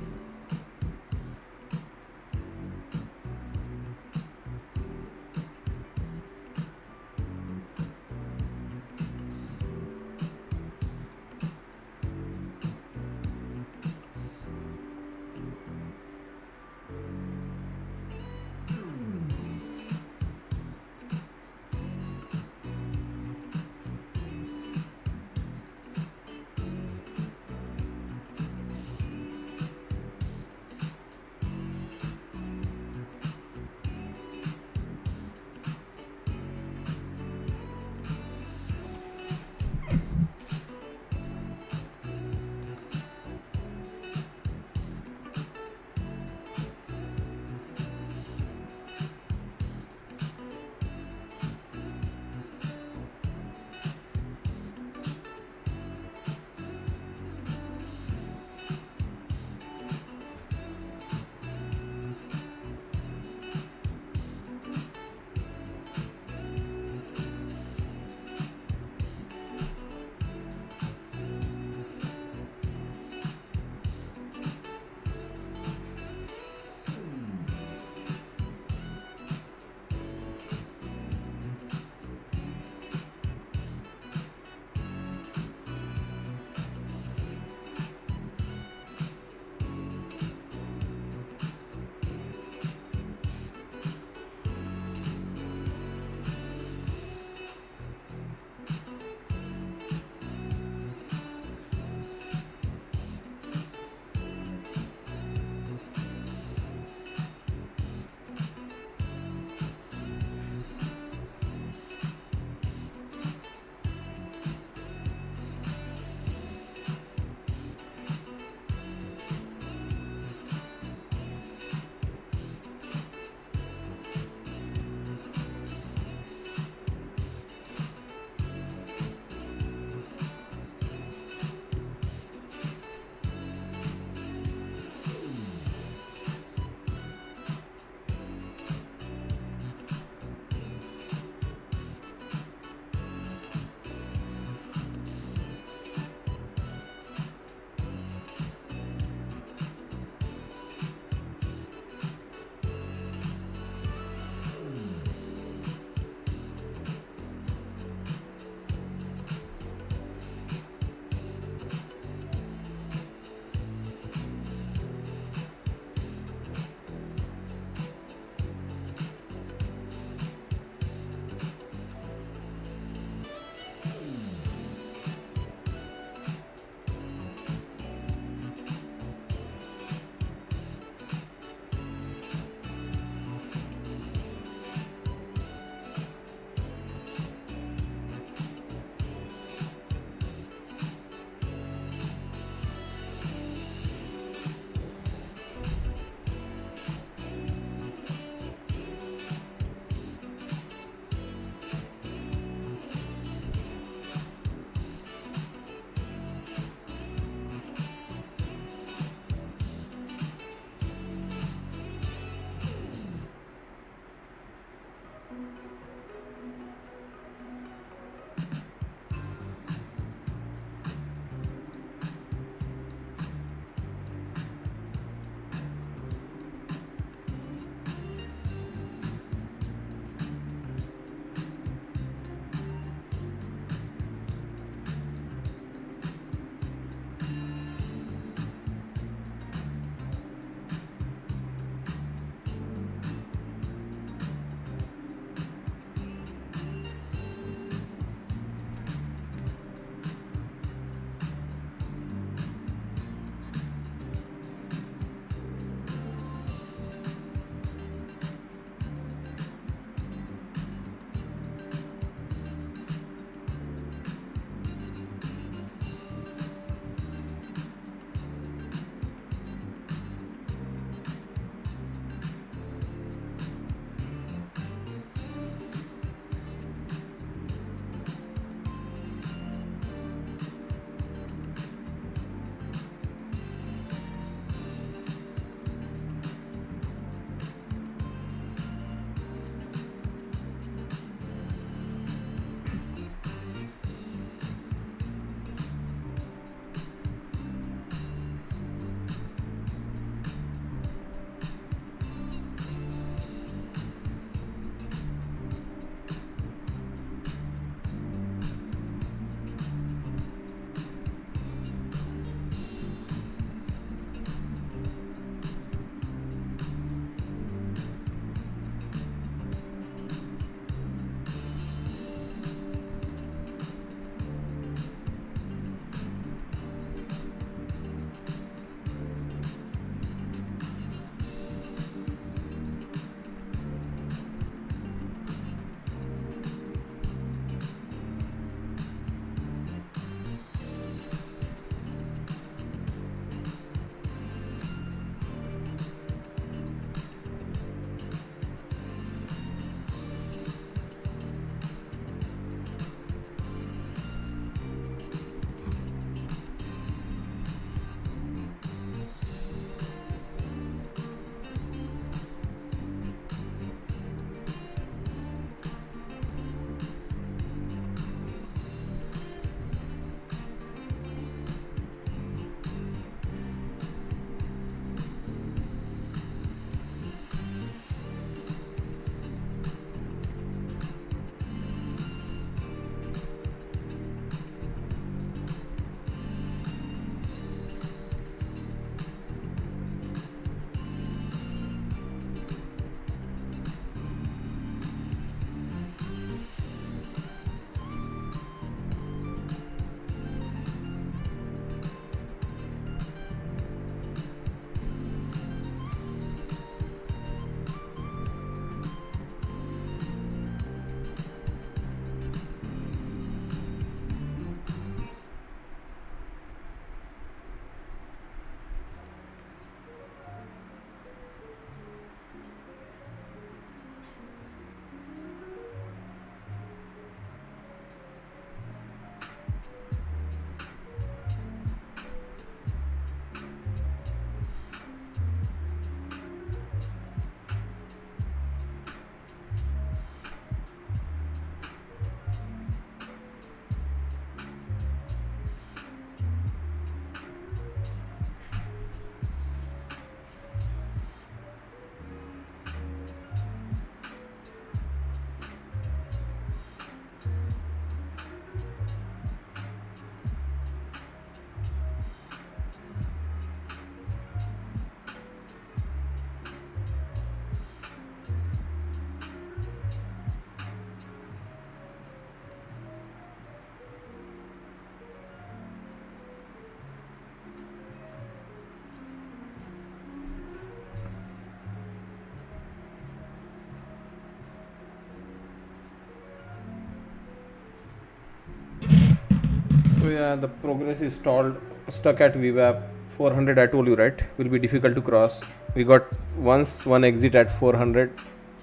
So yeah, the progress is stuck at VWAP 400. I told you, right? Will be difficult to cross. We got one exit at 400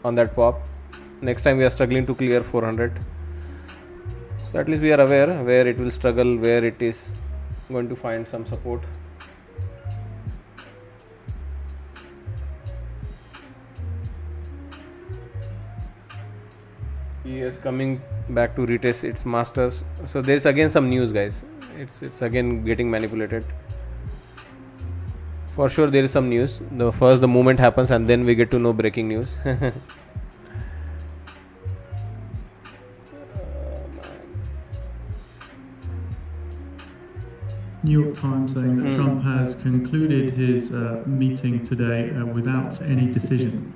on that pop. Next time we are struggling to clear 400. So at least we are aware where it will struggle, where it is going to find some support. He is coming back to retest its masters. So there's again some news, guys. It's again getting manipulated. For sure there is some news. First the movement happens and then we get to know breaking news. New York Times saying that Trump has concluded his meeting today without any decision.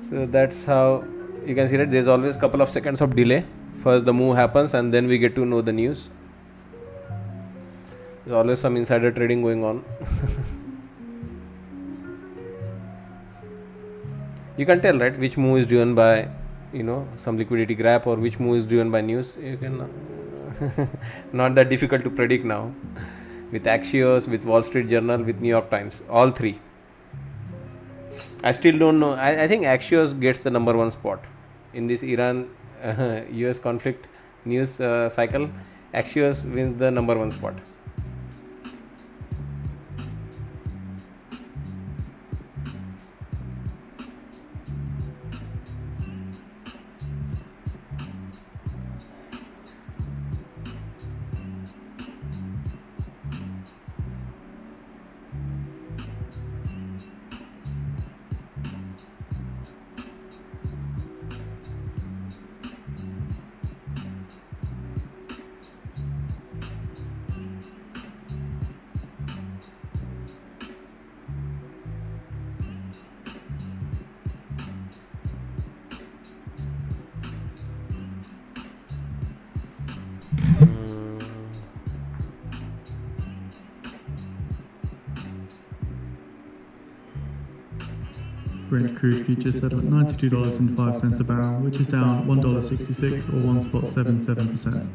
So that's how you can see that there's always a couple of seconds of delay. First the move happens and then we get to know the news. There's always some insider trading going on. You can tell, right, which move is driven by some liquidity grab or which move is driven by news. You can not that difficult to predict now with Axios, with Wall Street Journal, with New York Times, all three. I still don't know. I think Axios gets the number one spot in this Iran US conflict news cycle. Axios wins the number one spot. Brent crude futures settled at $92.05 a barrel, which is down $1.66 or 1.77%.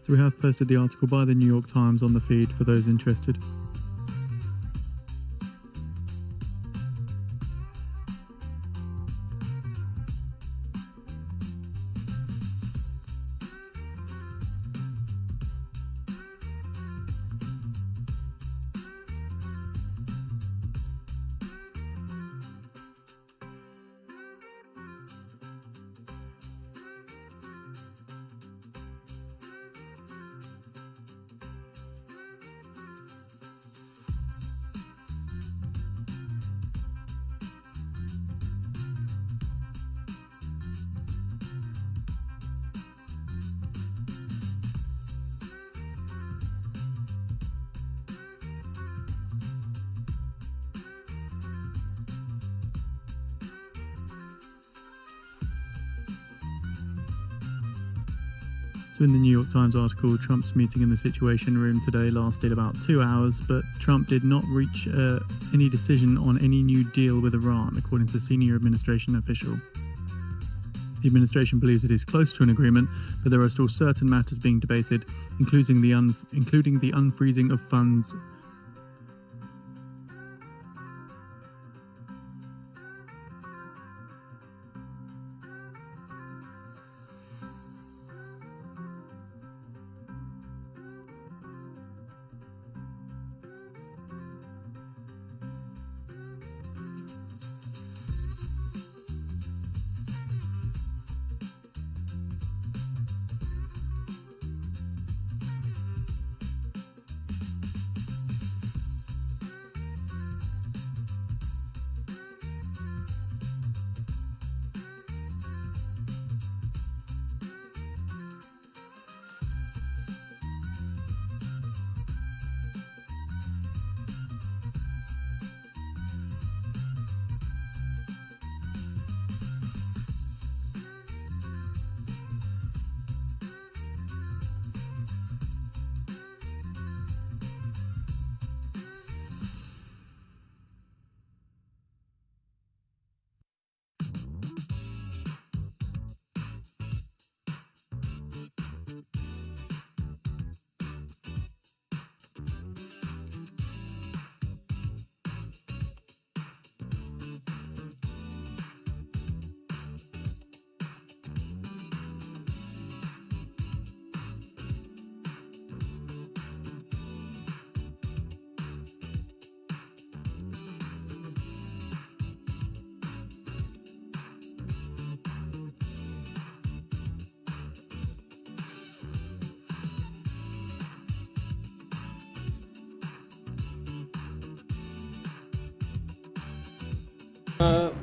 So we have posted the article by the New York Times on the feed for those interested. So in the New York Times article, Trump's meeting in the Situation Room today lasted about 2 hours, but Trump did not reach any decision on any new deal with Iran, according to a senior administration official. The administration believes it is close to an agreement, but there are still certain matters being debated, including the unfreezing of funds.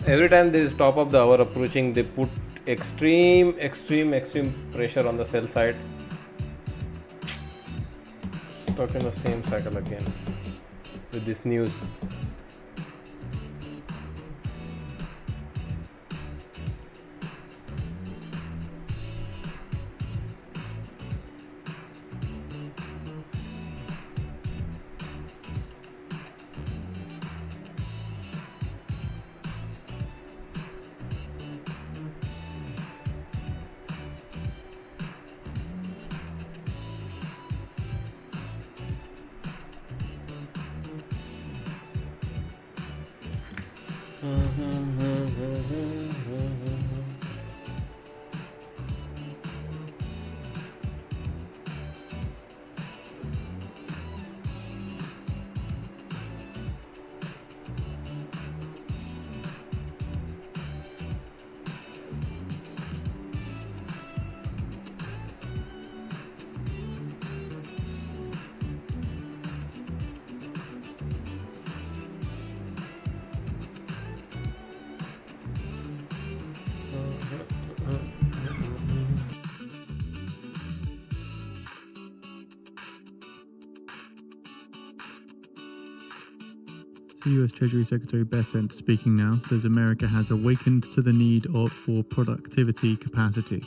Every time there is top of the hour approaching, they put extreme pressure on the sell side. Stuck in the same cycle again with this news. US Treasury Secretary Bessent, speaking now, says America has awakened to the need for productivity capacity.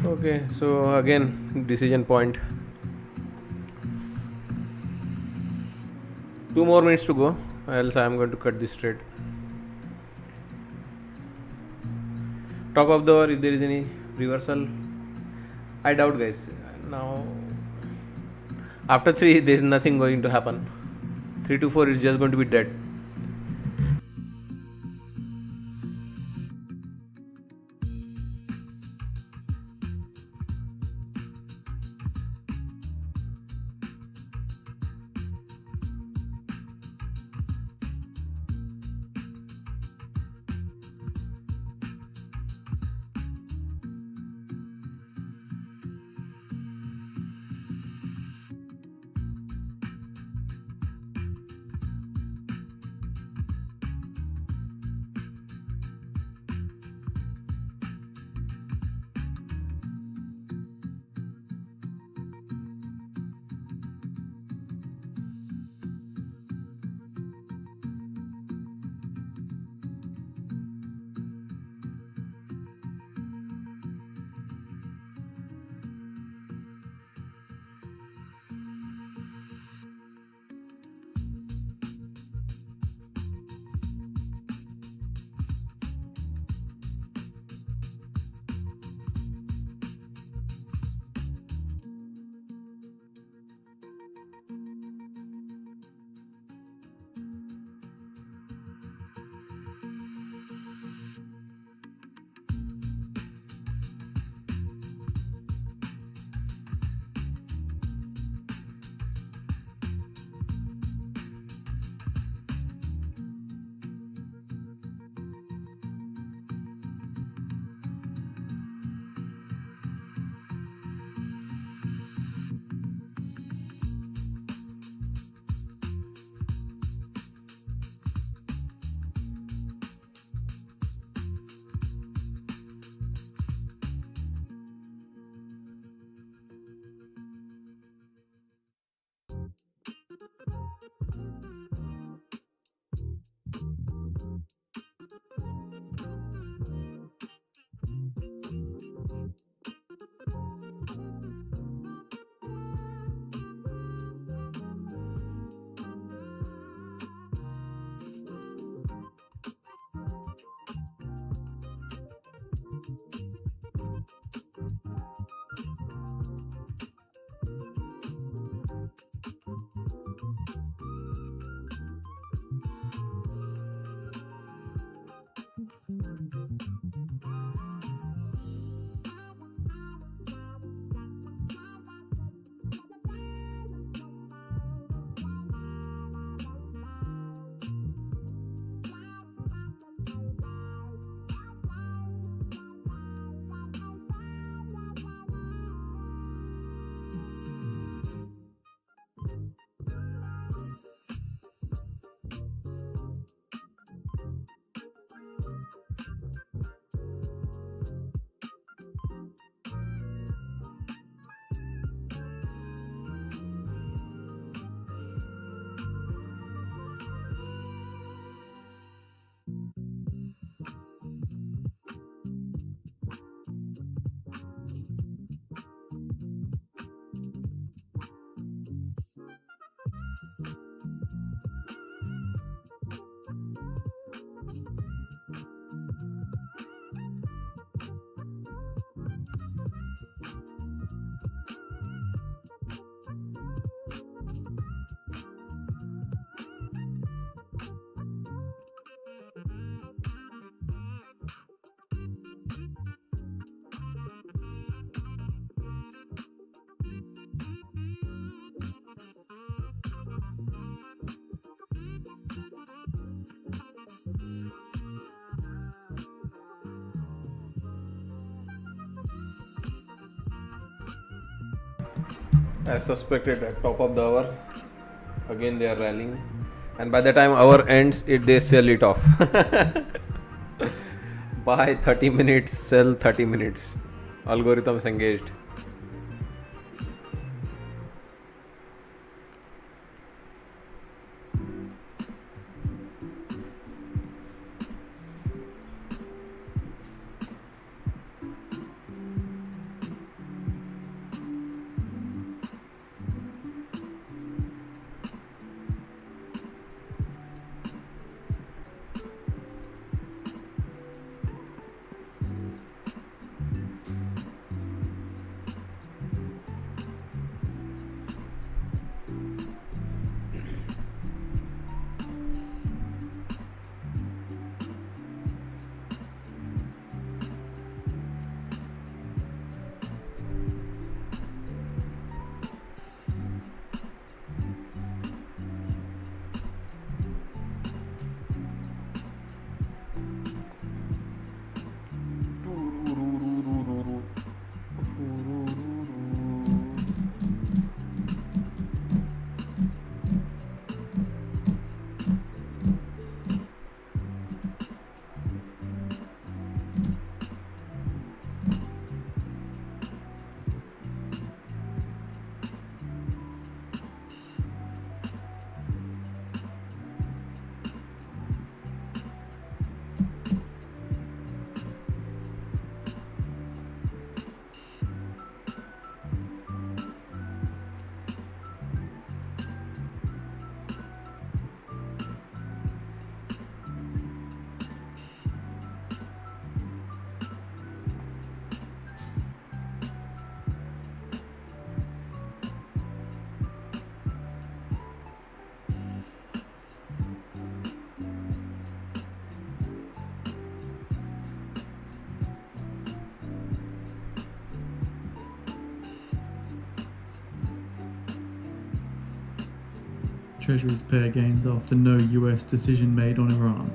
Okay, so again, decision point. 2 more minutes to go, else I am going to cut this trade. Top of the hour, if there is any reversal, I doubt, guys. Now, after 3, there is nothing going to happen. 3 to 4 is just going to be dead. As suspected at top of the hour, again they are rallying, and by the time hour ends, they sell it off. Buy 30 minutes, sell 30 minutes. Algorithms engaged. Treasuries pair gains after no US decision made on Iran.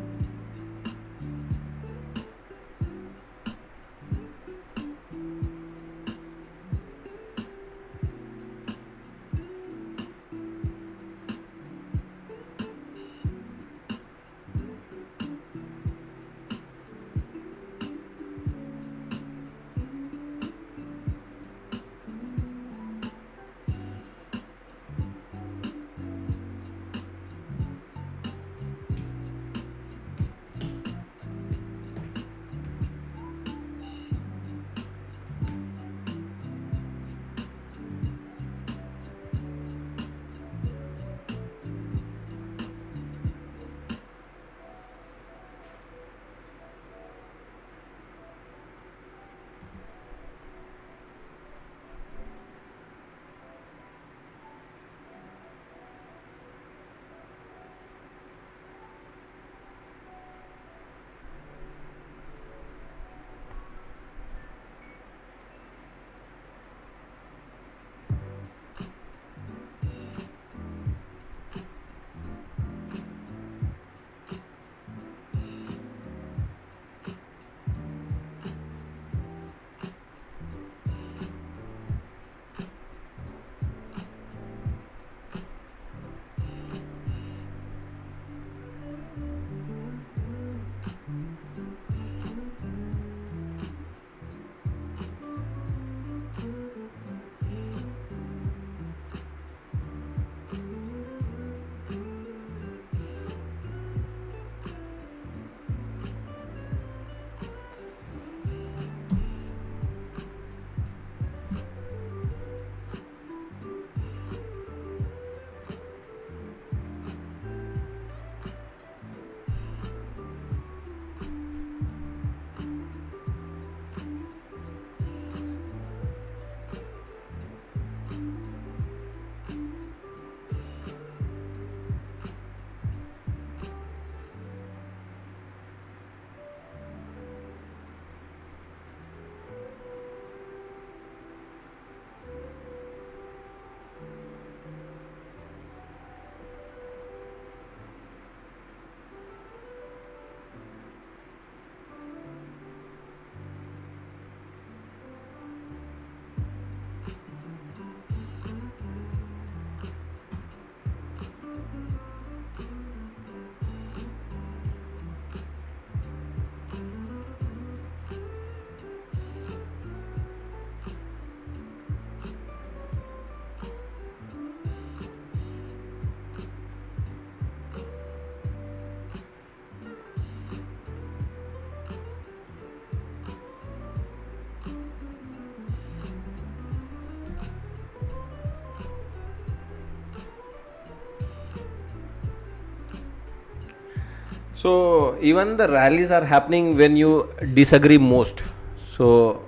So even the rallies are happening when you disagree most. So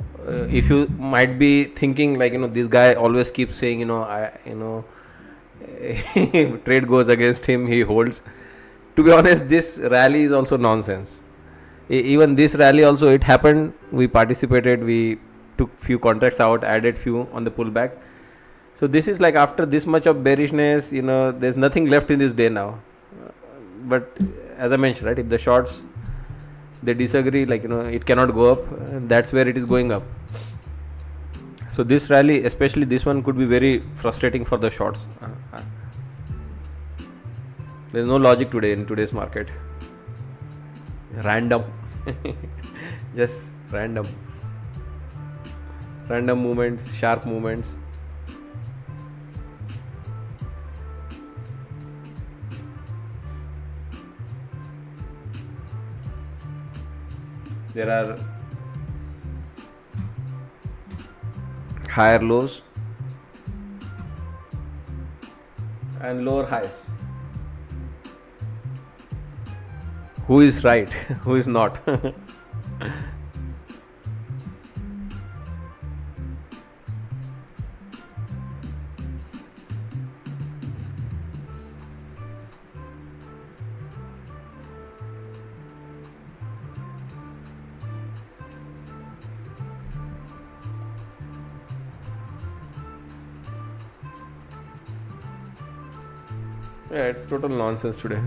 if you might be thinking like, this guy always keeps saying, trade goes against him, he holds. To be honest, this rally is also nonsense. Even this rally also, it happened, we participated, we took few contracts out, added few on the pullback. So this is like, after this much of bearishness, there's nothing left in this day now. But as I mentioned, right, if the shorts, they disagree, like, it cannot go up, that's where it is going up. So this rally, especially this one, could be very frustrating for the shorts. There's no logic today in today's market. Random. Just random movements, sharp movements. There are higher lows and lower highs. Who is right? Who is not? Yeah, it's total nonsense today.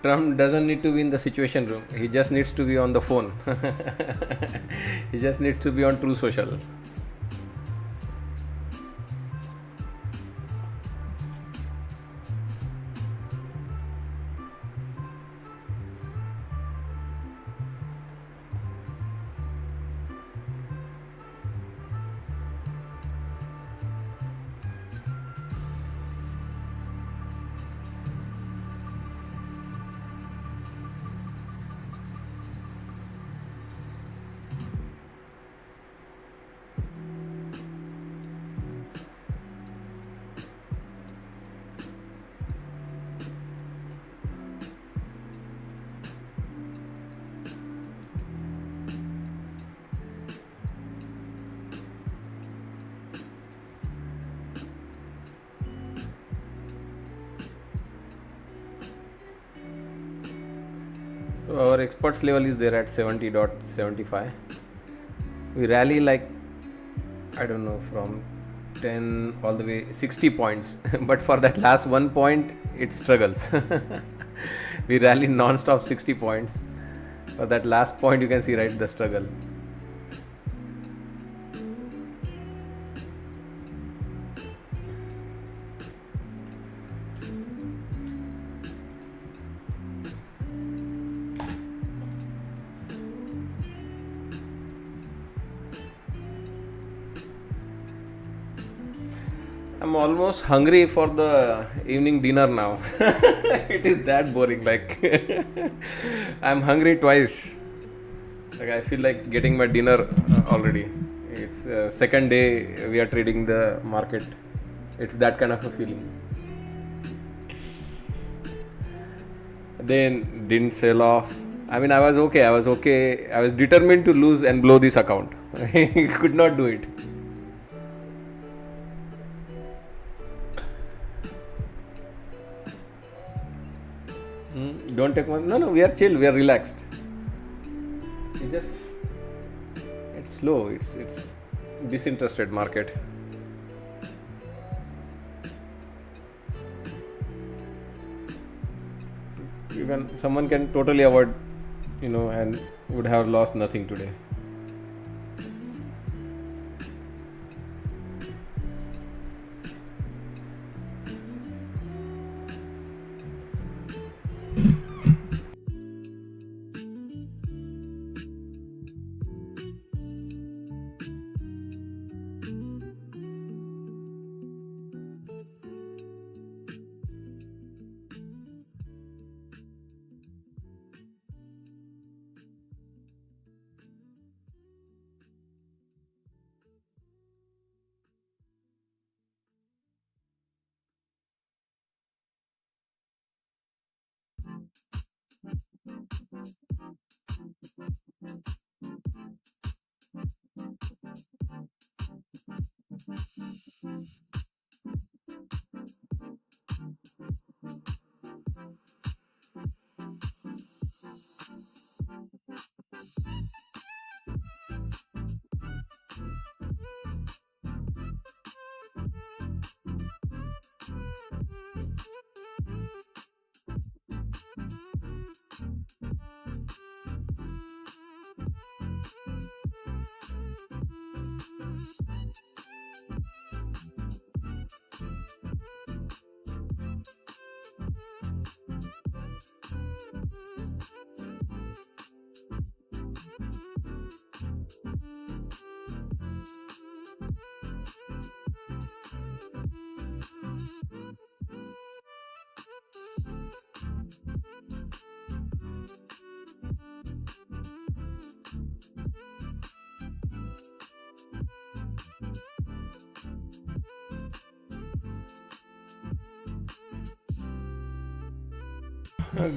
Trump doesn't need to be in the situation room. He just needs to be on the phone. He just needs to be on True Social. So our experts level is there at 70.75. We rally like, I don't know, from 10 all the way 60 points. But for that last 1 point, it struggles. We rally non-stop 60 points. For that last point, you can see, right, the struggle. I'm almost hungry for the evening dinner now. It is that boring. Like, I'm hungry twice. Like, I feel like getting my dinner already. It's second day we are trading the market. It's that kind of a feeling. Then didn't sell off. I mean, I was okay. I was determined to lose and blow this account. I could not do it. Don't take money. No, we are chill. We are relaxed. It's slow. It's disinterested market. Someone can totally avoid, and would have lost nothing today.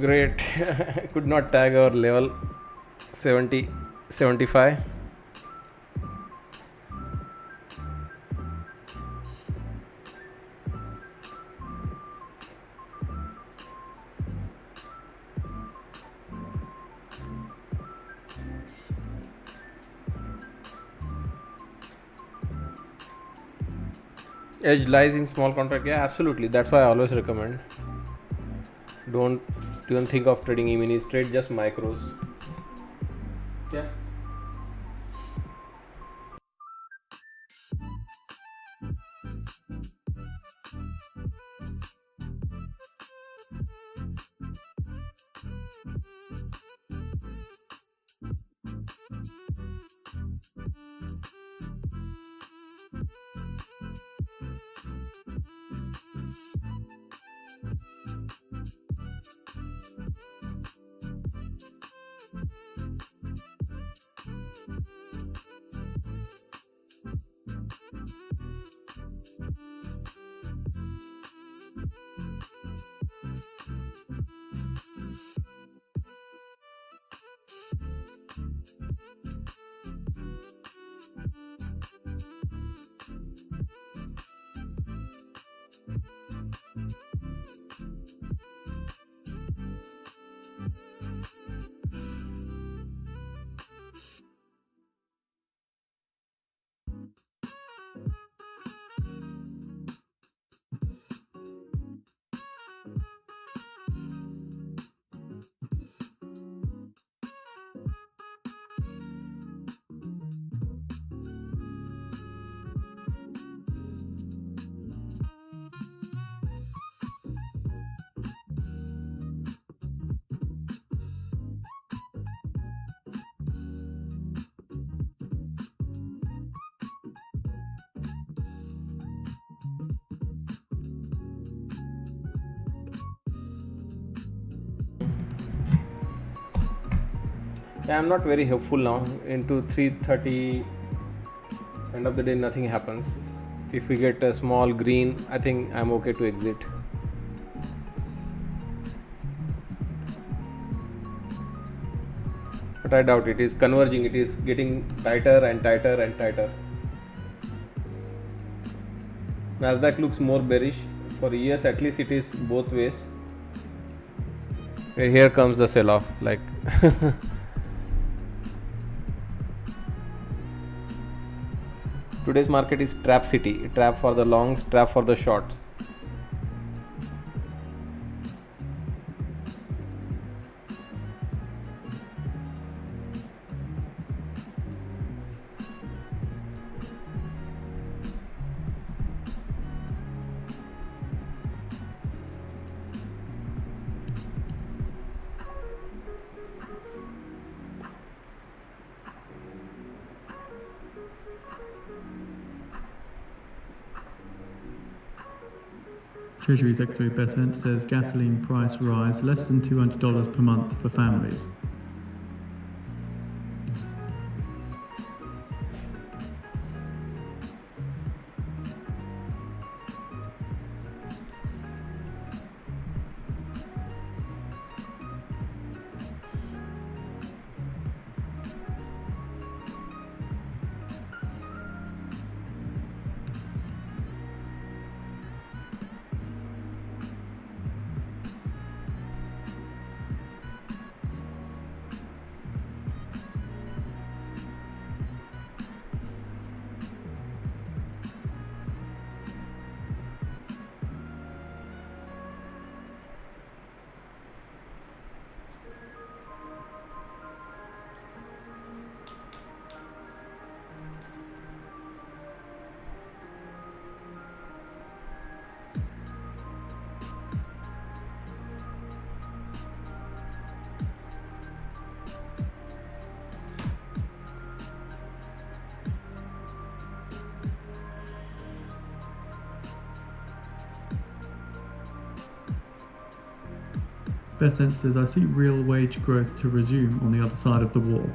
Great. Could not tag our level 70, 75. Edge lies in small contract. Yeah, absolutely. That's why I always recommend. Don't even think of trading E-minis. Trade just micros. Yeah. Yeah, I'm not very hopeful now. Into 3:30, end of the day, nothing happens. If we get a small green, I think I'm okay to exit. but I doubt it is converging. It is getting tighter and tighter and tighter. Nasdaq looks more bearish. For years at least it is both ways. Okay, here comes the sell-off. Like today's market is trap city. Trap for the longs, trap for the shorts. Treasury Secretary Besant says gasoline price rise less than $200 per month for families. Besant says, I see real wage growth to resume on the other side of the wall.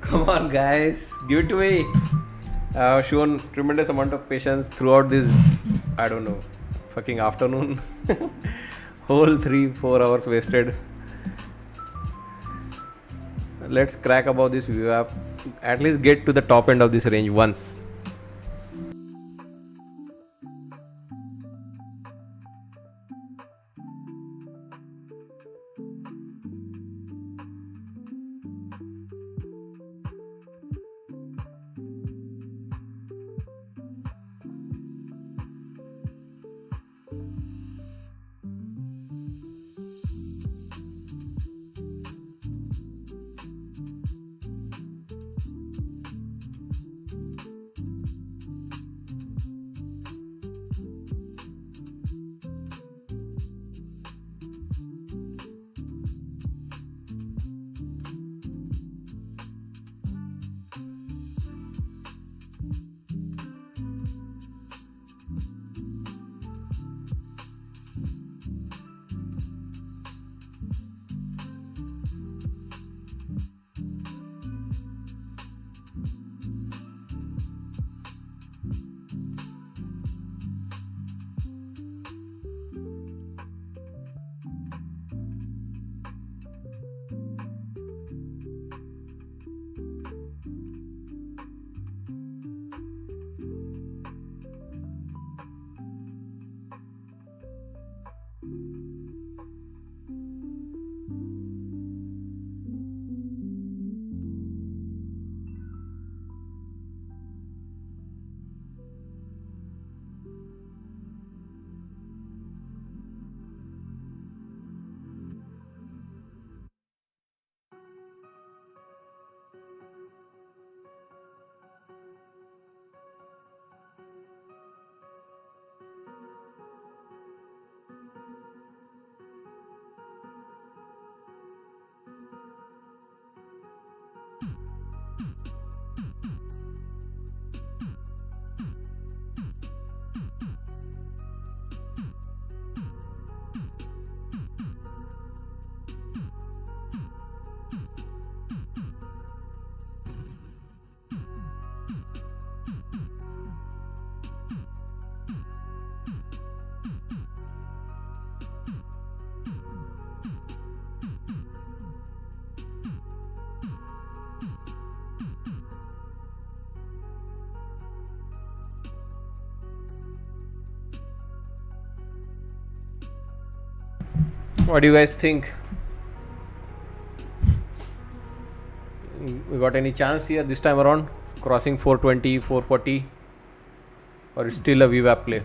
Come on, guys, give it to me. I have shown tremendous amount of patience throughout this, I don't know, fucking afternoon. Whole 3-4 hours wasted. Let's crack above this VWAP. At least get to the top end of this range once. What do you guys think? We got any chance here this time around crossing 420, 440, or it's still a VWAP play?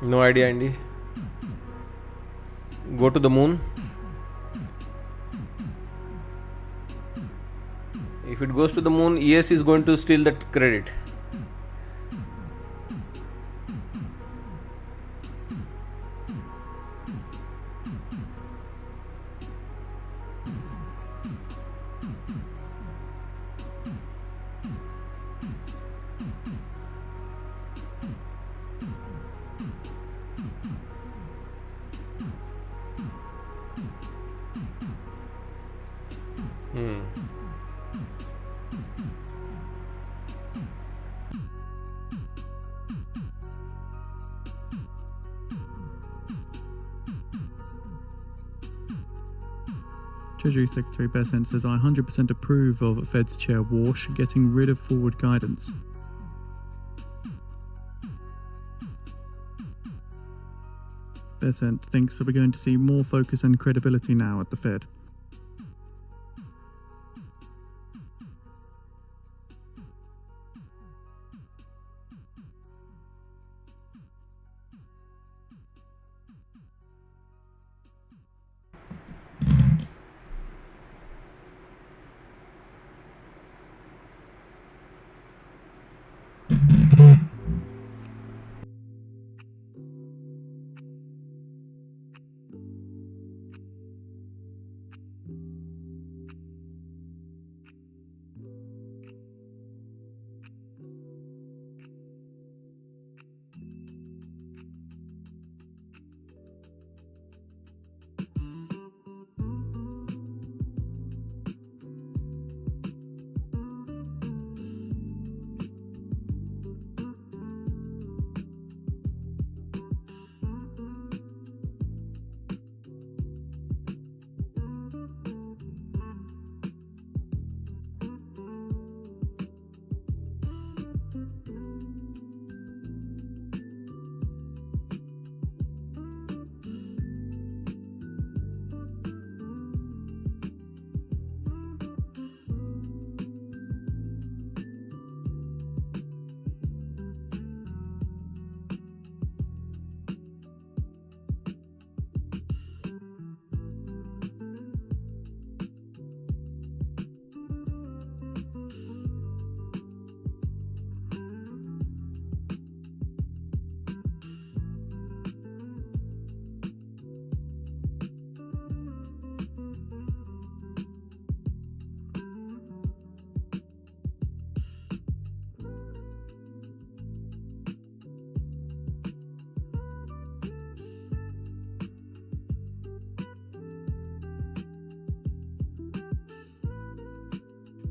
No idea, Andy. Go to the moon. If it goes to the moon, ES is going to steal that credit. Treasury Secretary Bessent says, I 100% approve of Fed's Chair Walsh getting rid of forward guidance. Bessent thinks that we're going to see more focus and credibility now at the Fed.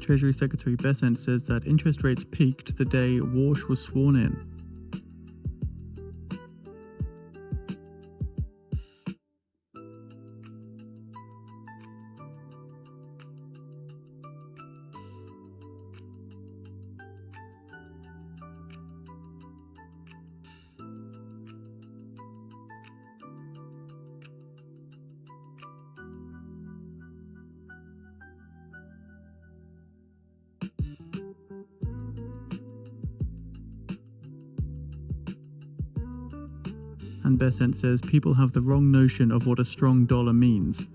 Treasury Secretary Bessent says that interest rates peaked the day Walsh was sworn in. And Bessent says people have the wrong notion of what a strong dollar means.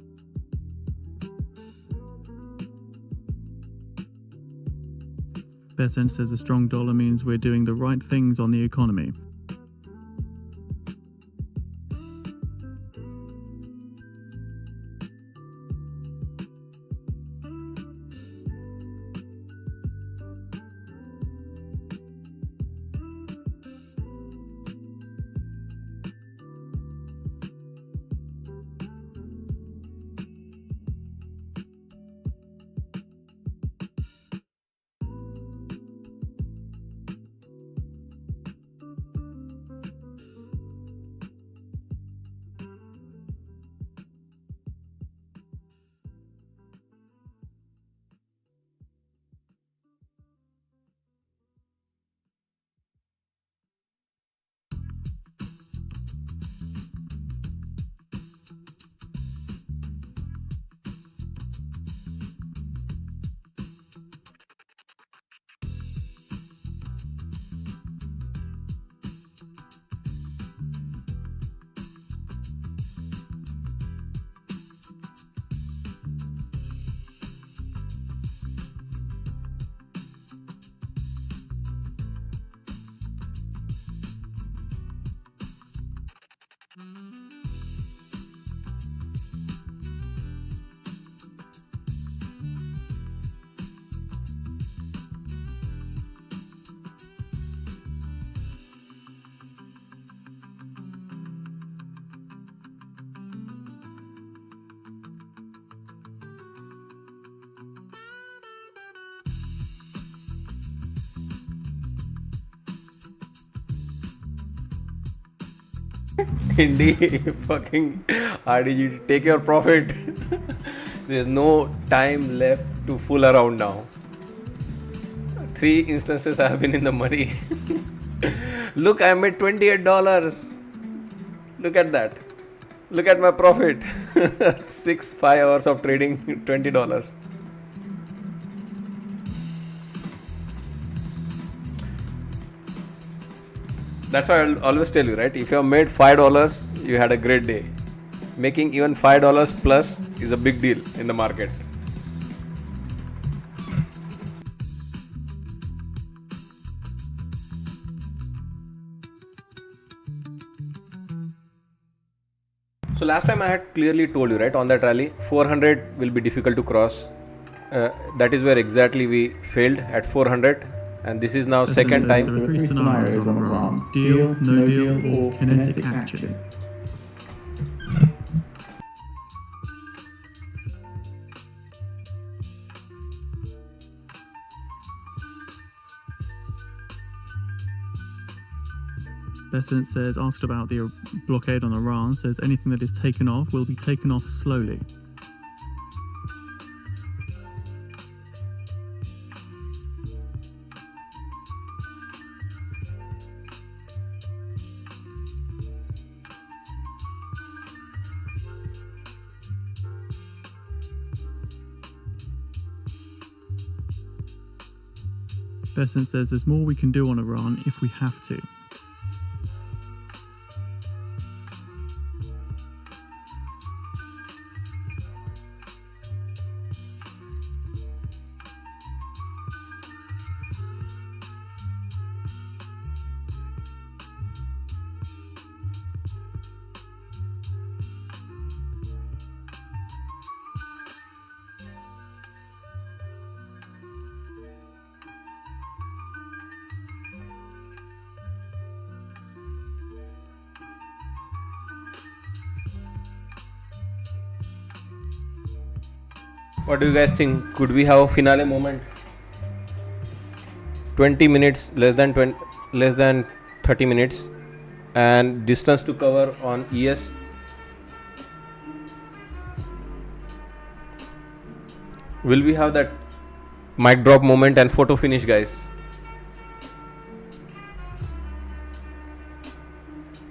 Bessent says a strong dollar means we're doing the right things on the economy. Indeed, fucking RDG, take your profit. There's no time left to fool around now. 3 instances I have been in the money. Look, I made $28. Look at that. Look at my profit. 5 hours of trading, $20. That's why I'll always tell you, right? If you have made $5, you had a great day. Making even $5 plus is a big deal in the market. So last time I had clearly told you, right, on that rally, 400 will be difficult to cross. That is where exactly we failed at 400. And this is now second time. There are 3 scenarios on Iran: deal, no deal, or kinetic action. Bessent says, asked about the blockade on Iran, says anything that is taken off will be taken off slowly. Bessent says there's more we can do on Iran if we have to. What do you guys think? Could we have a finale moment? 20 minutes, less than 30 minutes, and distance to cover on ES. Will we have that mic drop moment and photo finish, guys?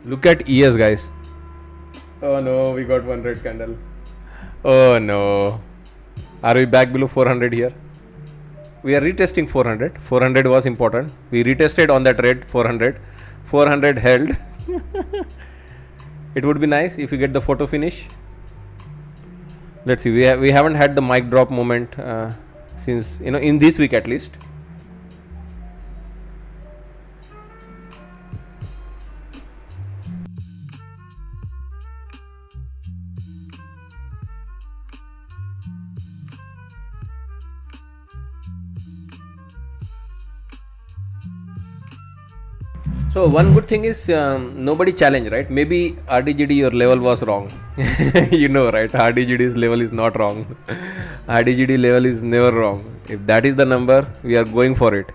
Look at ES, guys. Oh no, we got one red candle. Oh no. Are we back below 400 here? We are retesting 400. 400 was important. We retested on that red 400. 400 held. It would be nice if we get the photo finish. Let's see. We haven't had the mic drop moment since, in this week at least. So one good thing is nobody challenged, right? Maybe RDGD your level was wrong. Right? RDGD's level is not wrong. RDGD level is never wrong. If that is the number, we are going for it.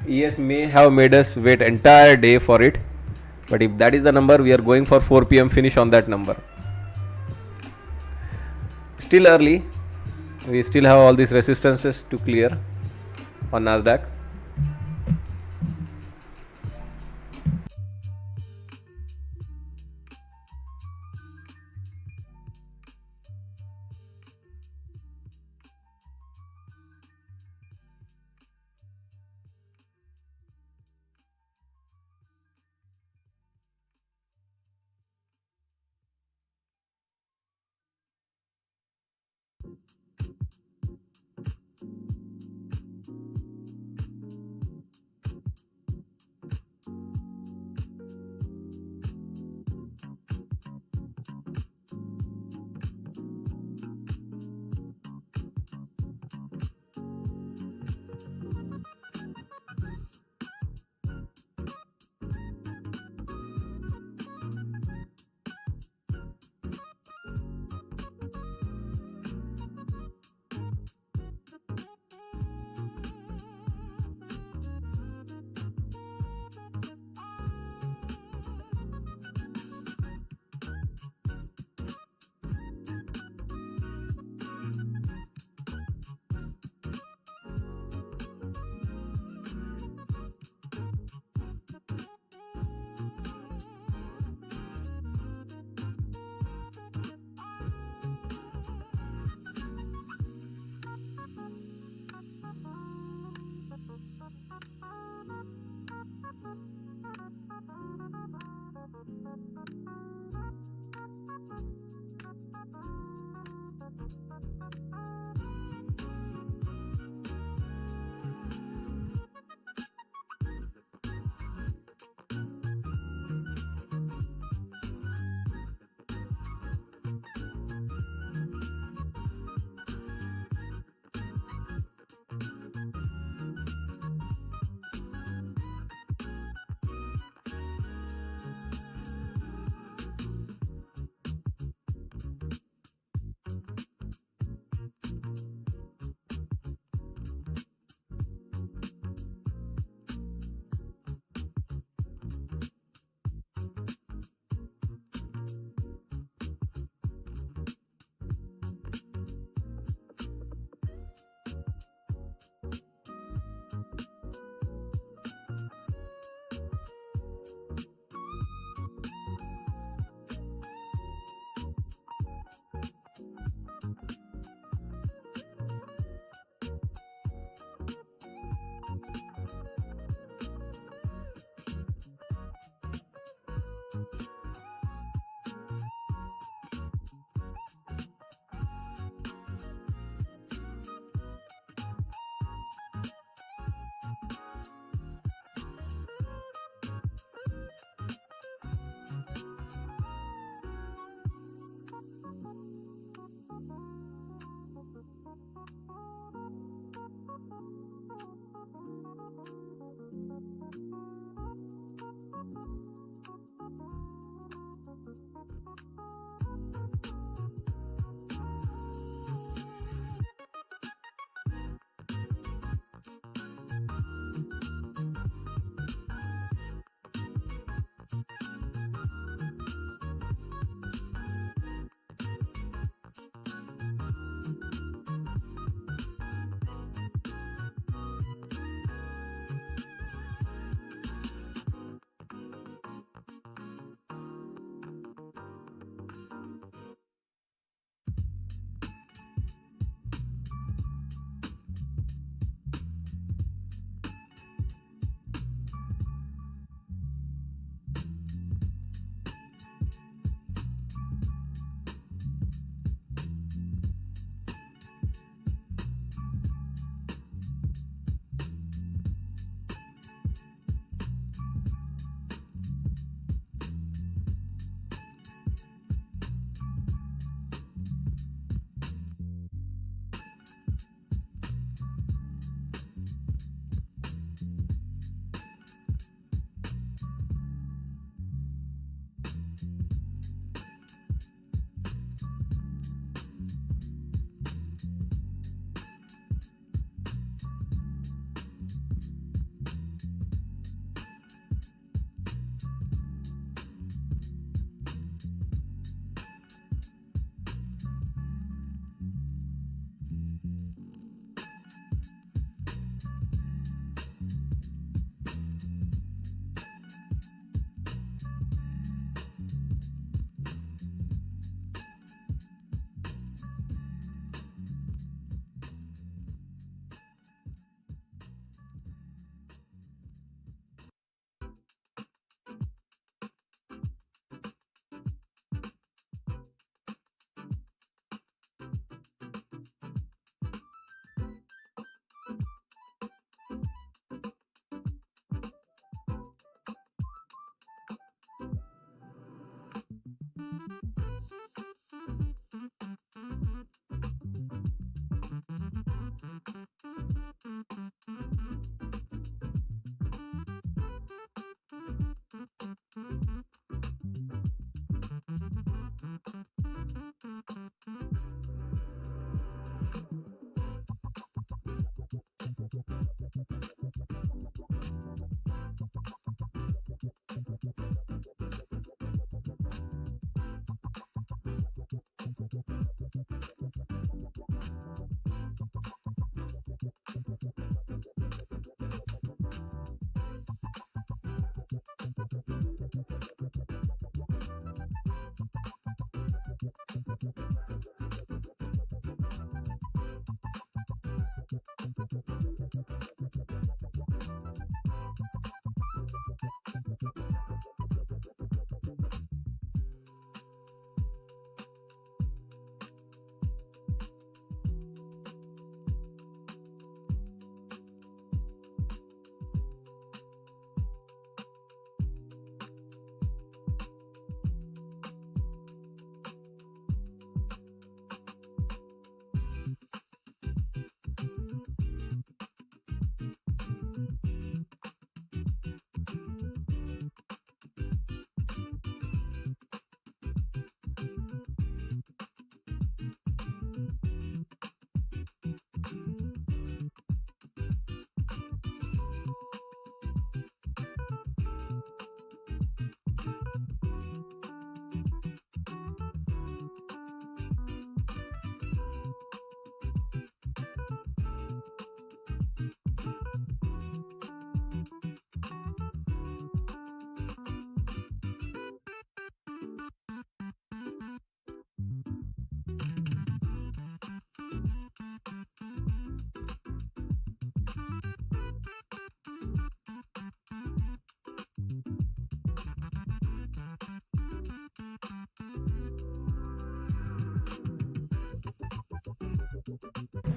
ES may have made us wait entire day for it, but if that is the number, we are going for 4 p.m. finish on that number. Still early. We still have all these resistances to clear on Nasdaq.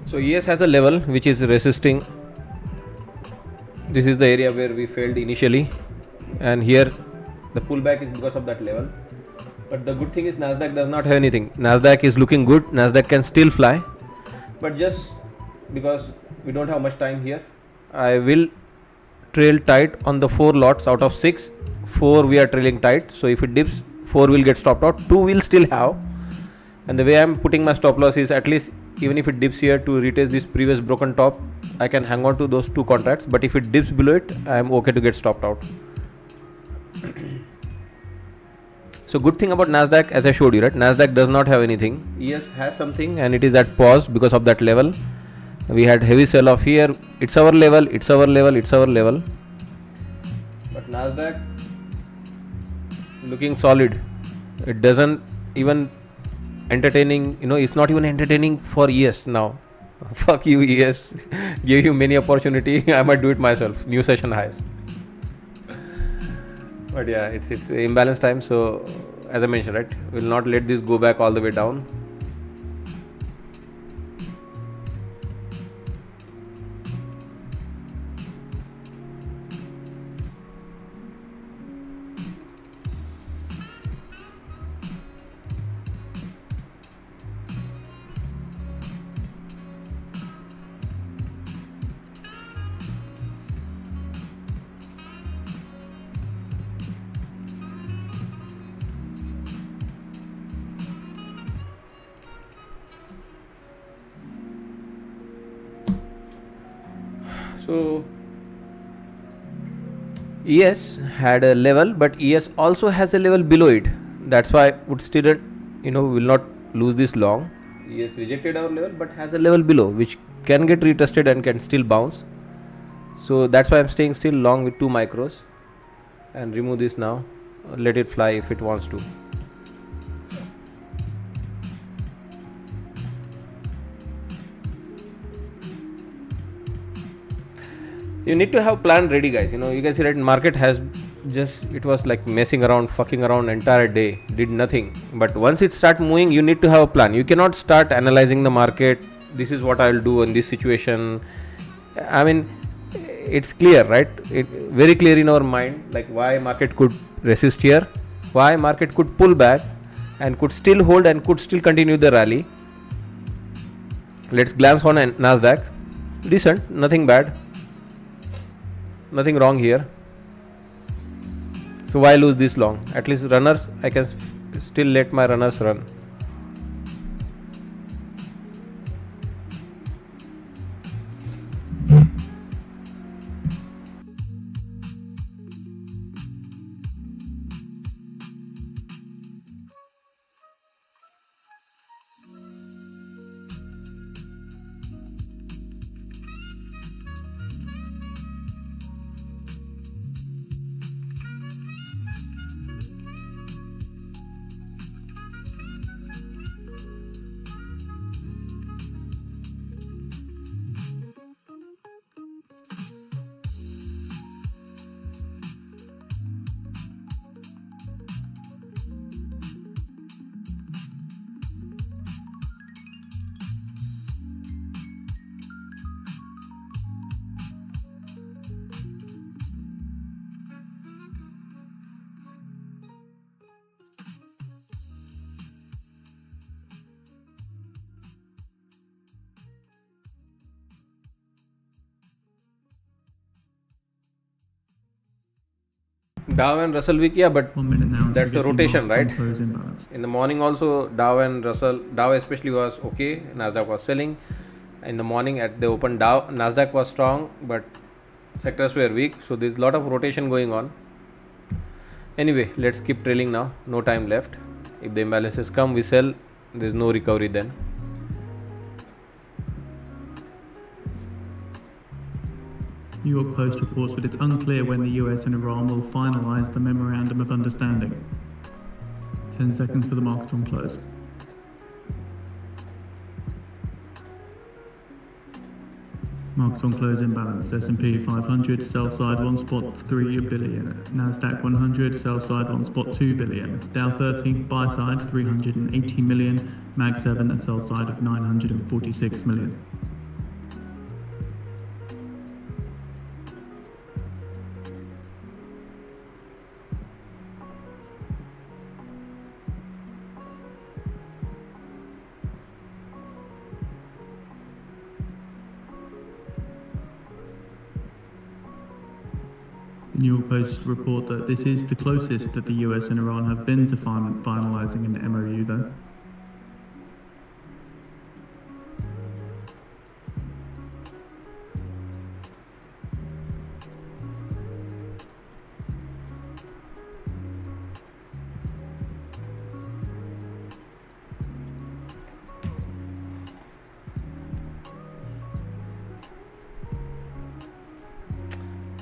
So ES has a level which is resisting. This is the area where we failed initially, and here the pullback is because of that level. But the good thing is Nasdaq does not have anything. Nasdaq is looking good. Nasdaq can still fly, but just because we don't have much time here, I will trail tight on the 4 lots out of 6. 4 we are trailing tight. So if it dips, 4 will get stopped out. 2 will still have. And the way I am putting my stop loss is, at least even if it dips here to retest this previous broken top, I can hang on to those 2 contracts. But if it dips below it, I am okay to get stopped out. So good thing about Nasdaq, as I showed you, right? Nasdaq does not have anything. ES has something, and it is at pause because of that level. We had heavy sell off here. It's our level, it's our level, it's our level. But Nasdaq looking solid. It doesn't even entertaining, it's not even entertaining for ES now. Fuck you, ES. Gave you many opportunity. I might do it myself. New session highs. But yeah, it's imbalance time. So as I mentioned, right, we'll not let this go back all the way down. So ES had a level, but ES also has a level below it. That's why would still, will not lose this long. ES rejected our level, but has a level below which can get retested and can still bounce. So that's why I'm staying still long with 2 micros, and remove this now. Let it fly if it wants to. You need to have plan ready, guys. You can see that market has it was like messing around, fucking around entire day, did nothing. But once it start moving, you need to have a plan. You cannot start analyzing the market. This is what I'll do in this situation. I mean, it's clear, right? Very clear in our mind, like why market could resist here, why market could pull back and could still hold and could still continue the rally. Let's glance on Nasdaq. Decent, nothing bad. Nothing wrong here. So why lose this long? At least runners, I can still let my runners run. Dow and Russell week, yeah, but 1 minute now. that's a rotation, right? Imbalance. In the morning also, Dow and Russell, Dow especially was okay, Nasdaq was selling. In the morning at the open, Nasdaq was strong, but sectors were weak. So there's a lot of rotation going on. Anyway, let's keep trailing now. No time left. If the imbalances come, we sell. There's no recovery then. New York Post reports that it's unclear when the US and Iran will finalize the Memorandum of Understanding. 10 seconds for the market on close. Market on close imbalance. S&P 500 sell side 1.3 billion. Nasdaq 100 sell side 1.2 billion. Dow 30 buy side 380 million. Mag 7 a sell side of 946 million. New York Post report that this is the closest that the US and Iran have been to finalizing an MOU, though.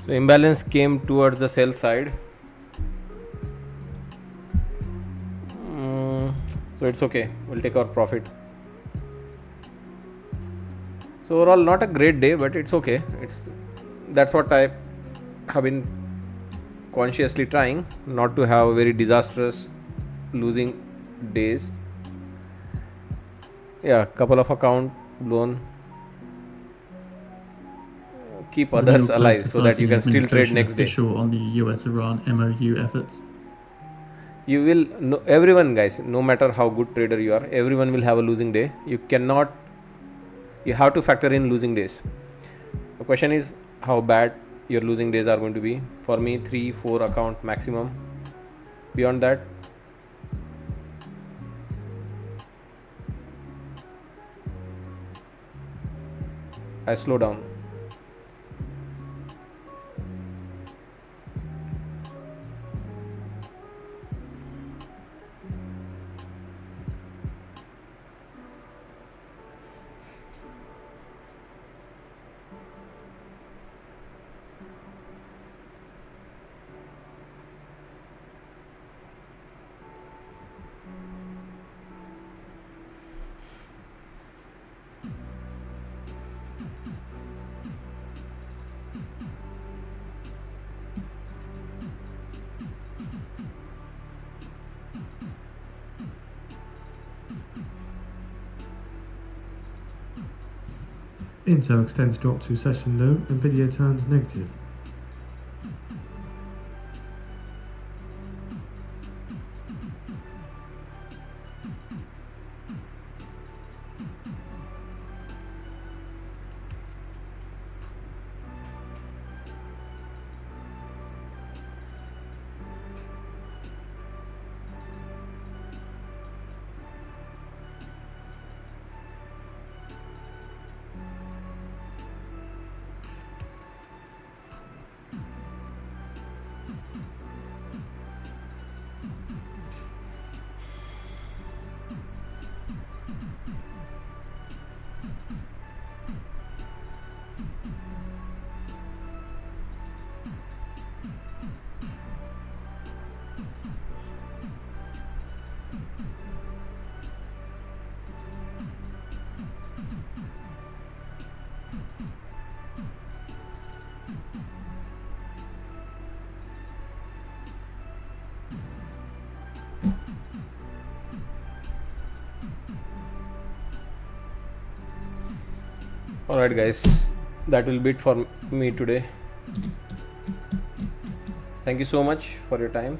So imbalance came towards the sell side. So it's okay. We'll take our profit. So overall, not a great day, but it's okay. That's what I have been consciously trying, not to have very disastrous losing days. Yeah, couple of account blown. Keep others alive so that you can still trade next day. On the US-Iran MOU efforts. You will know, everyone guys, no matter how good trader you are, everyone will have a losing day. You have to factor in losing days. The question is how bad your losing days are going to be. For me, 3-4 account maximum. Beyond that, I slow down. Intel extends drop to session low, Nvidia turns negative. Alright guys, that will be it for me today. Thank you so much for your time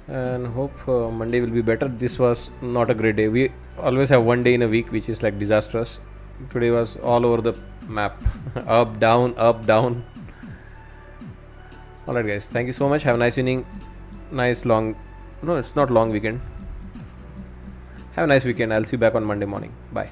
and hope Monday will be better. This was not a great day. We always have one day in a week which is like disastrous. Today was all over the map. Up, down, up, down. Alright guys, thank you so much. Have a nice evening. Nice long, no, it's not long weekend. Have a nice weekend. I'll see you back on Monday morning. Bye.